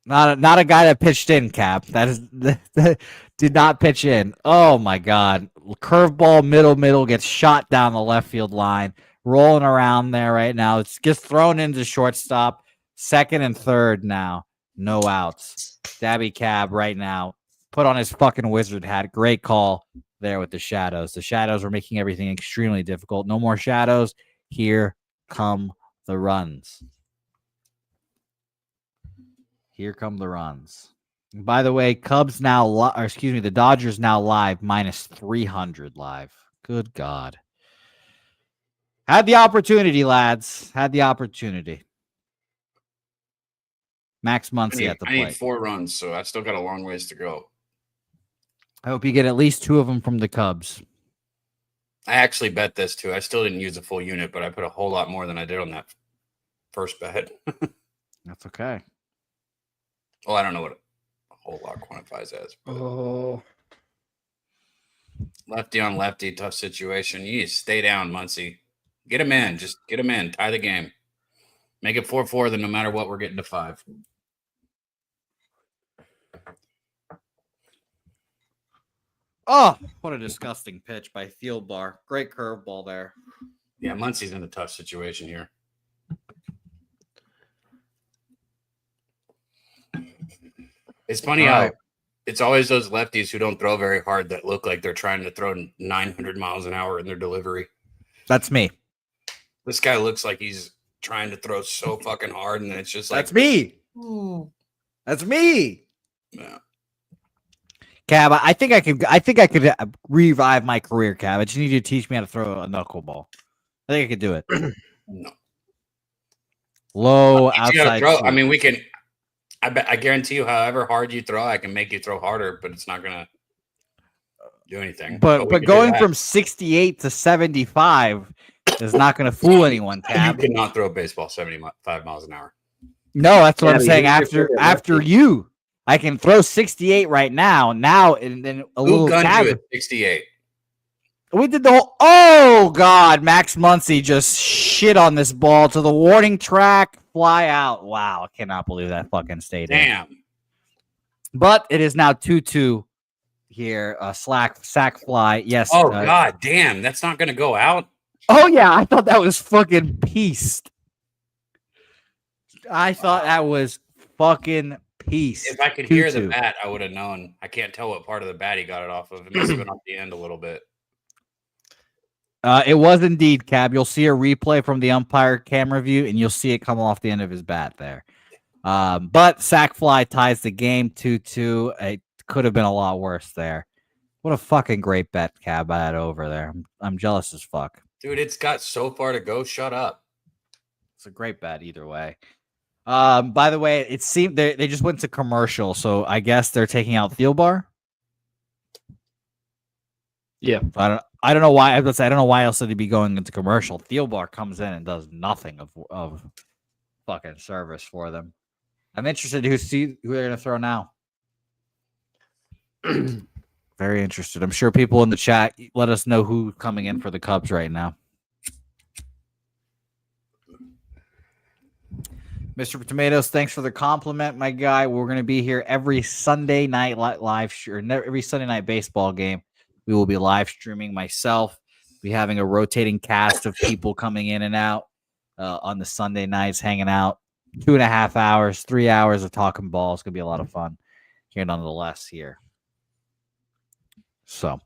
not a guy that pitched in, Cap. That did not pitch in. Oh my God. Curveball middle gets shot down the left field line. Rolling around there right now. It gets thrown into shortstop. Second and third now. No outs. Daby Cab right now. Put on his fucking wizard hat. Great call there with the shadows. The shadows were making everything extremely difficult. No more shadows. Here come the runs. Here come the runs. By the way, the Dodgers now live minus 300 live. Good God. Had the opportunity, lads. Had the opportunity. Max Muncy at the I need plate. 4 runs, so I still got a long ways to go. I hope you get at least 2 of them from the Cubs. I actually bet this too. I still didn't use a full unit, but I put a whole lot more than I did on that first bet. That's okay. Well, I don't know what a whole lot quantifies as. Oh, Lefty on lefty, tough situation. You need to stay down, Muncie. Get him in. Just get him in. Tie the game. Make it 4-4, then no matter what, we're getting to 5. Oh, what a disgusting pitch by Field Bar. Great curveball there. Yeah, Muncie's in a tough situation here. It's funny how it's always those lefties who don't throw very hard that look like they're trying to throw 900 miles an hour in their delivery. That's me. This guy looks like he's trying to throw so fucking hard, and it's just like That's me. That's me. Yeah. Cab, I think I could revive my career, Cab. I just need you to teach me how to throw a knuckleball. I think I could do it. No. Low You gotta outside. throw. shoot. I mean, we can. I guarantee you, however hard you throw, I can make you throw harder, but it's not gonna do anything. But we can do going that. from 68 to 75 is not going to fool anyone, You Cab. cannot throw a baseball 75 miles an hour. No, that's what Yeah, I'm but saying. you're After favorite after lefty. you, I can throw 68 right now. Now and then a Who little gunned Cab. you at 68? We did the whole. Oh God, Max Muncy just shit on this ball to the warning track. Fly out. Wow, I cannot believe that fucking stayed in. Damn. But it is now 2-2 here. Sack fly. Yes. Oh God, damn. That's not gonna go out. Oh yeah, I thought that was fucking pieced. I thought that was fucking pieced. If I could hear the 2-2. bat, I would have known. I can't tell what part of the bat he got it off of. It must have been off the end a little bit. It was indeed, Cab. You'll see a replay from the umpire camera view, and you'll see it come off the end of his bat there. But sack fly ties the game 2-2. It could have been a lot worse there. What a fucking great bet, Cab, I had over there. I'm jealous as fuck. Dude, it's got so far to go. Shut up. It's a great bet either way. By the way, it seemed they just went to commercial, so I guess they're taking out Field Bar. yeah. I don't know why. I don't know why else they'd be going into commercial. Field Bar comes in and does nothing of fucking service for them. I'm interested to see who they're gonna throw now. Very interested. I'm sure people in the chat let us know who's coming in for the Cubs right now. Mr. Tomatoes, thanks for the compliment, my guy. We're going to be here every Sunday night every Sunday night baseball game. We will be live streaming myself. Be having a rotating cast of people coming in and out on the Sunday nights, hanging out. 2.5 hours, 3 hours of talking ball. It's going to be a lot of fun here nonetheless here. So,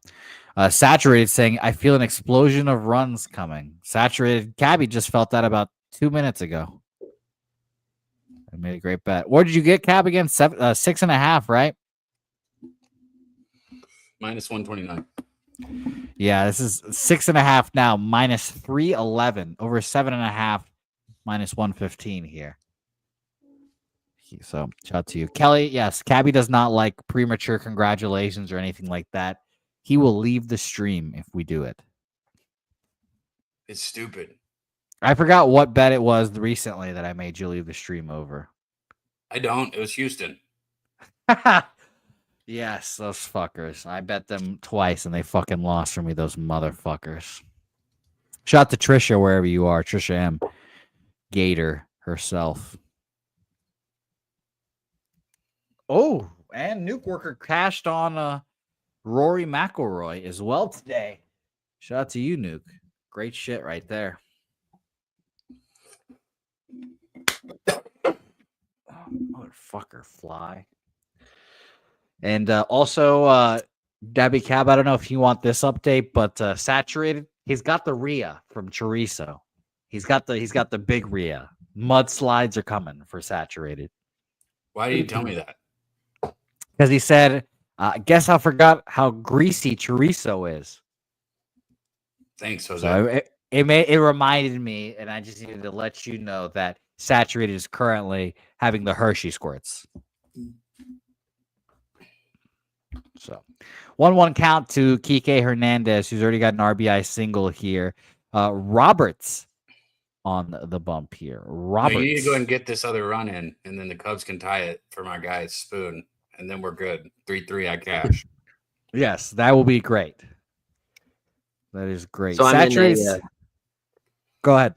Saturated saying, I feel an explosion of runs coming. Saturated, Cabby just felt that about 2 minutes ago. I made a great bet. What did you get, Cab, again? 6.5, right? Minus 129. Yeah, this is 6.5 now, minus 311. Over 7.5, minus 115 here. So, shout out to you. Kelly, yes, Cabby does not like premature congratulations or anything like that. He will leave the stream if we do it. It's stupid. I forgot what bet it was recently that I made you leave the stream over. I don't. It was Houston. Yes, those fuckers. I bet them twice and they fucking lost for me, those motherfuckers. Shout out to Trisha wherever you are. Trisha M. Gator herself. Oh, and Nuke Worker cashed on Rory McIlroy as well today. Shout out to you, Nuke. Great shit right there. Motherfucker fly. And also, Daby Cab, I don't know if you want this update, but Saturated, he's got the Rhea from Chorizo. He's got the big Rhea. Mudslides are coming for Saturated. Why did you tell me that? Because he said, guess I forgot how greasy chorizo is. Thanks, Jose. So it reminded me, and I just needed to let you know that Saturated is currently having the Hershey squirts. So 1-1 count to Kike Hernandez, who's already got an RBI single here. Roberts on the bump here. No, Roberts. you need to go ahead and get this other run in, and then the Cubs can tie it for my guy Spoon, and then we're good. 3-3, I cash. Yes, that will be great. That is great. So Go ahead.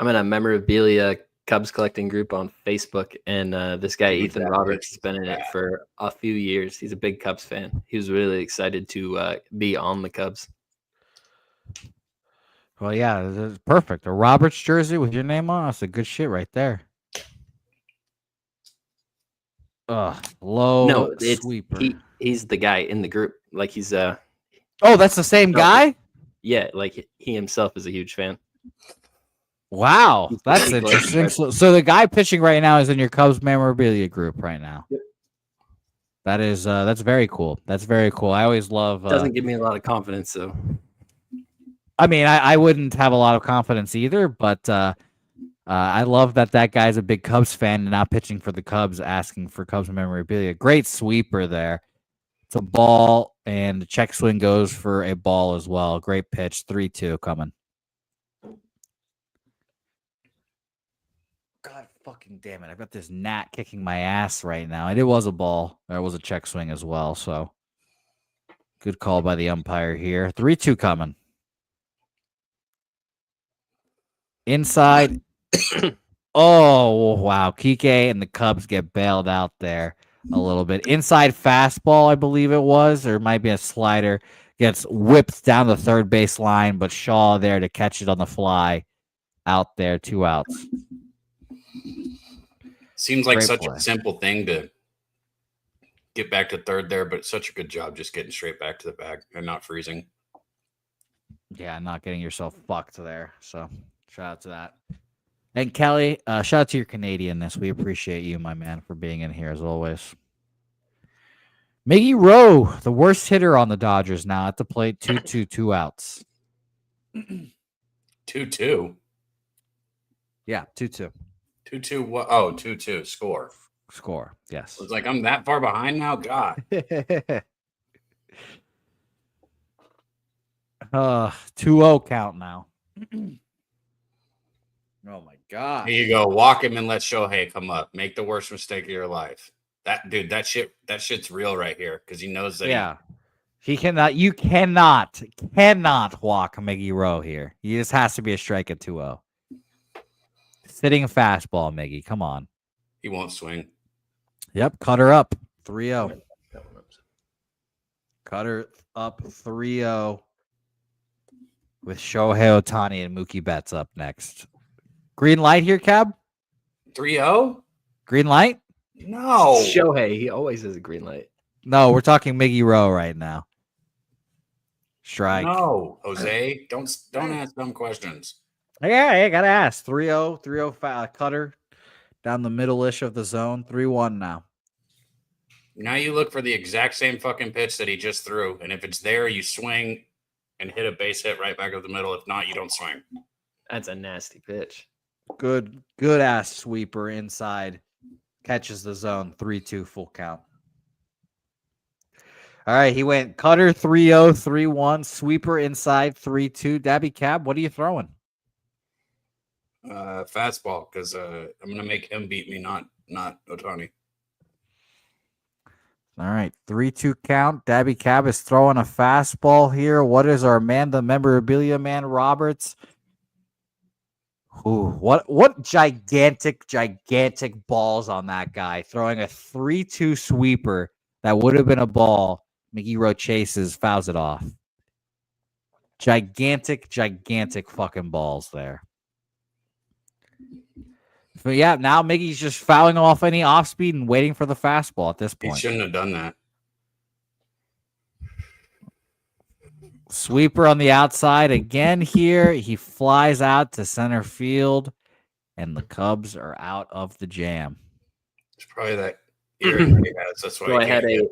I'm in a memorabilia Cubs collecting group on Facebook, and this guy Ethan Roberts has been in it for a few years. He's a big Cubs fan. He was really excited to be on the Cubs. Well, yeah, this is perfect. A Roberts jersey with your name on. That's a good shit right there. Low No, it's sweeper. He's the guy in the group. Like he's Oh, that's the same guy? Yeah, like he himself is a huge fan. Wow, that's interesting. So the guy pitching right now is in your Cubs memorabilia group right now. Yep. That is that's very cool. That's very cool. I always love. Doesn't give me a lot of confidence, though. I mean, I wouldn't have a lot of confidence either, but I love that guy's a big Cubs fan and now pitching for the Cubs, asking for Cubs memorabilia. Great sweeper there. It's a ball, and the check swing goes for a ball as well. Great pitch, 3-2 coming. God fucking damn it. I've got this gnat kicking my ass right now. And it was a ball. There was a check swing as well, so good call by the umpire here. 3-2 coming. Inside. Oh, wow. Kike and the Cubs get bailed out there a little bit. Inside fastball, I believe it was, or it might be a slider. Gets whipped down the third base line, but Shaw there to catch it on the fly. Out there, 2 outs. Seems like Great such play. a simple thing to get back to third there, but such a good job just getting straight back to the bag and not freezing. Yeah, not getting yourself fucked there. So shout out to that. And Kelly, shout out to your Canadianness. We appreciate you, my man, for being in here as always. Miggy Rowe, the worst hitter on the Dodgers now at the plate. 2-2, 2 outs. 2-2. Yeah, 2-2. 2-2. What? Oh, 2-2. Score. Yes. It's like I'm that far behind now. God. 2-0 count now. Oh my God. Here you go. Walk him and let Shohei come up. Make the worst mistake of your life. That shit's real right here because he knows that. Yeah. He cannot. You cannot walk Miggy Rowe here. He just has to be a strike at 2-0. Sitting fastball, Miggy. Come on. He won't swing. Yep. Cutter up. 3-0. Cutter up 3-0 with Shohei Ohtani and Mookie Betts up next. Green light here, Cab? 3-0? Green light? No. Shohei, he always has a green light. No, we're talking Miggy Rowe right now. Strike. No, Jose. Don't ask dumb questions. Yeah, I gotta ask. 3-0, 3-0 cutter down the middle-ish of the zone. 3-1 now. Now you look for the exact same fucking pitch that he just threw. And if it's there, you swing and hit a base hit right back up the middle. If not, you don't swing. That's a nasty pitch. Good ass sweeper inside. Catches the zone. 3-2 full count. All right, he went cutter 3-0, 3-1, sweeper inside 3-2. Daby Cab, what are you throwing? Fastball, because I'm gonna make him beat me, not Ohtani. All right, 3-2 count. Daby Cab is throwing a fastball here. What is our man, the memorabilia man, Roberts? Ooh, what gigantic balls on that guy. Throwing a 3-2 sweeper that would have been a ball. Miggy Rowe chases, fouls it off. Gigantic fucking balls there. But yeah, now Miggy's just fouling off any off speed and waiting for the fastball at this He point. shouldn't have done that. Sweeper on the outside again here. He flies out to center field, and the Cubs are out of the jam. It's probably that ear he has. That's why So I he had can't a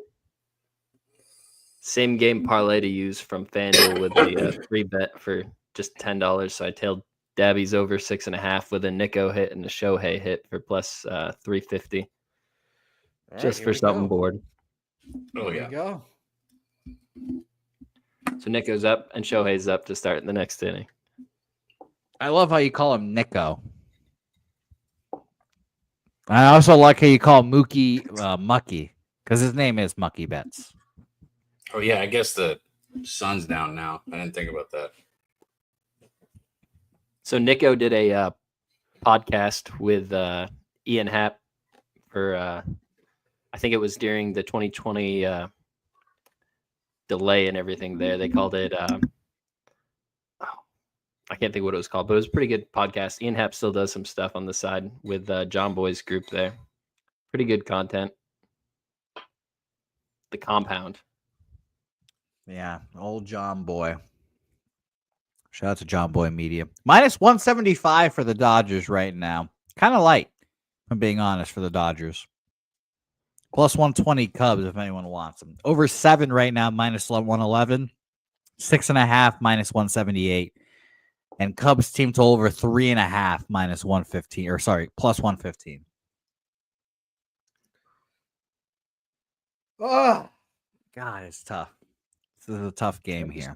same game parlay to use from FanDuel with the free bet for just $10. So I tailed Daby's over 6.5 with a Nico hit and a Shohei hit for plus 350. All right, Just here for we something go. bored. Oh Here yeah. we go. So Nico's up and Shohei's up to start the next inning. I love how you call him Nico. I also like how you call Mookie Mucky, because his name is Mucky Betts. Oh, yeah, I guess the sun's down now. I didn't think about that. So Nico did a podcast with Ian Happ for, I think it was during the 2020 delay and everything there. They called it, I can't think what it was called, but it was a pretty good podcast. Ian Happ still does some stuff on the side with John Boy's group there. Pretty good content. The Compound. Yeah, old John Boy. Shout out to John Boy Media. Minus 175 for the Dodgers right now. Kind of light, if I'm being honest, for the Dodgers. Plus 120 Cubs if anyone wants them. Over 7 right now, minus 111. 6.5, minus 178. And Cubs team to over 3.5, minus 115. Or sorry, plus 115. Oh, God, it's tough. This is a tough game here.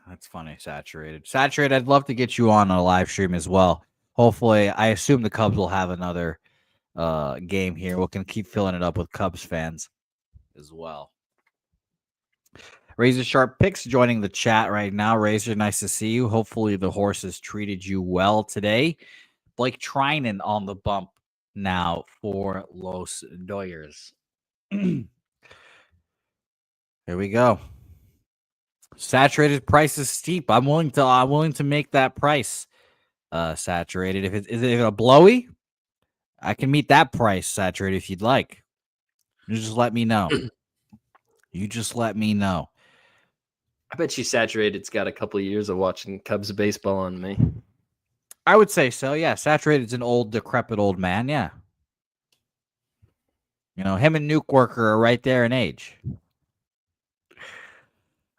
That's funny, Saturated. Saturated, I'd love to get you on a live stream as well. Hopefully, I assume the Cubs will have another game here. We can keep filling it up with Cubs fans as well. Razor Sharp Picks joining the chat right now. Razor, nice to see you. Hopefully the horses treated you well today. Blake Trinan on the bump now for Los Doyers. Here we go. Saturated price is steep. I'm willing to make that price. Saturated. Is it a blowy? I can meet that price, Saturated, if you'd like. You just let me know. You just let me know. I bet you Saturated's got a couple of years of watching Cubs baseball on me. I would say so, yeah. Saturated's an old, decrepit old man, yeah. You know, him and Nuke Worker are right there in age.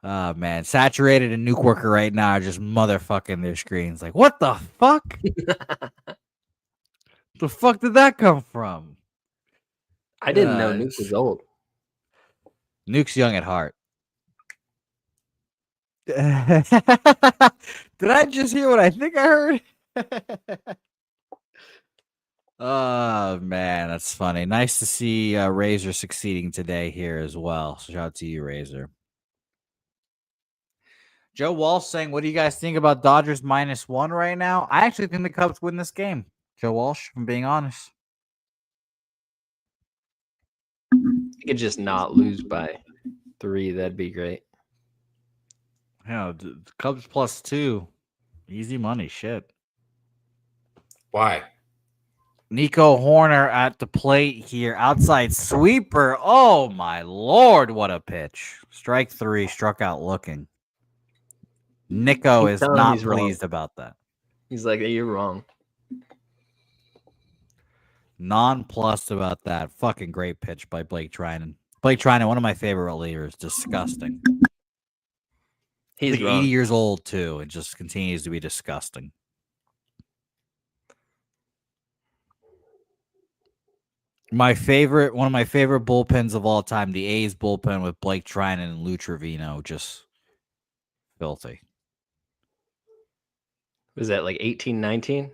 Oh, man. Saturated and Nuke Worker right now are just motherfucking their screens. Like, what the fuck? The fuck did that come from? I didn't know Nuke was old. Nuke's young at heart. Did I just hear what I think I heard? Oh, man, that's funny. Nice to see Razor succeeding today here as well. Shout out to you, Razor. Joe Walsh saying, what do you guys think about Dodgers -1 right now? I actually think the Cubs win this game. Joe Walsh, if I'm being honest. You could just not lose by 3. That'd be great. Yeah, the Cubs +2. Easy money, shit. Why? Nico Horner at the plate here. Outside sweeper. Oh, my Lord, what a pitch. Strike 3, struck out looking. Nico is not pleased about that. He's like, hey, you're wrong. Nonplussed about that. Fucking great pitch by Blake Trinan. Blake Trinan, one of my favorite relievers. Disgusting. He's like wrong. 80 years old, too. It just continues to be disgusting. One of my favorite bullpens of all time, the A's bullpen with Blake Trinan and Lou Trevino. Just filthy. Was that like 1819?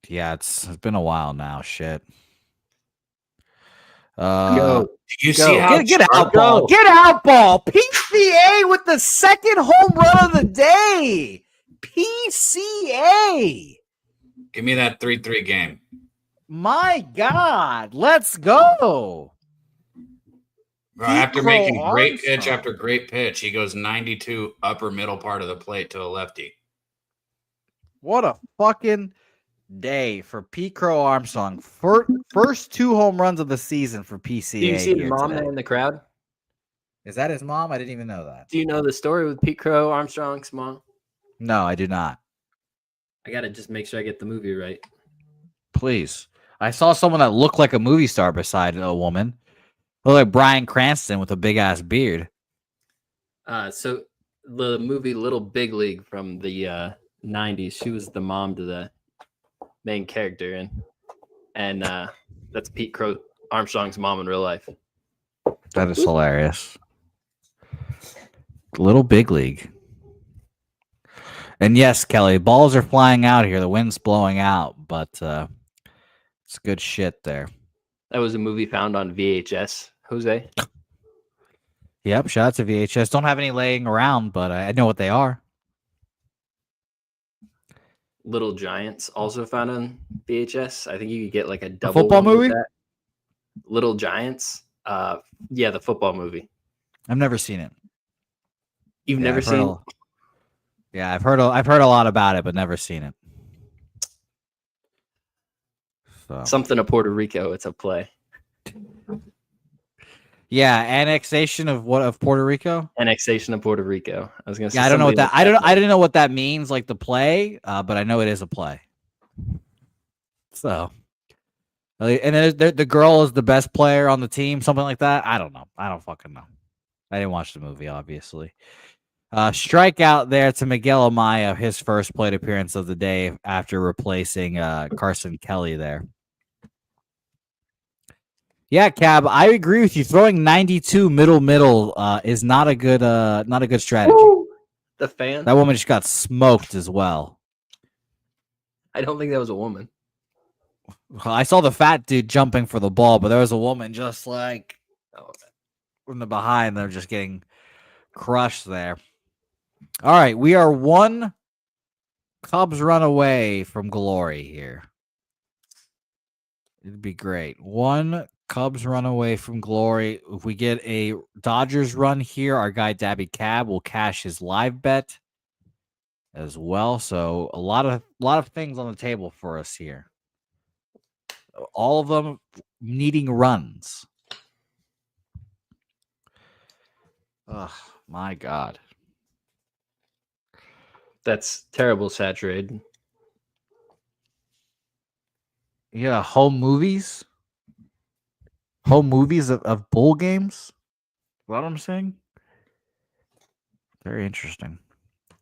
Yeah, it's been a while now. Shit. Go. Did you see how Get out, ball. Get out, ball. PCA with the second home run of the day. PCA. Give me that 3-3 game. My God. Let's go. Bro, after making great Armstrong. pitch after great pitch, he goes 92 upper middle part of the plate to a lefty. What a fucking day for Pete Crow Armstrong. First 2 home runs of the season for PCA. Do you see the here mom today. there in the crowd? Is that his mom? I didn't even know that. Do you know the story with Pete Crow Armstrong's mom? No, I do not. I got to just make sure I get the movie right. Please. I saw someone that looked like a movie star beside a woman. Looked like Bryan Cranston with a big-ass beard. So the movie Little Big League from the 90s, she was the mom to the main character and that's Pete Crow Armstrong's mom in real life. That is hilarious. Little big league. And yes, Kelly, balls are flying out here. The wind's blowing out, but it's good shit there. That was a movie found on VHS, Jose. Yep, shout out to VHS. Don't have any laying around, but I know what they are. Little Giants, also found on VHS. I think you could get like a double football one with movie? that. Little Giants. Yeah, the football movie. I've never seen it. You've Yeah, never I've heard seen? Yeah, I've heard a lot about it, but never seen it. So. Something of Puerto Rico. It's a play. Yeah, annexation of Puerto Rico? Annexation of Puerto Rico. I was gonna say. Yeah, I don't know what that. somebody like I didn't know what that means, like the play, but I know it is a play. So, and then the girl is the best player on the team, something like that. I don't know. I don't fucking know. I didn't watch the movie, obviously. Strikeout there to Miguel Amaya, his first plate appearance of the day after replacing Carson Kelly there. Yeah, Cab, I agree with you. Throwing 92 middle is not a good strategy. Woo! The fan. That woman just got smoked as well. I don't think that was a woman. Well, I saw the fat dude jumping for the ball, but there was a woman just like from the behind. They're just getting crushed there. All right, we are one Cubs run away from glory here. It'd be great. One Cubs run away from glory. If we get a Dodgers run here, our guy Daby Cab will cash his live bet as well. So a lot of things on the table for us here. All of them needing runs. Oh my God. That's terrible, saturated. Yeah, home movies of bowl games. What I'm saying? Very interesting.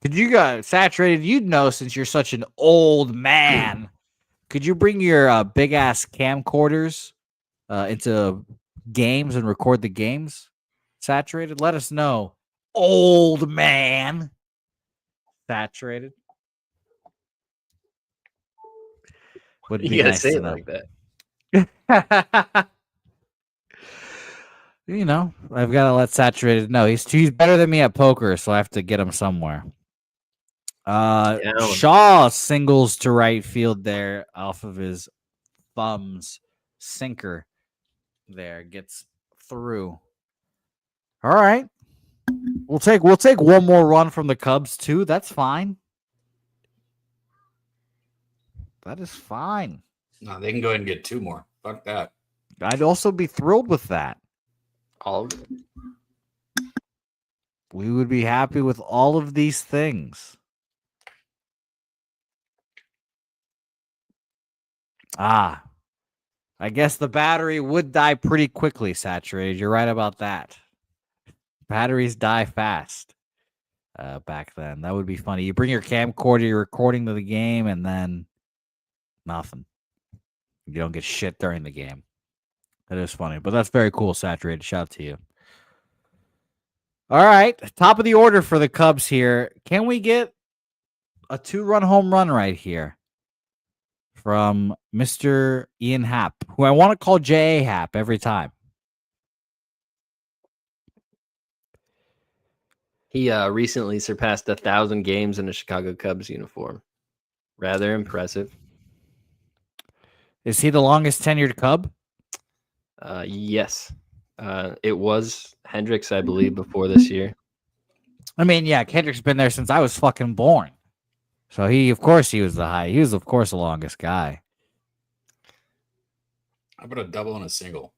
Could you guys, saturated, you'd know since you're such an old man, could you bring your big ass camcorders into games and record the games? Saturated, let us know. Old man. Saturated. Would be You gotta nice say to it know. like that. You know, I've got to let Saturated know. He's better than me at poker, so I have to get him somewhere. Shaw singles to right field there off of his thumbs. Sinker there gets through. All right. We'll take one more run from the Cubs too. That's fine. That is fine. No, they can go ahead and get two more. Fuck that. I'd also be thrilled with that. All of it. We would be happy with all of these things. I guess the battery would die pretty quickly, Saturated. You're right about that. Batteries die fast back then. That would be funny. You bring your camcorder, you're recording the game, and then nothing. You don't get shit during the game. That is funny, but that's very cool, Saturated. Shout out to you. All right, top of the order for the Cubs here. Can we get a 2-run home run right here from Mr. Ian Happ, who I want to call J.A. Happ every time? He recently surpassed 1,000 games in a Chicago Cubs uniform. Rather impressive. Is he the longest tenured Cub? Yes. It was Hendricks, I believe, before this year. I mean, yeah, Kendrick's been there since I was fucking born. So he was the longest guy. How about a double and a single?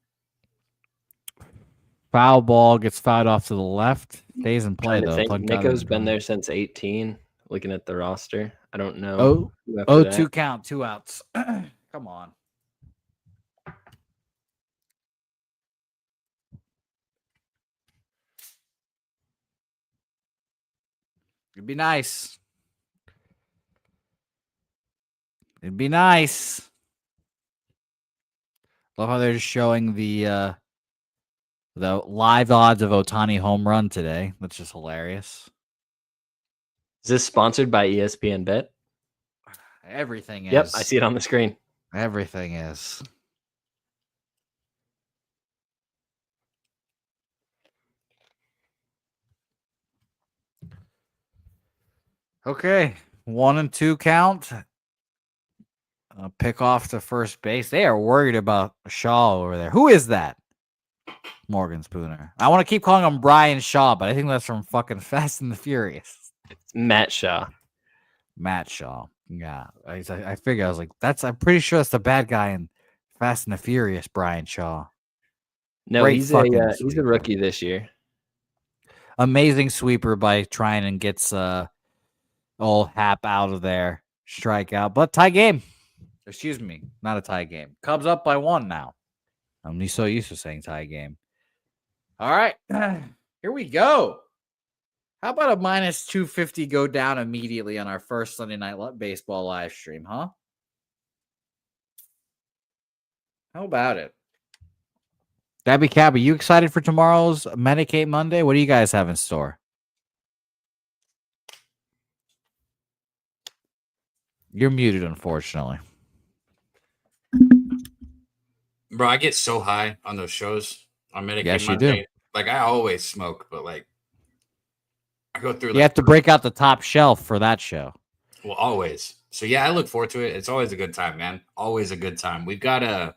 Foul ball gets fouled off to the left. Stays in play, though. Nico's been there since 18, looking at the roster. I don't know. Oh, 2 count, 2 outs. Come on. It'd be nice. It'd be nice. Love how they're just showing the The live odds of Ohtani home run today. That's just hilarious. Is this sponsored by ESPN Bet? Everything is. Yep, I see it on the screen. Everything is. Okay, 1 and 2 count. Pick off to first base. They are worried about Shaw over there. Who is that? Morgan Spooner. I want to keep calling him Brian Shaw, but I think that's from fucking Fast and the Furious. It's Matt Shaw. Matt Shaw. Yeah, I figured. I was like, I'm pretty sure that's the bad guy in Fast and the Furious, Brian Shaw. No, Great he's fucking a sweeper. rookie this year. Amazing sweeper by trying and gets old Hap out of there. Strikeout, but tie game. Excuse me, not a tie game. Cubs up by 1 now. I'm so used to saying tie game. All right, here we go. How about a minus 250 go down immediately on our first Sunday night baseball live stream, huh? How about it? Daby Cab, are you excited for tomorrow's Medicate Monday? What do you guys have in store? You're muted, unfortunately. Bro, I get so high on those shows on Medicaid Yes, you Monday. do. Like, I always smoke, but like, I go through. You have to break out the top shelf for that show. Well, always. So yeah, I look forward to it. It's always a good time, man. Always a good time. We've got a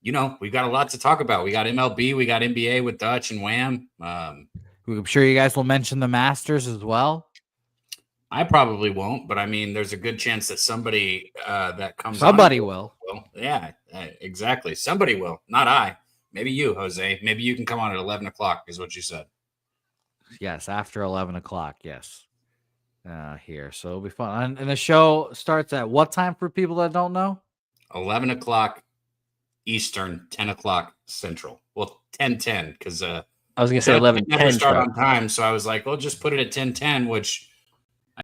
lot to talk about. We got MLB, we got NBA with Dutch and Wham. I'm sure you guys will mention the Masters as well. I probably won't, but I mean, there's a good chance that somebody that comes. Somebody will. Well, yeah, exactly. Somebody will. Not I. Maybe you, Jose. Maybe you can come on at 11 o'clock, is what you said. Yes, after 11 o'clock. Yes. Here. So it'll be fun. And the show starts at what time for people that don't know? 11 o'clock Eastern, 10 o'clock Central. Well, 10:10, because I was going to say 11:10 start on time. So I was like, well, just put it at 10:10, which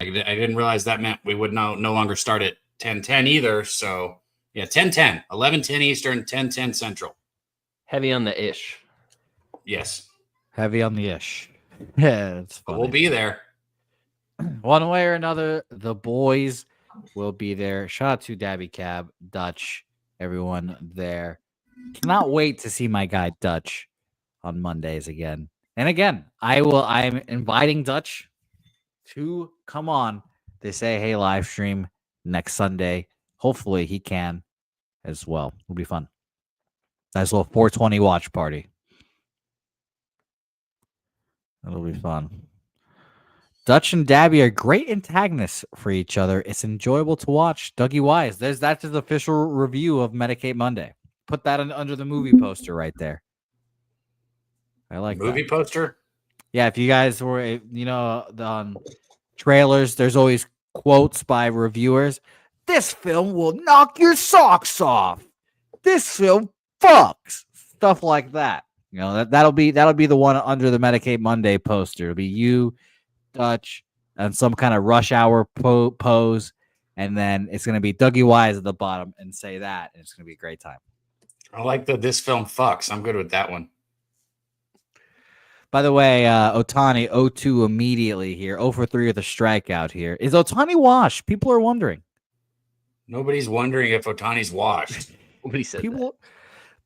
I didn't realize that meant we would no longer start at 10:10 either. So yeah, 10:10, 11:10 Eastern, 10:10 Central. Heavy on the ish. Yes. Heavy on the ish. Yeah, it's But funny. we'll be there. One way or another, the boys will be there. Shout out to Daby Cab, Dutch, everyone there. Cannot wait to see my guy Dutch on Mondays again. And again, I'm inviting Dutch to come on to say hey live stream next Sunday. Hopefully he can as well. It'll be fun. Nice little 420 watch party. It'll be fun. Dutch and Daby are great antagonists for each other. It's enjoyable to watch. Dougie Wise. That's his official review of Medicate Monday. Put that under the movie poster right there. I like Movie that. poster? Yeah, if you guys were, on trailers, there's always quotes by reviewers. This film will knock your socks off. This film fucks. Stuff like that. That'll be the one under the Medicate Monday poster. It'll be you, Dutch, and some kind of rush hour pose, and then it's gonna be Dougie Wise at the bottom and say that, and it's gonna be a great time. I like this film fucks. I'm good with that one. By the way, Ohtani 0-2 immediately here. 0 for 3 with a strikeout here. Is Ohtani washed? People are wondering. Nobody's wondering if Ohtani's washed. Nobody said that.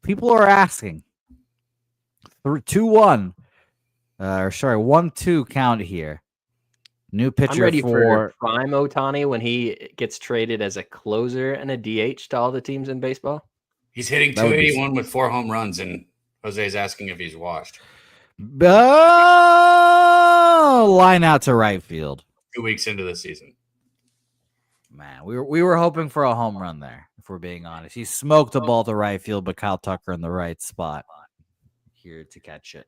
People are asking. 2-1. 1-2 count here. New pitcher I'm ready for prime Ohtani when he gets traded as a closer and a DH to all the teams in baseball. He's hitting 281 with 4 home runs, and Jose's asking if he's washed. Line out to right field. 2 weeks into the season. Man, we were hoping for a home run there, if we're being honest. He smoked the ball to right field, but Kyle Tucker in the right spot here to catch it.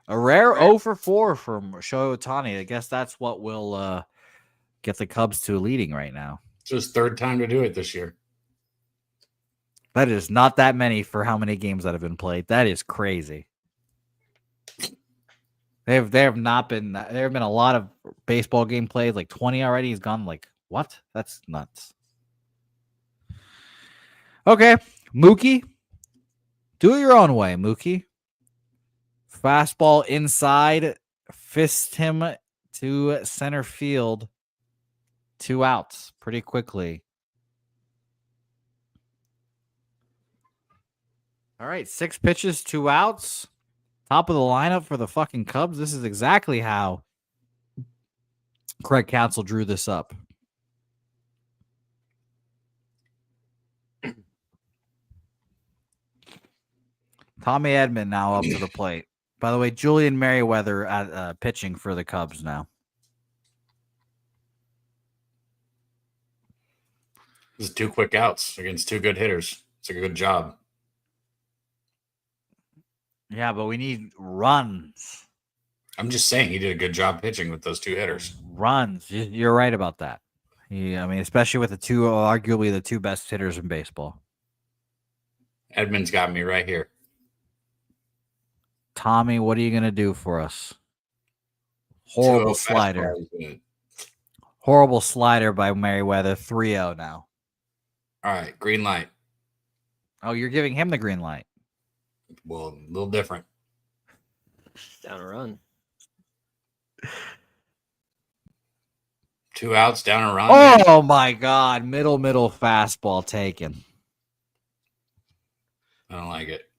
A rare 0 for 4 from Shohei Ohtani. I guess that's what will get the Cubs to leading right now. It's his 3rd time to do it this year. That is not that many for how many games that have been played. That is crazy. There have been a lot of baseball game played, like 20 already. He's gone like, what? That's nuts. Okay. Mookie Do it your own way, Mookie. Fastball inside, fist him to center field. 2 outs pretty quickly. All right, 6 pitches, 2 outs. Top of the lineup for the fucking Cubs. This is exactly how Craig Counsell drew this up. Tommy Edman now up to the plate. By the way, Julian Merriweather at pitching for the Cubs now. This is 2 quick outs against 2 good hitters. It's a good job. Yeah, but we need runs. I'm just saying he did a good job pitching with those 2 hitters. Runs. You're right about that. I mean, especially with arguably the 2 best hitters in baseball. Edmonds got me right here. Tommy, what are you going to do for us? Horrible slider. Horrible slider by Merriweather. 3-0 now. All right, green light. Oh, you're giving him the green light. Well, a little different. Down a run. 2 outs, down a run. Oh, my God. Middle fastball taken. I don't like it.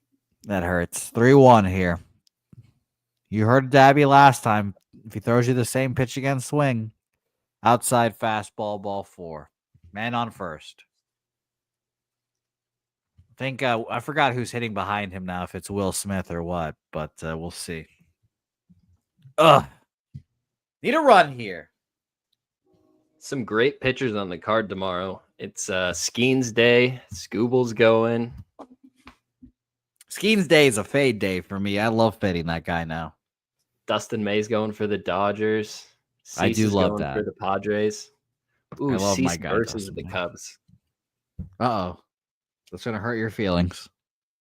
That hurts. 3-1 here. You heard Daby last time. If he throws you the same pitch again, swing. Outside fastball, ball 4. Man on first. I think I forgot who's hitting behind him now, if it's Will Smith or what, but we'll see. Need a run here. Some great pitchers on the card tomorrow. It's Skeens Day. Scooble's going. Skeens Day is a fade day for me. I love fading that guy now. Dustin May's going for the Dodgers. I do love going that. For the Padres. Ooh, I love my Cease guy, versus Dustin the May. Cubs. Uh-oh. That's going to hurt your feelings.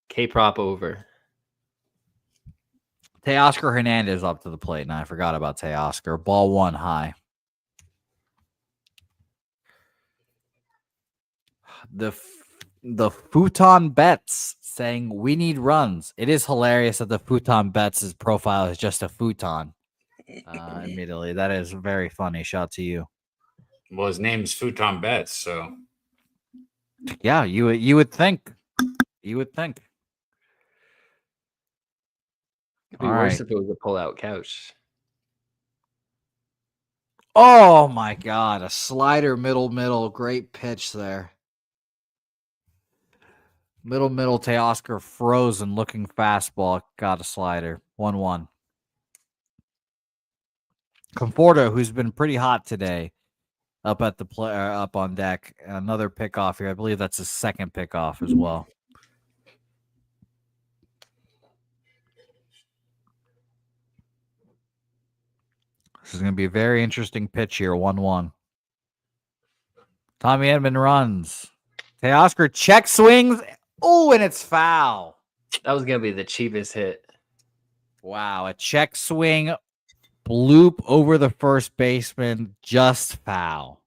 K-prop over. Teoscar Hernandez up to the plate. Now I forgot about Teoscar. Ball 1 high. The Futon Bets saying we need runs. It is hilarious that the Futon Bets' profile is just a futon. Immediately. That is very funny. Shout out to you. Well, his name's Futon Betts, so Yeah, you would think. You would think. It'd be All worse right. if it was a pull-out couch. Oh my God. A slider middle. Great pitch there. Middle, Teoscar frozen looking fastball. Got a slider. 1-1. Conforto, who's been pretty hot today, up at the up on deck. Another pickoff here. I believe that's his second pickoff as well. This is going to be a very interesting pitch here. 1-1. Tommy Edman runs. Teoscar check swings. Oh, and it's foul. That was going to be the cheapest hit. Wow. A check swing. Bloop over the first baseman. Just foul.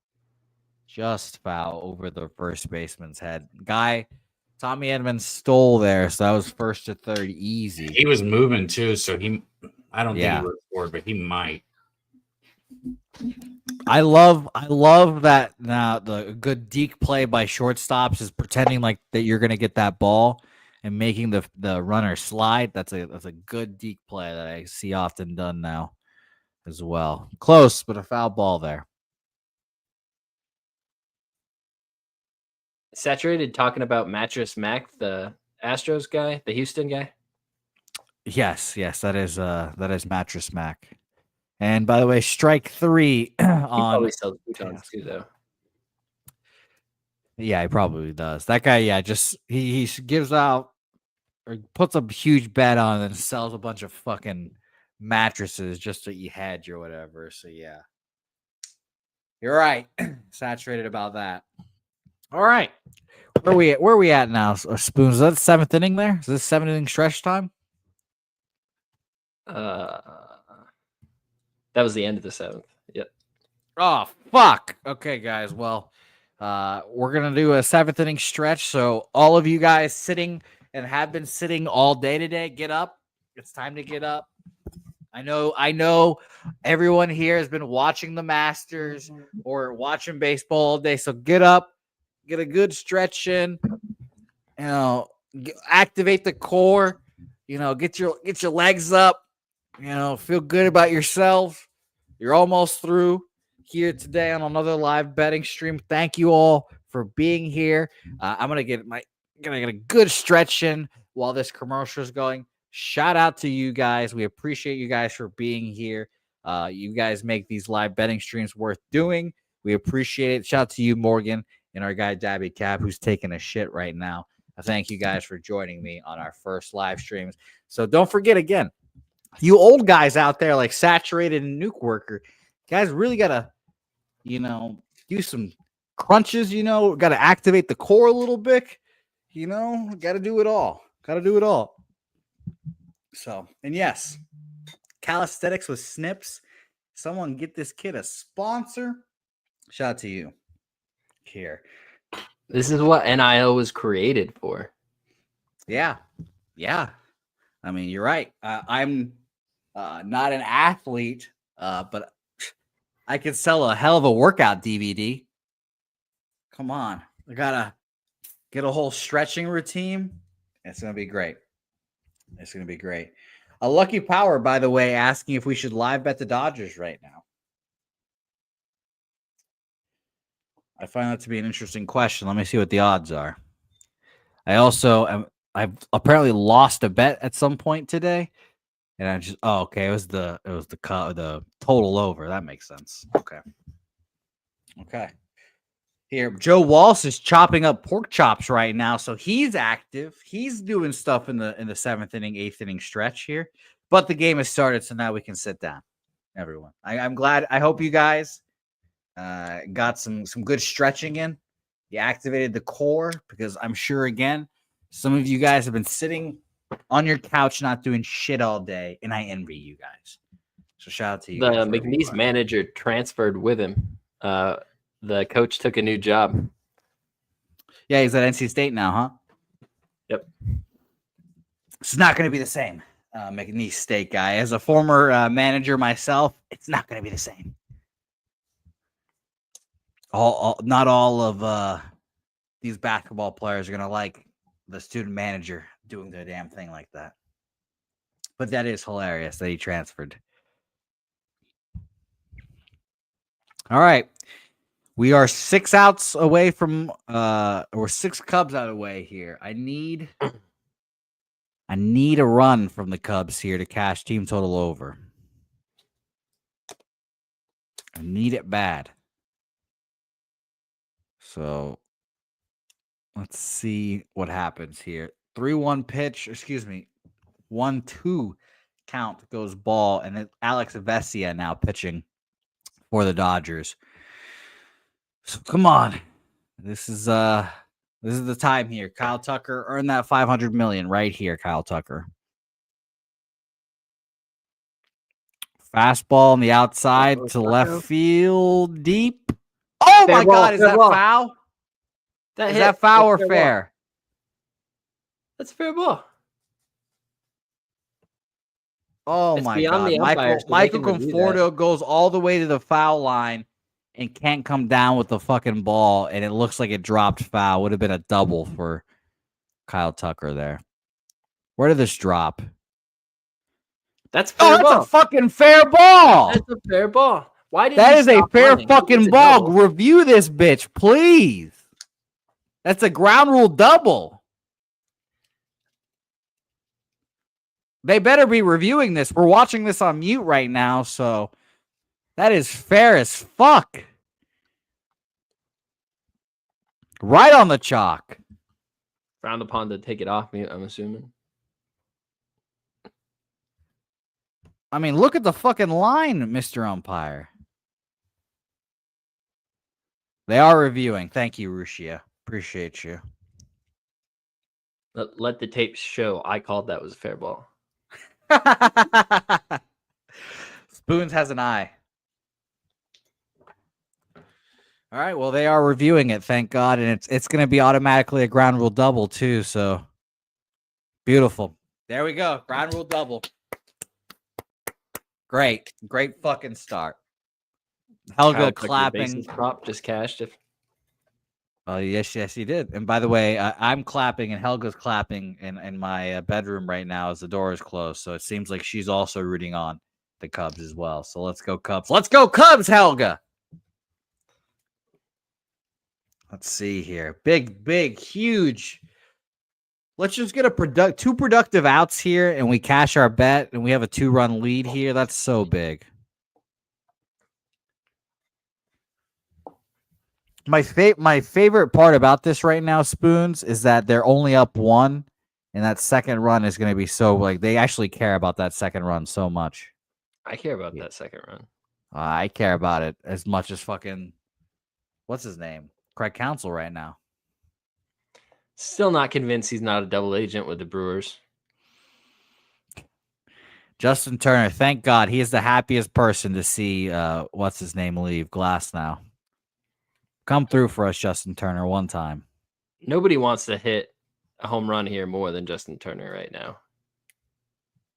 Just foul over the first baseman's head. Tommy Edman stole there, so that was first to third easy. he was moving too. So I don't think Yeah. he would score, but he might. I love that now the good deke play by shortstops is pretending like that you're gonna get that ball and making the runner slide. That's a good deke play that I see often done now as well. Close, but a foul ball there. Saturated talking about Mattress Mac, the Astros guy, the Houston guy. Yes, that is Mattress Mac. And by the way, strike 3 He on. probably sells futons too, though. Yeah, he probably does. That guy, yeah, just he gives out or puts a huge bet on and sells a bunch of fucking mattresses just to eat hedge or whatever. So yeah, you're right. Saturated about that. All right, where we at now? Spoons, is that 7th inning there? Is this 7th inning stretch time? That was the end of the 7th. Yep. Oh, fuck. Okay, guys. Well, we're going to do a 7th inning stretch. So all of you guys sitting and have been sitting all day today, get up. It's time to get up. I know everyone here has been watching the Masters or watching baseball all day. So get up, get a good stretch in, activate the core, get your legs up, feel good about yourself. You're almost through here today on another live betting stream. Thank you all for being here. I'm gonna get a good stretch in while this commercial is going. Shout out to you guys. We appreciate you guys for being here. You guys make these live betting streams worth doing. We appreciate it. Shout out to you, Morgan, and our guy, Daby Cap, who's taking a shit right now. I thank you guys for joining me on our first live streams. So don't forget, again, you old guys out there like Saturated and Nuke Worker, guys really got to, do some crunches, got to activate the core a little bit, got to do it all. So, and yes, calisthenics with Snips. Someone get this kid a sponsor. Shout out to you here. This is what NIL was created for. Yeah. I mean, you're right. I'm not an athlete, but I could sell a hell of a workout DVD. Come on. I got to get a whole stretching routine. It's going to be great. A Lucky Power, by the way, asking if we should live bet the Dodgers right now. I find that to be an interesting question. Let me see what the odds are. I've apparently lost a bet at some point today, and I just it was the total over. That makes sense. Okay. Here, Joe Walsh is chopping up pork chops right now, so he's active. He's doing stuff in the 7th inning, 8th inning stretch here. But the game has started, so now we can sit down. Everyone, I'm glad. I hope you guys got some good stretching in. You activated the core, because I'm sure, again, some of you guys have been sitting on your couch not doing shit all day, and I envy you guys. So shout out to you. The McNeese manager transferred with him. The coach took a new job. Yeah, he's at NC State now, huh? Yep. It's not going to be the same. McNeese State guy. As a former manager myself, it's not going to be the same. Not all of these basketball players are going to like the student manager doing their damn thing like that. But that is hilarious that he transferred. All right. We are 6 outs away from or 6 Cubs out away here. I need a run from the Cubs here to cash team total over. I need it bad. So let's see what happens here. 3-1 pitch, 1-2 count goes ball, and then Alex Vesia now pitching for the Dodgers. So come on. This is the time here. Kyle Tucker, earn that $500 million right here, Kyle Tucker. Fastball on the outside to left field deep. Oh my God, is that foul? Is that foul or fair? That's a fair ball. Oh my God. Michael Conforto goes all the way to the foul line and can't come down with the fucking ball, and it looks like it dropped foul. Would have been a double for Kyle Tucker there. Where did this drop? That's fair ball. That's a fucking fair ball. That's a fair ball. Why did that is a fair fucking ball? Review this bitch, please. That's a ground rule double. They better be reviewing this. We're watching this on mute right now, so that is fair as fuck. Right on the chalk. Frowned upon to take it off me, I'm assuming. I mean, look at the fucking line, Mr. Umpire. They are reviewing. Thank you, Rushia. Appreciate you. Let the tapes show. I called that was a fair ball. Spoons has an eye. All right, well, they are reviewing it, thank God, and it's going to be automatically a ground rule double too. So Beautiful. There we go. Ground rule double. Great fucking start. Helga Kyle took your clapping. bases prop just cashed. If Oh yes, he did. And by the way, I'm clapping and Helga's clapping in my bedroom right now as the door is closed. So it seems like she's also rooting on the Cubs as well. So let's go Cubs. Let's go Cubs, Helga. Let's see here. Big, huge. Let's just get two productive outs here, and we cash our bet, and we have a 2-run lead here. That's so big. My favorite part about this right now, Spoons, is that they're only up 1, and that second run is going to be so like they actually care about that second run so much. I care about that second run. I care about it as much as fucking what's his name, Craig Counsell right now. Still not convinced he's not a double agent with the Brewers. Justin Turner, thank God, he is the happiest person to see what's his name leave Glass now. Come through for us, Justin Turner, one time. Nobody wants to hit a home run here more than Justin Turner right now.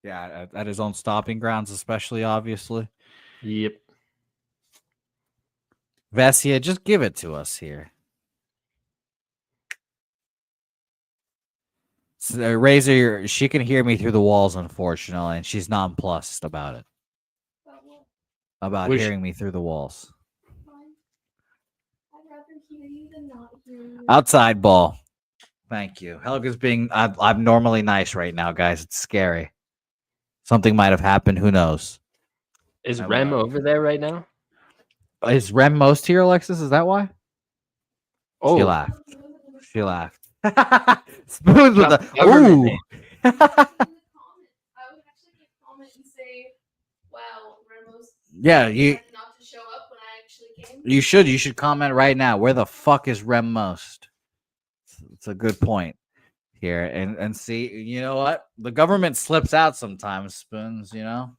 Yeah, at his own stopping grounds, especially, obviously. Yep. Vesia, just give it to us here. So, Razor, she can hear me through the walls, unfortunately, and she's nonplussed about it. About hearing me through the walls. I'd rather hear you than not hear you. Outside ball. Thank you. Helga's being I'm normally nice right now, guys. It's scary. Something might have happened. Who knows? Is Rem over there right now? Is Rem most here, Alexis? Is that why? Oh, She laughed. She laughed. Spoons with the Government ooh. name. I would actually comment and say, "Wow, Ramos." Yeah, you not to show up when I actually came. you should comment right now. Where the fuck is Rem most? It's a good point here, and see. You know what? The government slips out sometimes. Spoons. You know,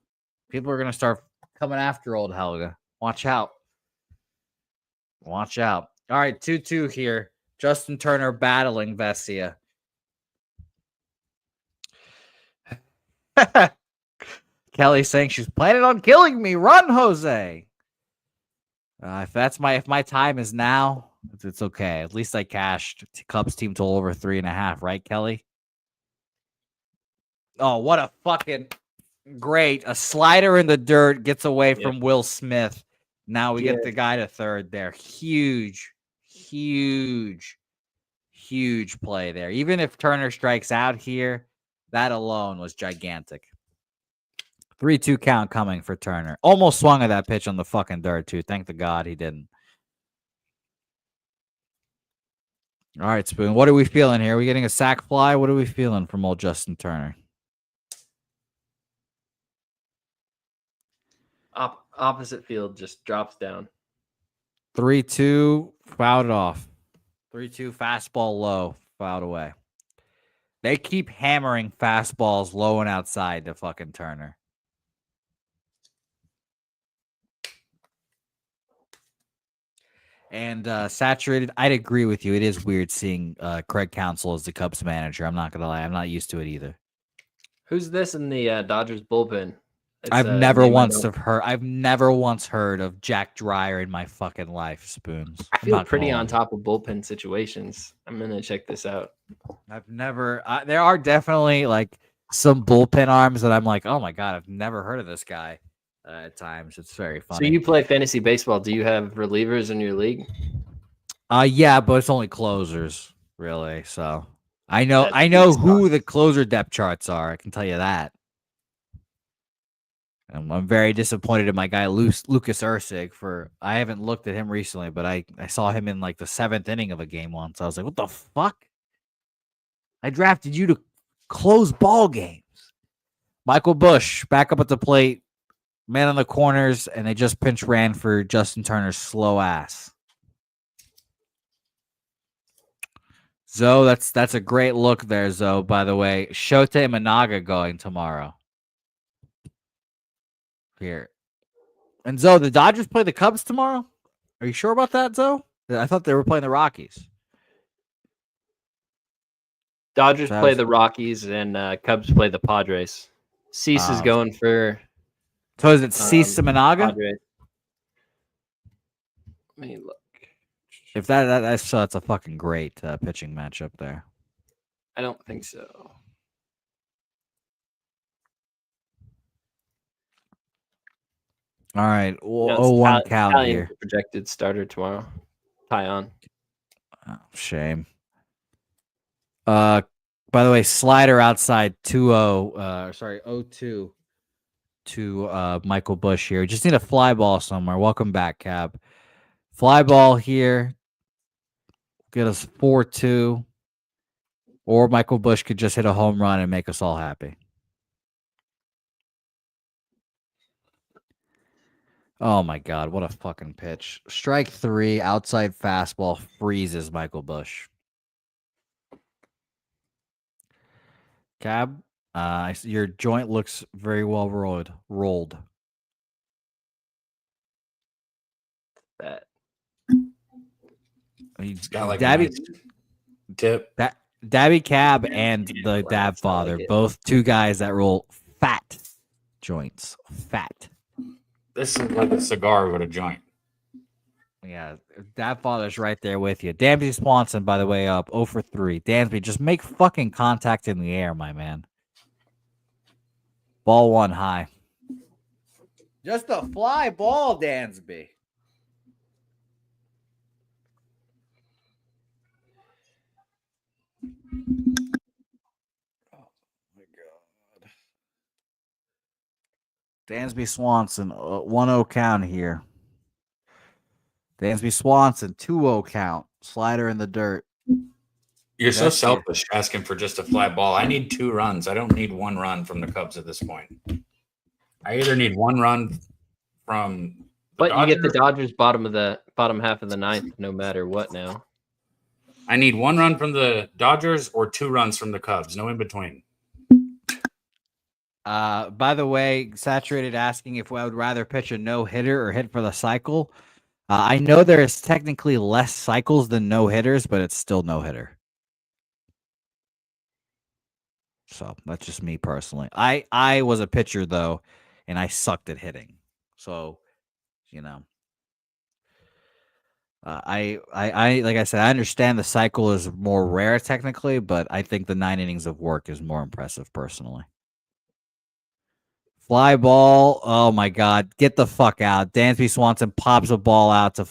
people are gonna start coming after old Helga. Watch out. Watch out. All right, 2-2 here. Justin Turner battling Vesia. Kelly saying she's planning on killing me. Run, Jose. If my time is now, it's okay. At least I cashed Cubs team total over 3.5, right, Kelly? Oh, what a fucking great. A slider in the dirt gets away from Will Smith. Now we get the guy to third there. Huge play there. Even if Turner strikes out here, that alone was gigantic. 3-2 count coming for Turner. Almost swung at that pitch on the fucking dirt, too. Thank the God he didn't. All right, Spoon. What are we feeling here? Are we getting a sack fly? What are we feeling from old Justin Turner? Opposite field just drops down. 3-2, fouled it off. 3-2, fastball low, fouled away. They keep hammering fastballs low and outside to fucking Turner. And Saturated, I'd agree with you. It is weird seeing Craig Counsell as the Cubs manager. I'm not going to lie. I'm not used to it either. Who's this in the Dodgers bullpen? I've never once heard of Jack Dreyer in my fucking life, Spoons. I feel pretty on top of bullpen situations. I'm going to check this out. I've never there are definitely like some bullpen arms that I'm like, oh my God, I've never heard of this guy at times. It's very funny. So you play fantasy baseball. Do you have relievers in your league? Yeah, but it's only closers, really. So I know who the closer depth charts are. I can tell you that. I'm very disappointed in my guy Lucas Ursig I haven't looked at him recently, but I saw him in like the 7th inning of a game once. I was like, what the fuck? I drafted you to close ball games. Michael Busch back up at the plate, man on the corners, and they just pinch ran for Justin Turner's slow ass. Zoe, that's a great look there, Zoe, by the way. Shota Imanaga going tomorrow. Here. And Zoe, the Dodgers play the Cubs tomorrow? Are you sure about that, Zoe? I thought they were playing the Rockies. Dodgers That play was- the Rockies and Cubs play the Padres. Cease is going for So is it Cease Simanaga? Padres. Let me look. If that's a fucking great pitching matchup there. I don't think so. All right, No, it's 0-1 count Italian's here. the projected starter tomorrow. Tyon. Oh, shame. By the way, slider outside 2-0. Sorry, 0-2 to Michael Bush here. Just need a fly ball somewhere. Welcome back, Cab. Fly ball here. Get us 4-2. Or Michael Bush could just hit a home run and make us all happy. Oh my God, what a fucking pitch. Strike 3, outside fastball, freezes Michael Bush. Cab, your joint looks very well rolled. That It's got like Daby, a nice tip. Daby Cab and the Wow, Dab it's not like father, it. both two guys that roll fat joints. Fat. This is like a cigar with a joint. Yeah, Dab father's right there with you. Dansby Swanson, by the way, up 0 for 3. Dansby, just make fucking contact in the air, my man. Ball 1 high. Just a fly ball, Dansby. Oh my God. Dansby Swanson, 1-0 count here. Dansby Swanson, 2-0 count. Slider in the dirt. You're so That's it. selfish asking for just a fly ball. I need 2 runs. I don't need 1 run from the Cubs at this point. I either need 1 run from the But you get the Dodgers- Dodgers bottom half of the ninth, no matter what. Now I need 1 run from the Dodgers or 2 runs from the Cubs. No in between. By the way, Saturated asking if I would rather pitch a no-hitter or hit for the cycle. I know there's technically less cycles than no-hitters, but it's still no-hitter. So that's just me personally. I was a pitcher though, and I sucked at hitting. So, you know, I like I said, I understand the cycle is more rare technically, but I think the 9 innings of work is more impressive personally. Fly ball. Oh my God, get the fuck out. Dansby Swanson pops a ball out to.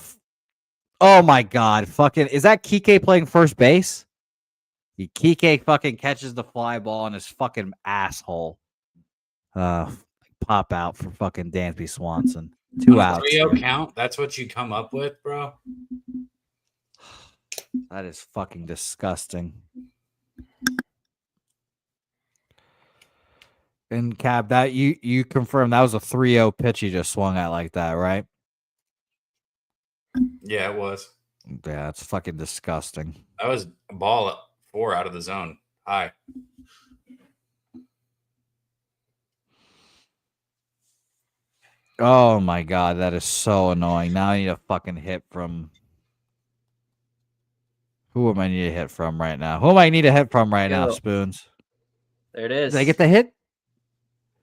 Oh my God, fucking is that Kike playing first base? Kike fucking catches the fly ball in his fucking asshole. Pop out for fucking Dansby Swanson. 2 outs. 3-0 count. That's what you come up with, bro. That is fucking disgusting. And Cab, that you confirmed that was a 3-0 pitch he just swung at like that, right? Yeah, it was. Yeah, it's fucking disgusting. That was a ball at 4 out of the zone. High. Oh my God, that is so annoying. Now I need a fucking hit from. Who am I need a hit from right now? Who am I need a hit from right now, Go. Spoons? there it is. Did I get the hit?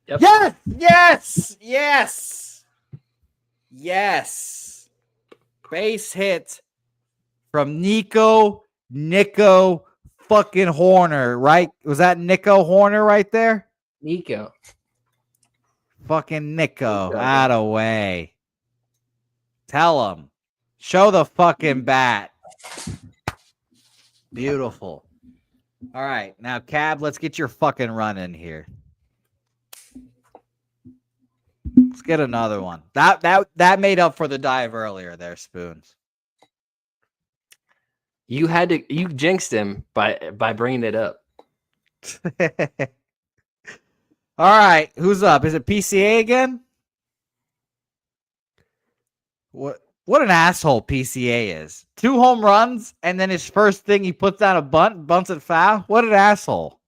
Yep. Yes! Yes! Yes! Yes! Base hit from Nico fucking Horner, right? Was that Nico Horner right there? Nico. Fucking Nico. Nico. Out of way. Tell him. Show the fucking bat. Beautiful. All right. Now, Cab, let's get your fucking run in here. Let's get another one. That made up for the dive earlier there, Spoons. You jinxed him by bringing it up. All right, who's up? Is it PCA again? What an asshole PCA is. 2 home runs, and then his first thing he puts down a bunts it foul. What an asshole.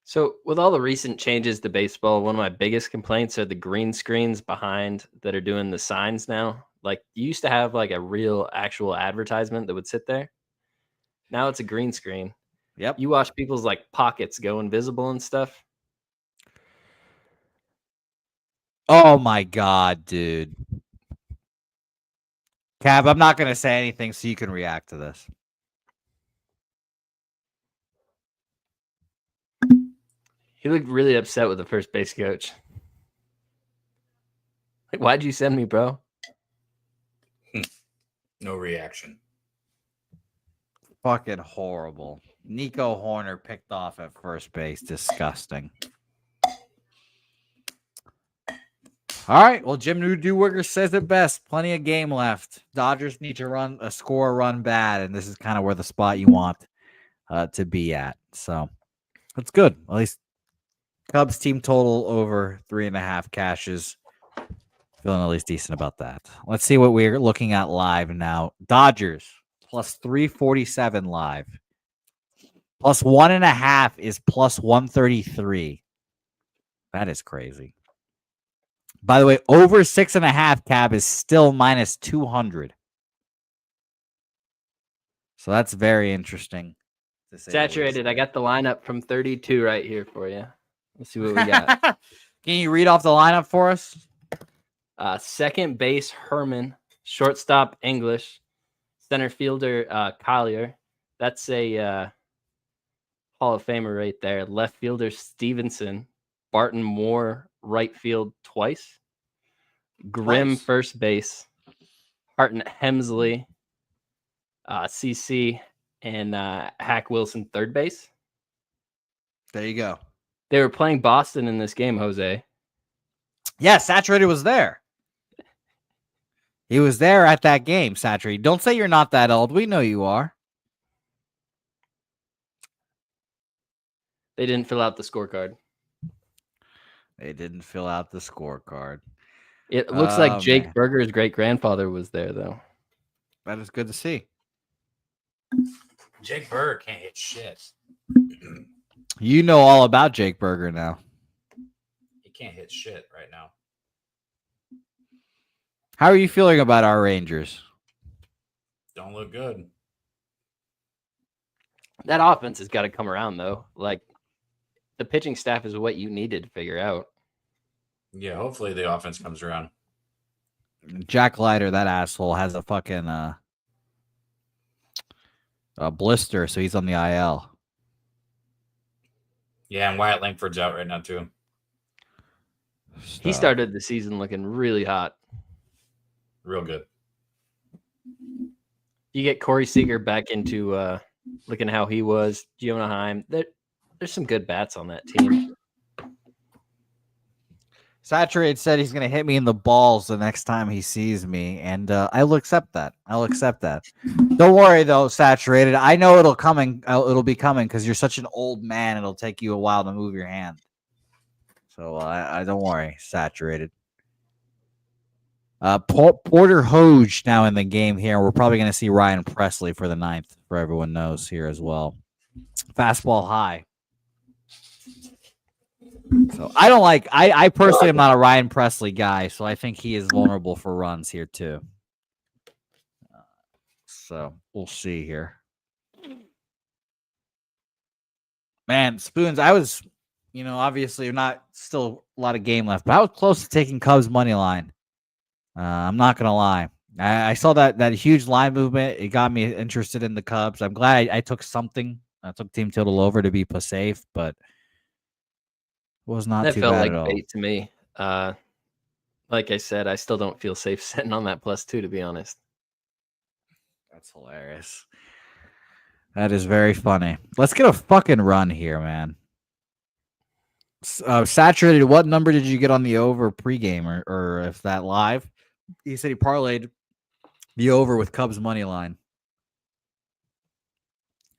So with all the recent changes to baseball, one of my biggest complaints are the green screens behind that are doing the signs now. Like you used to have like a real actual advertisement that would sit there. Now it's a green screen. Yep. You watch people's like pockets go invisible and stuff. Oh my God, dude. Cab, I'm not gonna say anything so you can react to this. He looked really upset with the first base coach. Like, why'd you send me, bro? No reaction. Fucking horrible. Nico Horner picked off at first base. Disgusting. All right. Well, Jim Newdewigger says it best. Plenty of game left. Dodgers need to score a run bad, and this is kind of where the spot you want to be at. So that's good. At least Cubs team total over 3.5 cashes. Feeling at least decent about that. Let's see what we're looking at live now. Dodgers plus 347 live. Plus 1.5 is plus 133. That is crazy. By the way, over 6.5 Cab is still minus 200. So that's very interesting. Saturated. I got the lineup from 32 right here for you. Let's see what we got. Can you read off the lineup for us? Second base, Herman. Shortstop, English. Center fielder, Collier. That's a Hall of Famer right there. Left fielder, Stevenson. Barton Moore, right field twice. Grimm, first base. Harton Hemsley, CC, and Hack Wilson, third base. There you go. They were playing Boston in this game, Jose. Yeah, Saturated was there. He was there at that game, Saturated. Don't say you're not that old. We know you are. They didn't fill out the scorecard. They didn't fill out the scorecard. It looks like Jake man. Berger's great-grandfather was there, though. That is good to see. Jake Berger can't hit shit. You know all about Jake Berger now. He can't hit shit right now. How are you feeling about our Rangers? Don't look good. That offense has got to come around, though. Like, the pitching staff is what you needed to figure out. Yeah, hopefully the offense comes around. Jack Leiter, that asshole, has a fucking a blister, so he's on the IL. Yeah, and Wyatt Langford's out right now, too. He started the season looking really hot. Real good. You get Corey Seager back into looking how he was. Jonah Heim. There's some good bats on that team. Saturated said he's going to hit me in the balls the next time he sees me, and I will accept that. I'll accept that. Don't worry, though, Saturated. I know it'll be coming because you're such an old man. It'll take you a while to move your hand. So I don't worry, Saturated. Porter Hoge now in the game here. We're probably going to see Ryan Presley for the 9th, for everyone knows here as well. Fastball high. So I don't like. I personally am not a Ryan Presley guy, so I think he is vulnerable for runs here too. So we'll see here. Man, Spoons, I was, obviously not still a lot of game left, but I was close to taking Cubs money line. I'm not gonna lie. I saw that huge line movement. It got me interested in the Cubs. I'm glad I took something. I took team total over to be safe, but it was not too bad at all. That felt like bait to me. Like I said, I still don't feel safe sitting on that +2, to be honest. That's hilarious. That is very funny. Let's get a fucking run here, man. Saturated, what number did you get on the over pregame or if that live? He said he parlayed the over with Cubs money line.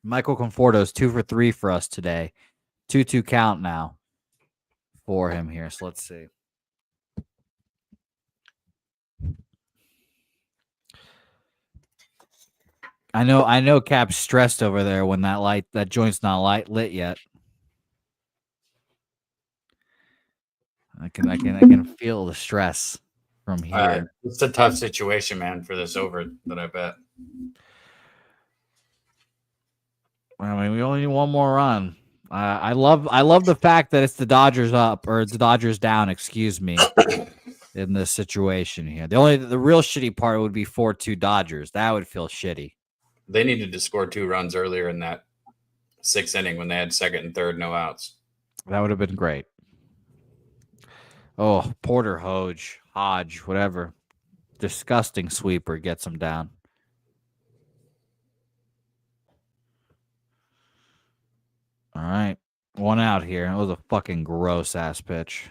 Michael Conforto's 2 for 3 for us today. 2-2 count now for him here. So let's see. I know Cap's stressed over there when that joint's not lit yet. I can feel the stress from here. It's a tough situation, man, for this over that I bet. I mean, we only need one more run. I love the fact that it's the Dodgers up or the Dodgers down. Excuse me. In this situation here, the real shitty part would be 4-2 Dodgers. That would feel shitty. They needed to score 2 runs earlier in that 6th inning when they had 2nd and 3rd no outs. That would have been great. Oh, Porter, Hodge, whatever. Disgusting sweeper gets him down. All right. 1 out here. That was a fucking gross ass pitch.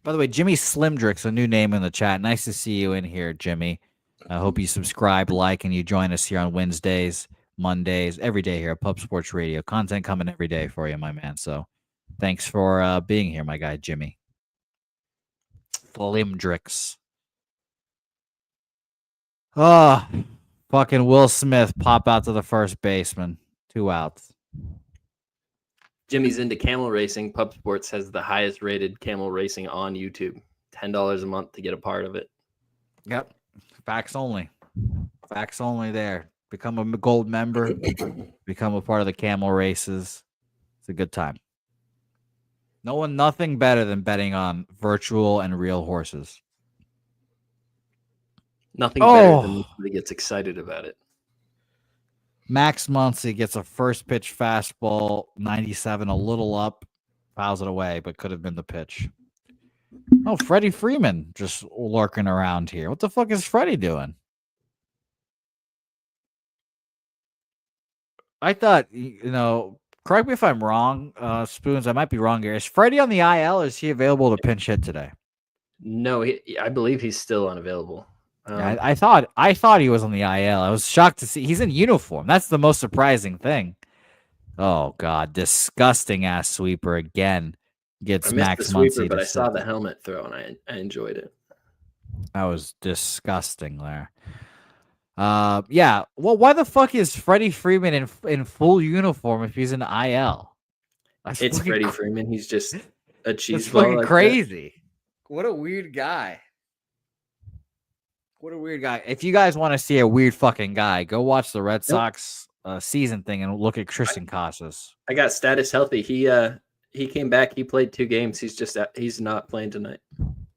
By the way, Jimmy Slimdrick's a new name in the chat. Nice to see you in here, Jimmy. I hope you subscribe, like, and you join us here on Wednesdays, Mondays, every day here at Pub Sports Radio. Content coming every day for you, my man. So thanks for being here, my guy, Jimmy. Slimdricks. Oh, fucking Will Smith pop out to the first baseman. 2 outs. Jimmy's into camel racing. Pub Sports has the highest rated camel racing on YouTube. $10 a month to get a part of it. Yep. Facts only. Facts only there. Become a gold member. Become a part of the camel races. It's a good time. Nothing better than betting on virtual and real horses. Nothing better than somebody gets excited about it. Max Muncy gets a first pitch fastball, 97, a little up, fouls it away, but could have been the pitch. Oh, Freddie Freeman just lurking around here. What the fuck is Freddie doing? I thought, correct me if I'm wrong, Spoons, I might be wrong here. Is Freddie on the IL or is he available to pinch hit today? No, I believe he's still unavailable. Yeah, I thought he was on the IL. I was shocked to see he's in uniform. That's the most surprising thing. Oh God, disgusting ass sweeper again. Gets Max Muncy. But I saw the helmet throw and I enjoyed it. That was disgusting there. Yeah. Well, why the fuck is Freddie Freeman in full uniform if he's in IL? It's Freddie Freeman. He's just a cheese That's ball. fucking like crazy. What a weird guy. What a weird guy. If you guys want to see a weird fucking guy, go watch the Red Sox season thing and look at Tristan Casas. I got status healthy. He came back. He played 2 games. He's not playing tonight.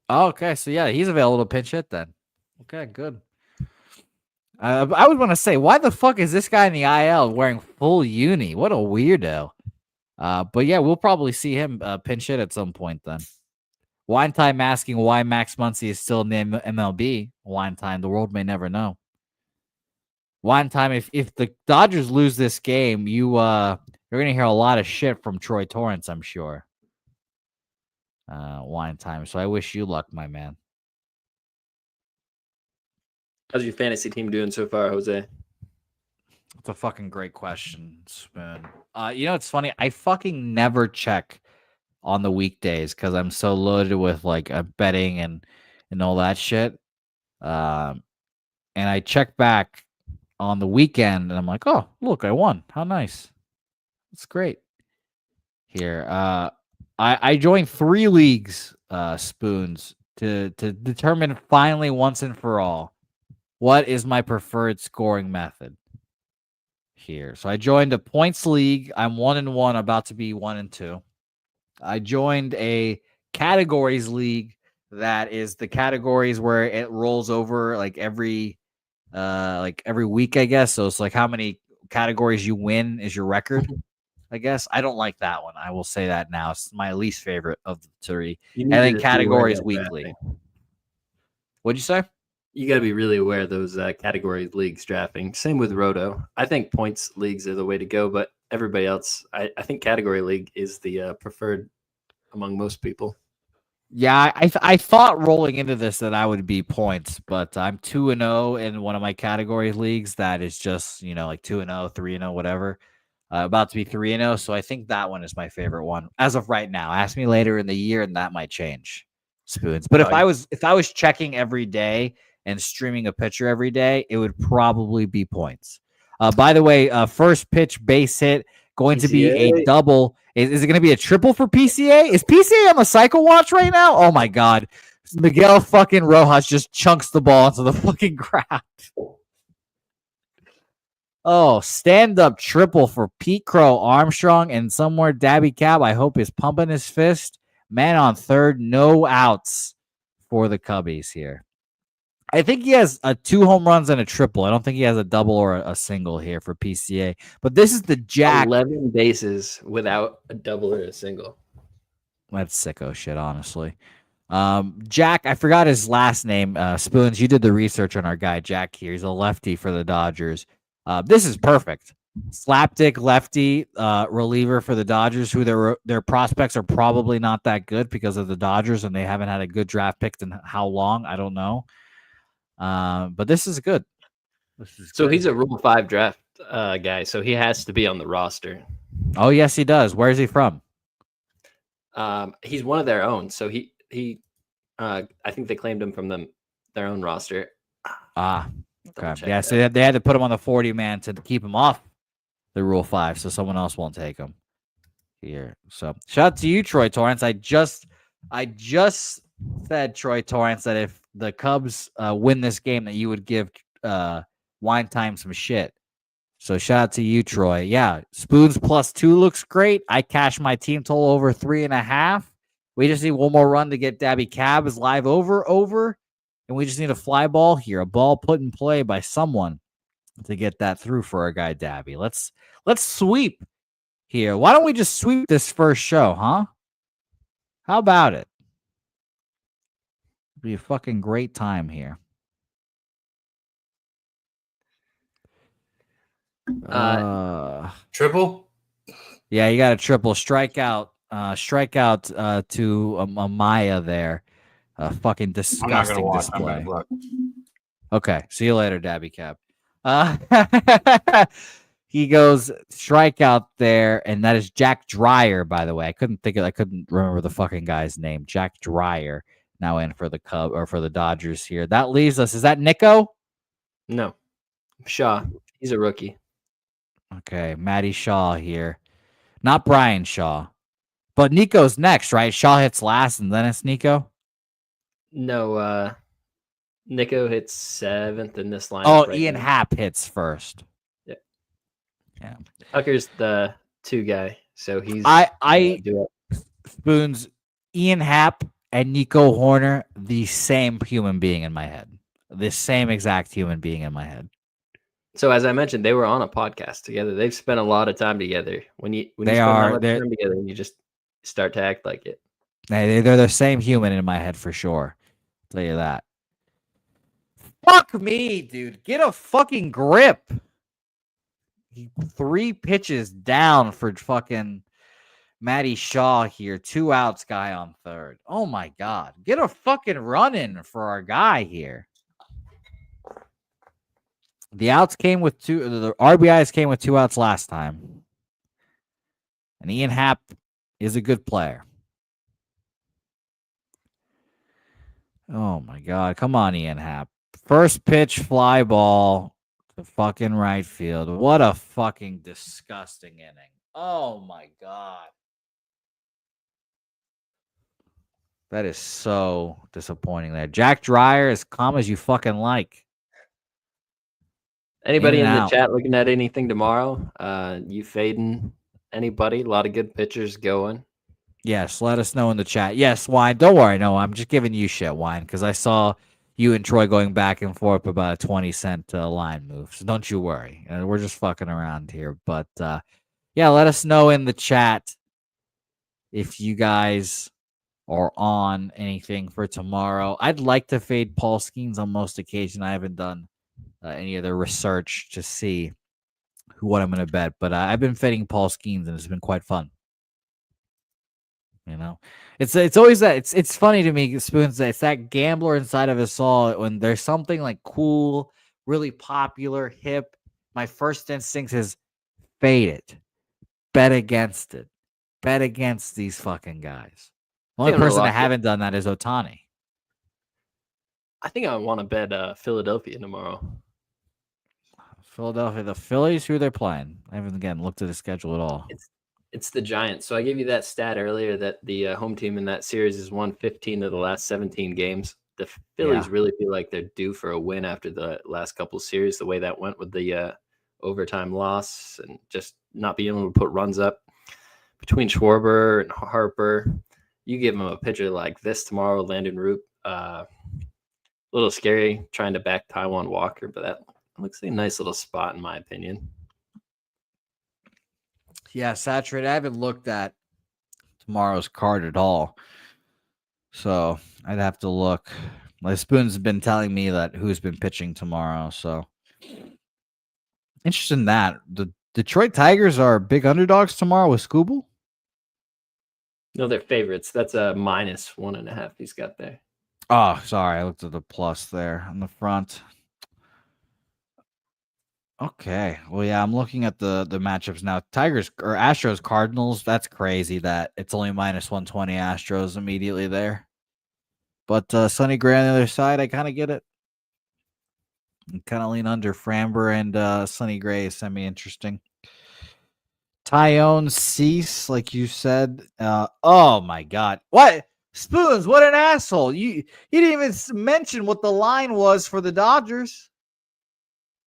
Oh, okay. So yeah, he's available to pinch hit then. Okay, good. I would want to say, why the fuck is this guy in the IL wearing full uni? What a weirdo. But yeah, we'll probably see him pinch hit at some point then. Wine Time asking why Max Muncy is still in the MLB. Wine Time, the world may never know. Wine Time, if the Dodgers lose this game, you're gonna hear a lot of shit from Troy Torrance, I'm sure. Wine Time. So I wish you luck, my man. How's your fantasy team doing so far, Jose? It's a fucking great question, Spoon. It's funny. I fucking never check on the weekdays because I'm so loaded with like betting and all that shit. And I check back on the weekend and I'm like, oh, look, I won. How nice. It's great. Here. I joined 3 leagues, Spoons, to determine finally once and for all what is my preferred scoring method here. So I joined a points league. I'm 1-1, about to be 1-2. I joined a categories league that is the categories where it rolls over like every week, I guess. So it's like how many categories you win is your record, I guess. I don't like that one. I will say that now. It's my least favorite of the 3. And then categories weekly. What'd you say? You got to be really aware of those categories leagues drafting. Same with Roto. I think points leagues are the way to go, but everybody else, I think category league is the preferred among most people. Yeah, I thought rolling into this that I would be points, but I'm 2-0 in one of my category leagues that is just, like 2-0, 3-0, whatever. About to be 3-0, so I think that one is my favorite one as of right now. Ask me later in the year, and that might change, Spoons. But if I was checking every day and streaming a pitcher every day, it would probably be points. By the way, first pitch base hit going PCA. To be a double. Is it going to be a triple for PCA? Is PCA on the cycle watch right now? Oh my God. Miguel fucking Rojas just chunks the ball into the fucking ground. Oh, stand-up triple for Pete Crow Armstrong, and somewhere Daby Cab, I hope, is pumping his fist. Man on third, no outs for the Cubbies here. I think he has 2 home runs and a triple. I don't think he has a double or a single here for PCA. But this is the Jack. 11 bases without a double or a single. That's sicko shit, honestly. Jack, I forgot his last name. Spoons, you did the research on our guy Jack here. He's a lefty for the Dodgers. This is perfect. Slapdick lefty reliever for the Dodgers, who their prospects are probably not that good because of the Dodgers, and they haven't had a good draft pick in how long? I don't know. But this is good. So he's a Rule 5 draft guy, so he has to be on the roster. Oh, yes, he does. Where is he from? He's one of their own, so he I think they claimed him from their own roster. Okay. Yeah, so they had to put him on the 40-man to keep him off the Rule 5, so someone else won't take him here. So shout out to you, Troy Torrance. I just said, Troy Torrance, that if the Cubs win this game, that you would give Wine Time some shit. So shout out to you, Troy. Yeah, Spoons +2 looks great. I cashed my team total over 3.5. We just need one more run to get Daby Cab is live over, and we just need a fly ball here, a ball put in play by someone to get that through for our guy Daby. Let's sweep here. Why don't we just sweep this first show, huh? How about it? It'd be a fucking great time here. Triple? Yeah, you got a triple strikeout. Strikeout to Amaya there. Fucking disgusting I'm not gonna watch. display. I'm gonna look. Okay, see you later, Daby Cap. He goes strikeout there, and that is Jack Dreyer, by the way. I couldn't remember the fucking guy's name. Jack Dreyer now in for the for the Dodgers here. That leaves us. Is that Nico? No, Shaw. He's a rookie. Okay, Matty Shaw here. Not Brian Shaw. But Nico's next, right? Shaw hits last, and then it's Nico? No, Nico hits 7th in this line. Oh, Ian Happ hits first. Yeah. Tucker's the 2 guy, so he's Spoons, Ian Happ and Nico Horner, the same human being in my head. The same exact human being in my head. So as I mentioned, they were on a podcast together. They've spent a lot of time together. When you spend that much time together, you just start to act like it. They're the same human in my head for sure. I'll tell you that. Fuck me, dude. Get a fucking grip. 3 pitches down for fucking Matty Shaw here. 2 outs, guy on third. Oh my God. Get a fucking run in for our guy here. The outs came with 2. The RBIs came with 2 outs last time. And Ian Happ is a good player. Oh my God. Come on, Ian Happ. First pitch fly ball to fucking right field. What a fucking disgusting inning. Oh my God. That is so disappointing there. Jack Dreyer, as calm as you fucking like. Anybody in the chat looking at anything tomorrow? You fading anybody? A lot of good pitchers going. Yes, let us know in the chat. Yes, Wine. Don't worry. No, I'm just giving you shit, Wine, because I saw you and Troy going back and forth about a 20-cent line move. So don't you worry. We're just fucking around here. But, yeah, let us know in the chat if you guys are on anything for tomorrow. I'd like to fade Paul Skeens on most occasions. I haven't done any other research to see what I'm going to bet. But I've been fading Paul Skeens, and it's been quite fun. You know, it's always that it's funny to me, Spoons. It's that gambler inside of us all. When there's something like cool, really popular, hip, my first instinct is fade it, bet against it, bet against these fucking guys. The only person I haven't done that is Ohtani. I think I want to bet Philadelphia tomorrow. Philadelphia, the Phillies, who they're playing. I haven't again looked at the schedule at all. It's the Giants. So I gave you that stat earlier that the home team in that series has won 15 of the last 17 games. The Phillies really feel like they're due for a win after the last couple of series, the way that went with the overtime loss and just not being able to put runs up between Schwarber and Harper. You give him a pitcher like this tomorrow, Landon Root. A little scary trying to back Taijuan Walker, but that looks like a nice little spot in my opinion. Yeah, saturated. I haven't looked at tomorrow's card at all, so I'd have to look. My Spoon's been telling me that who's been pitching tomorrow, so interested in that. The Detroit Tigers are big underdogs tomorrow with Scooble. No, they're favorites. That's a -1.5 he's got there. Oh, sorry, I looked at the plus there on the front. Okay, well, yeah, I'm looking at the matchups now. Tigers or Astros Cardinals. That's crazy that it's only -120 Astros immediately there. But Sonny Gray on the other side, I kind of get it. Kind of lean under Framber and Sonny Gray is semi-interesting. Tyone Cease, like you said. Oh my God, what Spoons? What an asshole! He didn't even mention what the line was for the Dodgers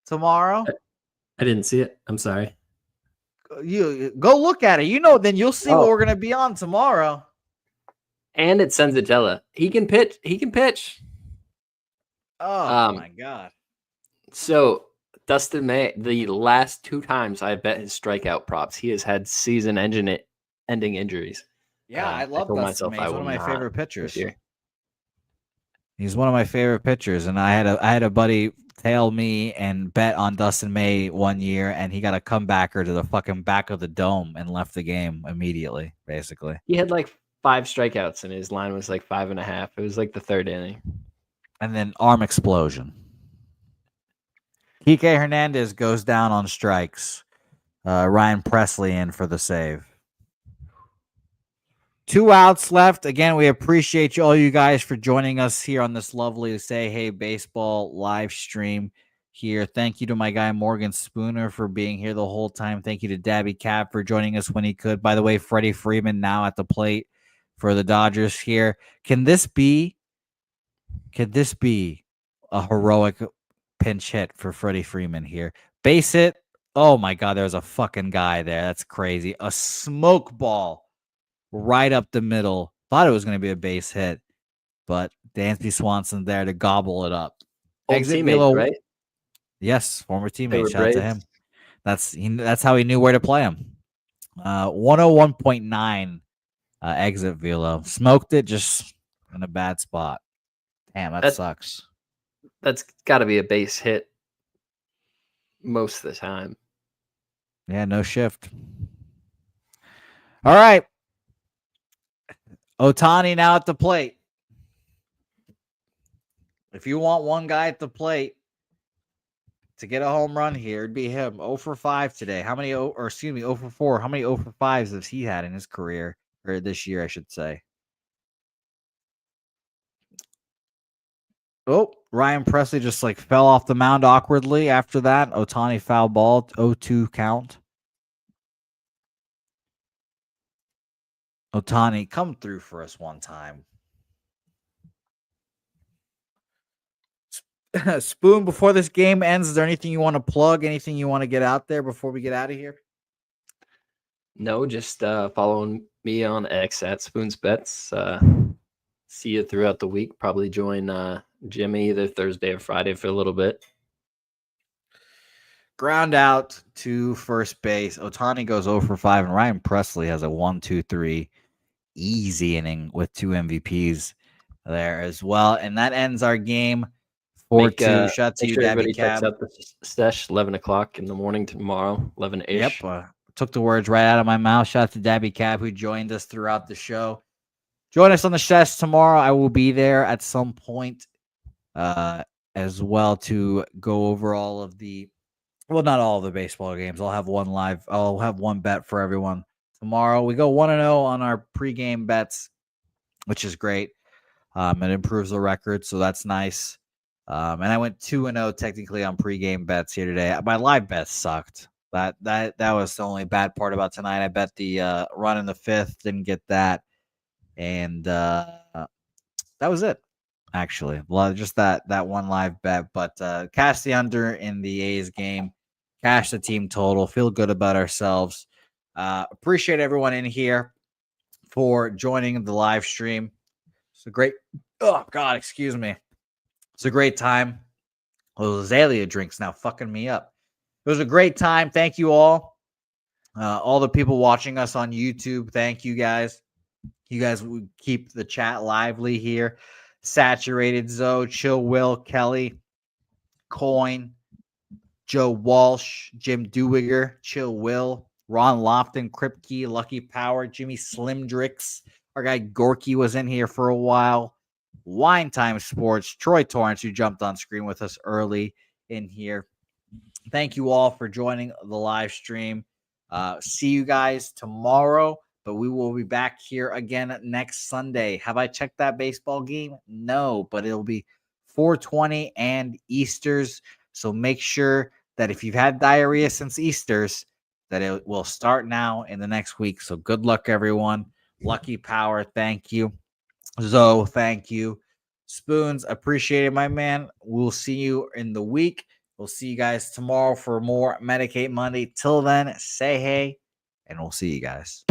tomorrow. I didn't see it. I'm sorry. You go look at it. Then you'll see what we're gonna be on tomorrow. And it's Senzatella. He can pitch. He can pitch. Oh my God. So Dustin May, the last 2 times I bet his strikeout props, he has had season-ending injuries. Yeah, I love Dustin May. He's one of my favorite pitchers. He's one of my favorite pitchers, and I had a buddy tail me and bet on Dustin May one year, and he got a comebacker to the fucking back of the dome and left the game immediately, basically. He had like 5 strikeouts, and his line was like 5.5. It was like the 3rd inning. And then arm explosion. Kike Hernandez goes down on strikes. Ryan Presley in for the save. 2 outs left. Again, we appreciate all you guys for joining us here on this lovely Say Hey Baseball live stream here. Thank you to my guy Morgan Spooner for being here the whole time. Thank you to Daby Cap for joining us when he could. By the way, Freddie Freeman now at the plate for the Dodgers here. Can this be a heroic pinch hit for Freddie Freeman here? Base hit. Oh my God, there's a fucking guy there. That's crazy. A smoke ball right up the middle. Thought it was going to be a base hit, but Dansby Swanson there to gobble it up. Old Exit teammate, below, right? Yes, former They teammate. were Shout out to Braves. him. That's how he knew where to play him. 101.9 exit velo. Smoked it just in a bad spot. Damn, that sucks. That's got to be a base hit most of the time. Yeah, no shift. All right. Ohtani now at the plate. If you want one guy at the plate to get a home run here, it'd be him. 0 for 5 today. 0 for 4. How many 0 for 5s has he had in his career? Or this year, I should say. Oh, Ryan Presley just fell off the mound awkwardly after that. Ohtani foul ball, 0-2 count. Ohtani, come through for us one time. Spoon, before this game ends, is there anything you want to plug? Anything you want to get out there before we get out of here? No, just following me on X at SpoonsBets. See you throughout the week. Probably join Jimmy either Thursday or Friday for a little bit. Ground out to first base. Ohtani goes 0 for 5, and Ryan Presley has a 1-2-3 easy inning with 2 MVPs there as well. And that ends our game. 4-2. Shout out to you, Daby Cab. Up the sesh 11 o'clock in the morning tomorrow, 11-ish. Yep. Took the words right out of my mouth. Shout out to Daby Cab, who joined us throughout the show. Join us on the sesh tomorrow. I will be there at some point as well to go over all of the, well, not all of the baseball games. I'll have one bet for everyone tomorrow. We go 1-0 on our pregame bets, which is great. It improves the record, so that's nice. And I went 2-0 technically on pregame bets here today. My live bets sucked. That was the only bad part about tonight. I bet the run in the 5th, didn't get that, and that was it. Actually, well, just that one live bet. But cast the under in the A's game. cash the team total, feel good about ourselves. Appreciate everyone in here for joining the live stream. It's a great, oh God, excuse me. It's a great time. Those Azalea drinks now fucking me up. It was a great time. Thank you all. All the people watching us on YouTube. Thank you guys. You guys would keep the chat lively here. Saturated Zoe, Chill Will, Kelly, Coin, Joe Walsh, Jim Dewigger, Chill Will, Ron Lofton, Kripke, Lucky Power, Jimmy Slimdrix. Our guy Gorky was in here for a while. Wine Time Sports, Troy Torrance, who jumped on screen with us early in here. Thank you all for joining the live stream. See you guys tomorrow, but we will be back here again next Sunday. Have I checked that baseball game? No, but it'll be 4:20 and Easters. So make sure that if you've had diarrhea since Easters, that it will start now in the next week. So good luck, everyone. Lucky Power, thank you. Zoe, thank you. Spoons, appreciate it, my man. We'll see you in the week. We'll see you guys tomorrow for more Medicate Monday. Till then, say hey, and we'll see you guys.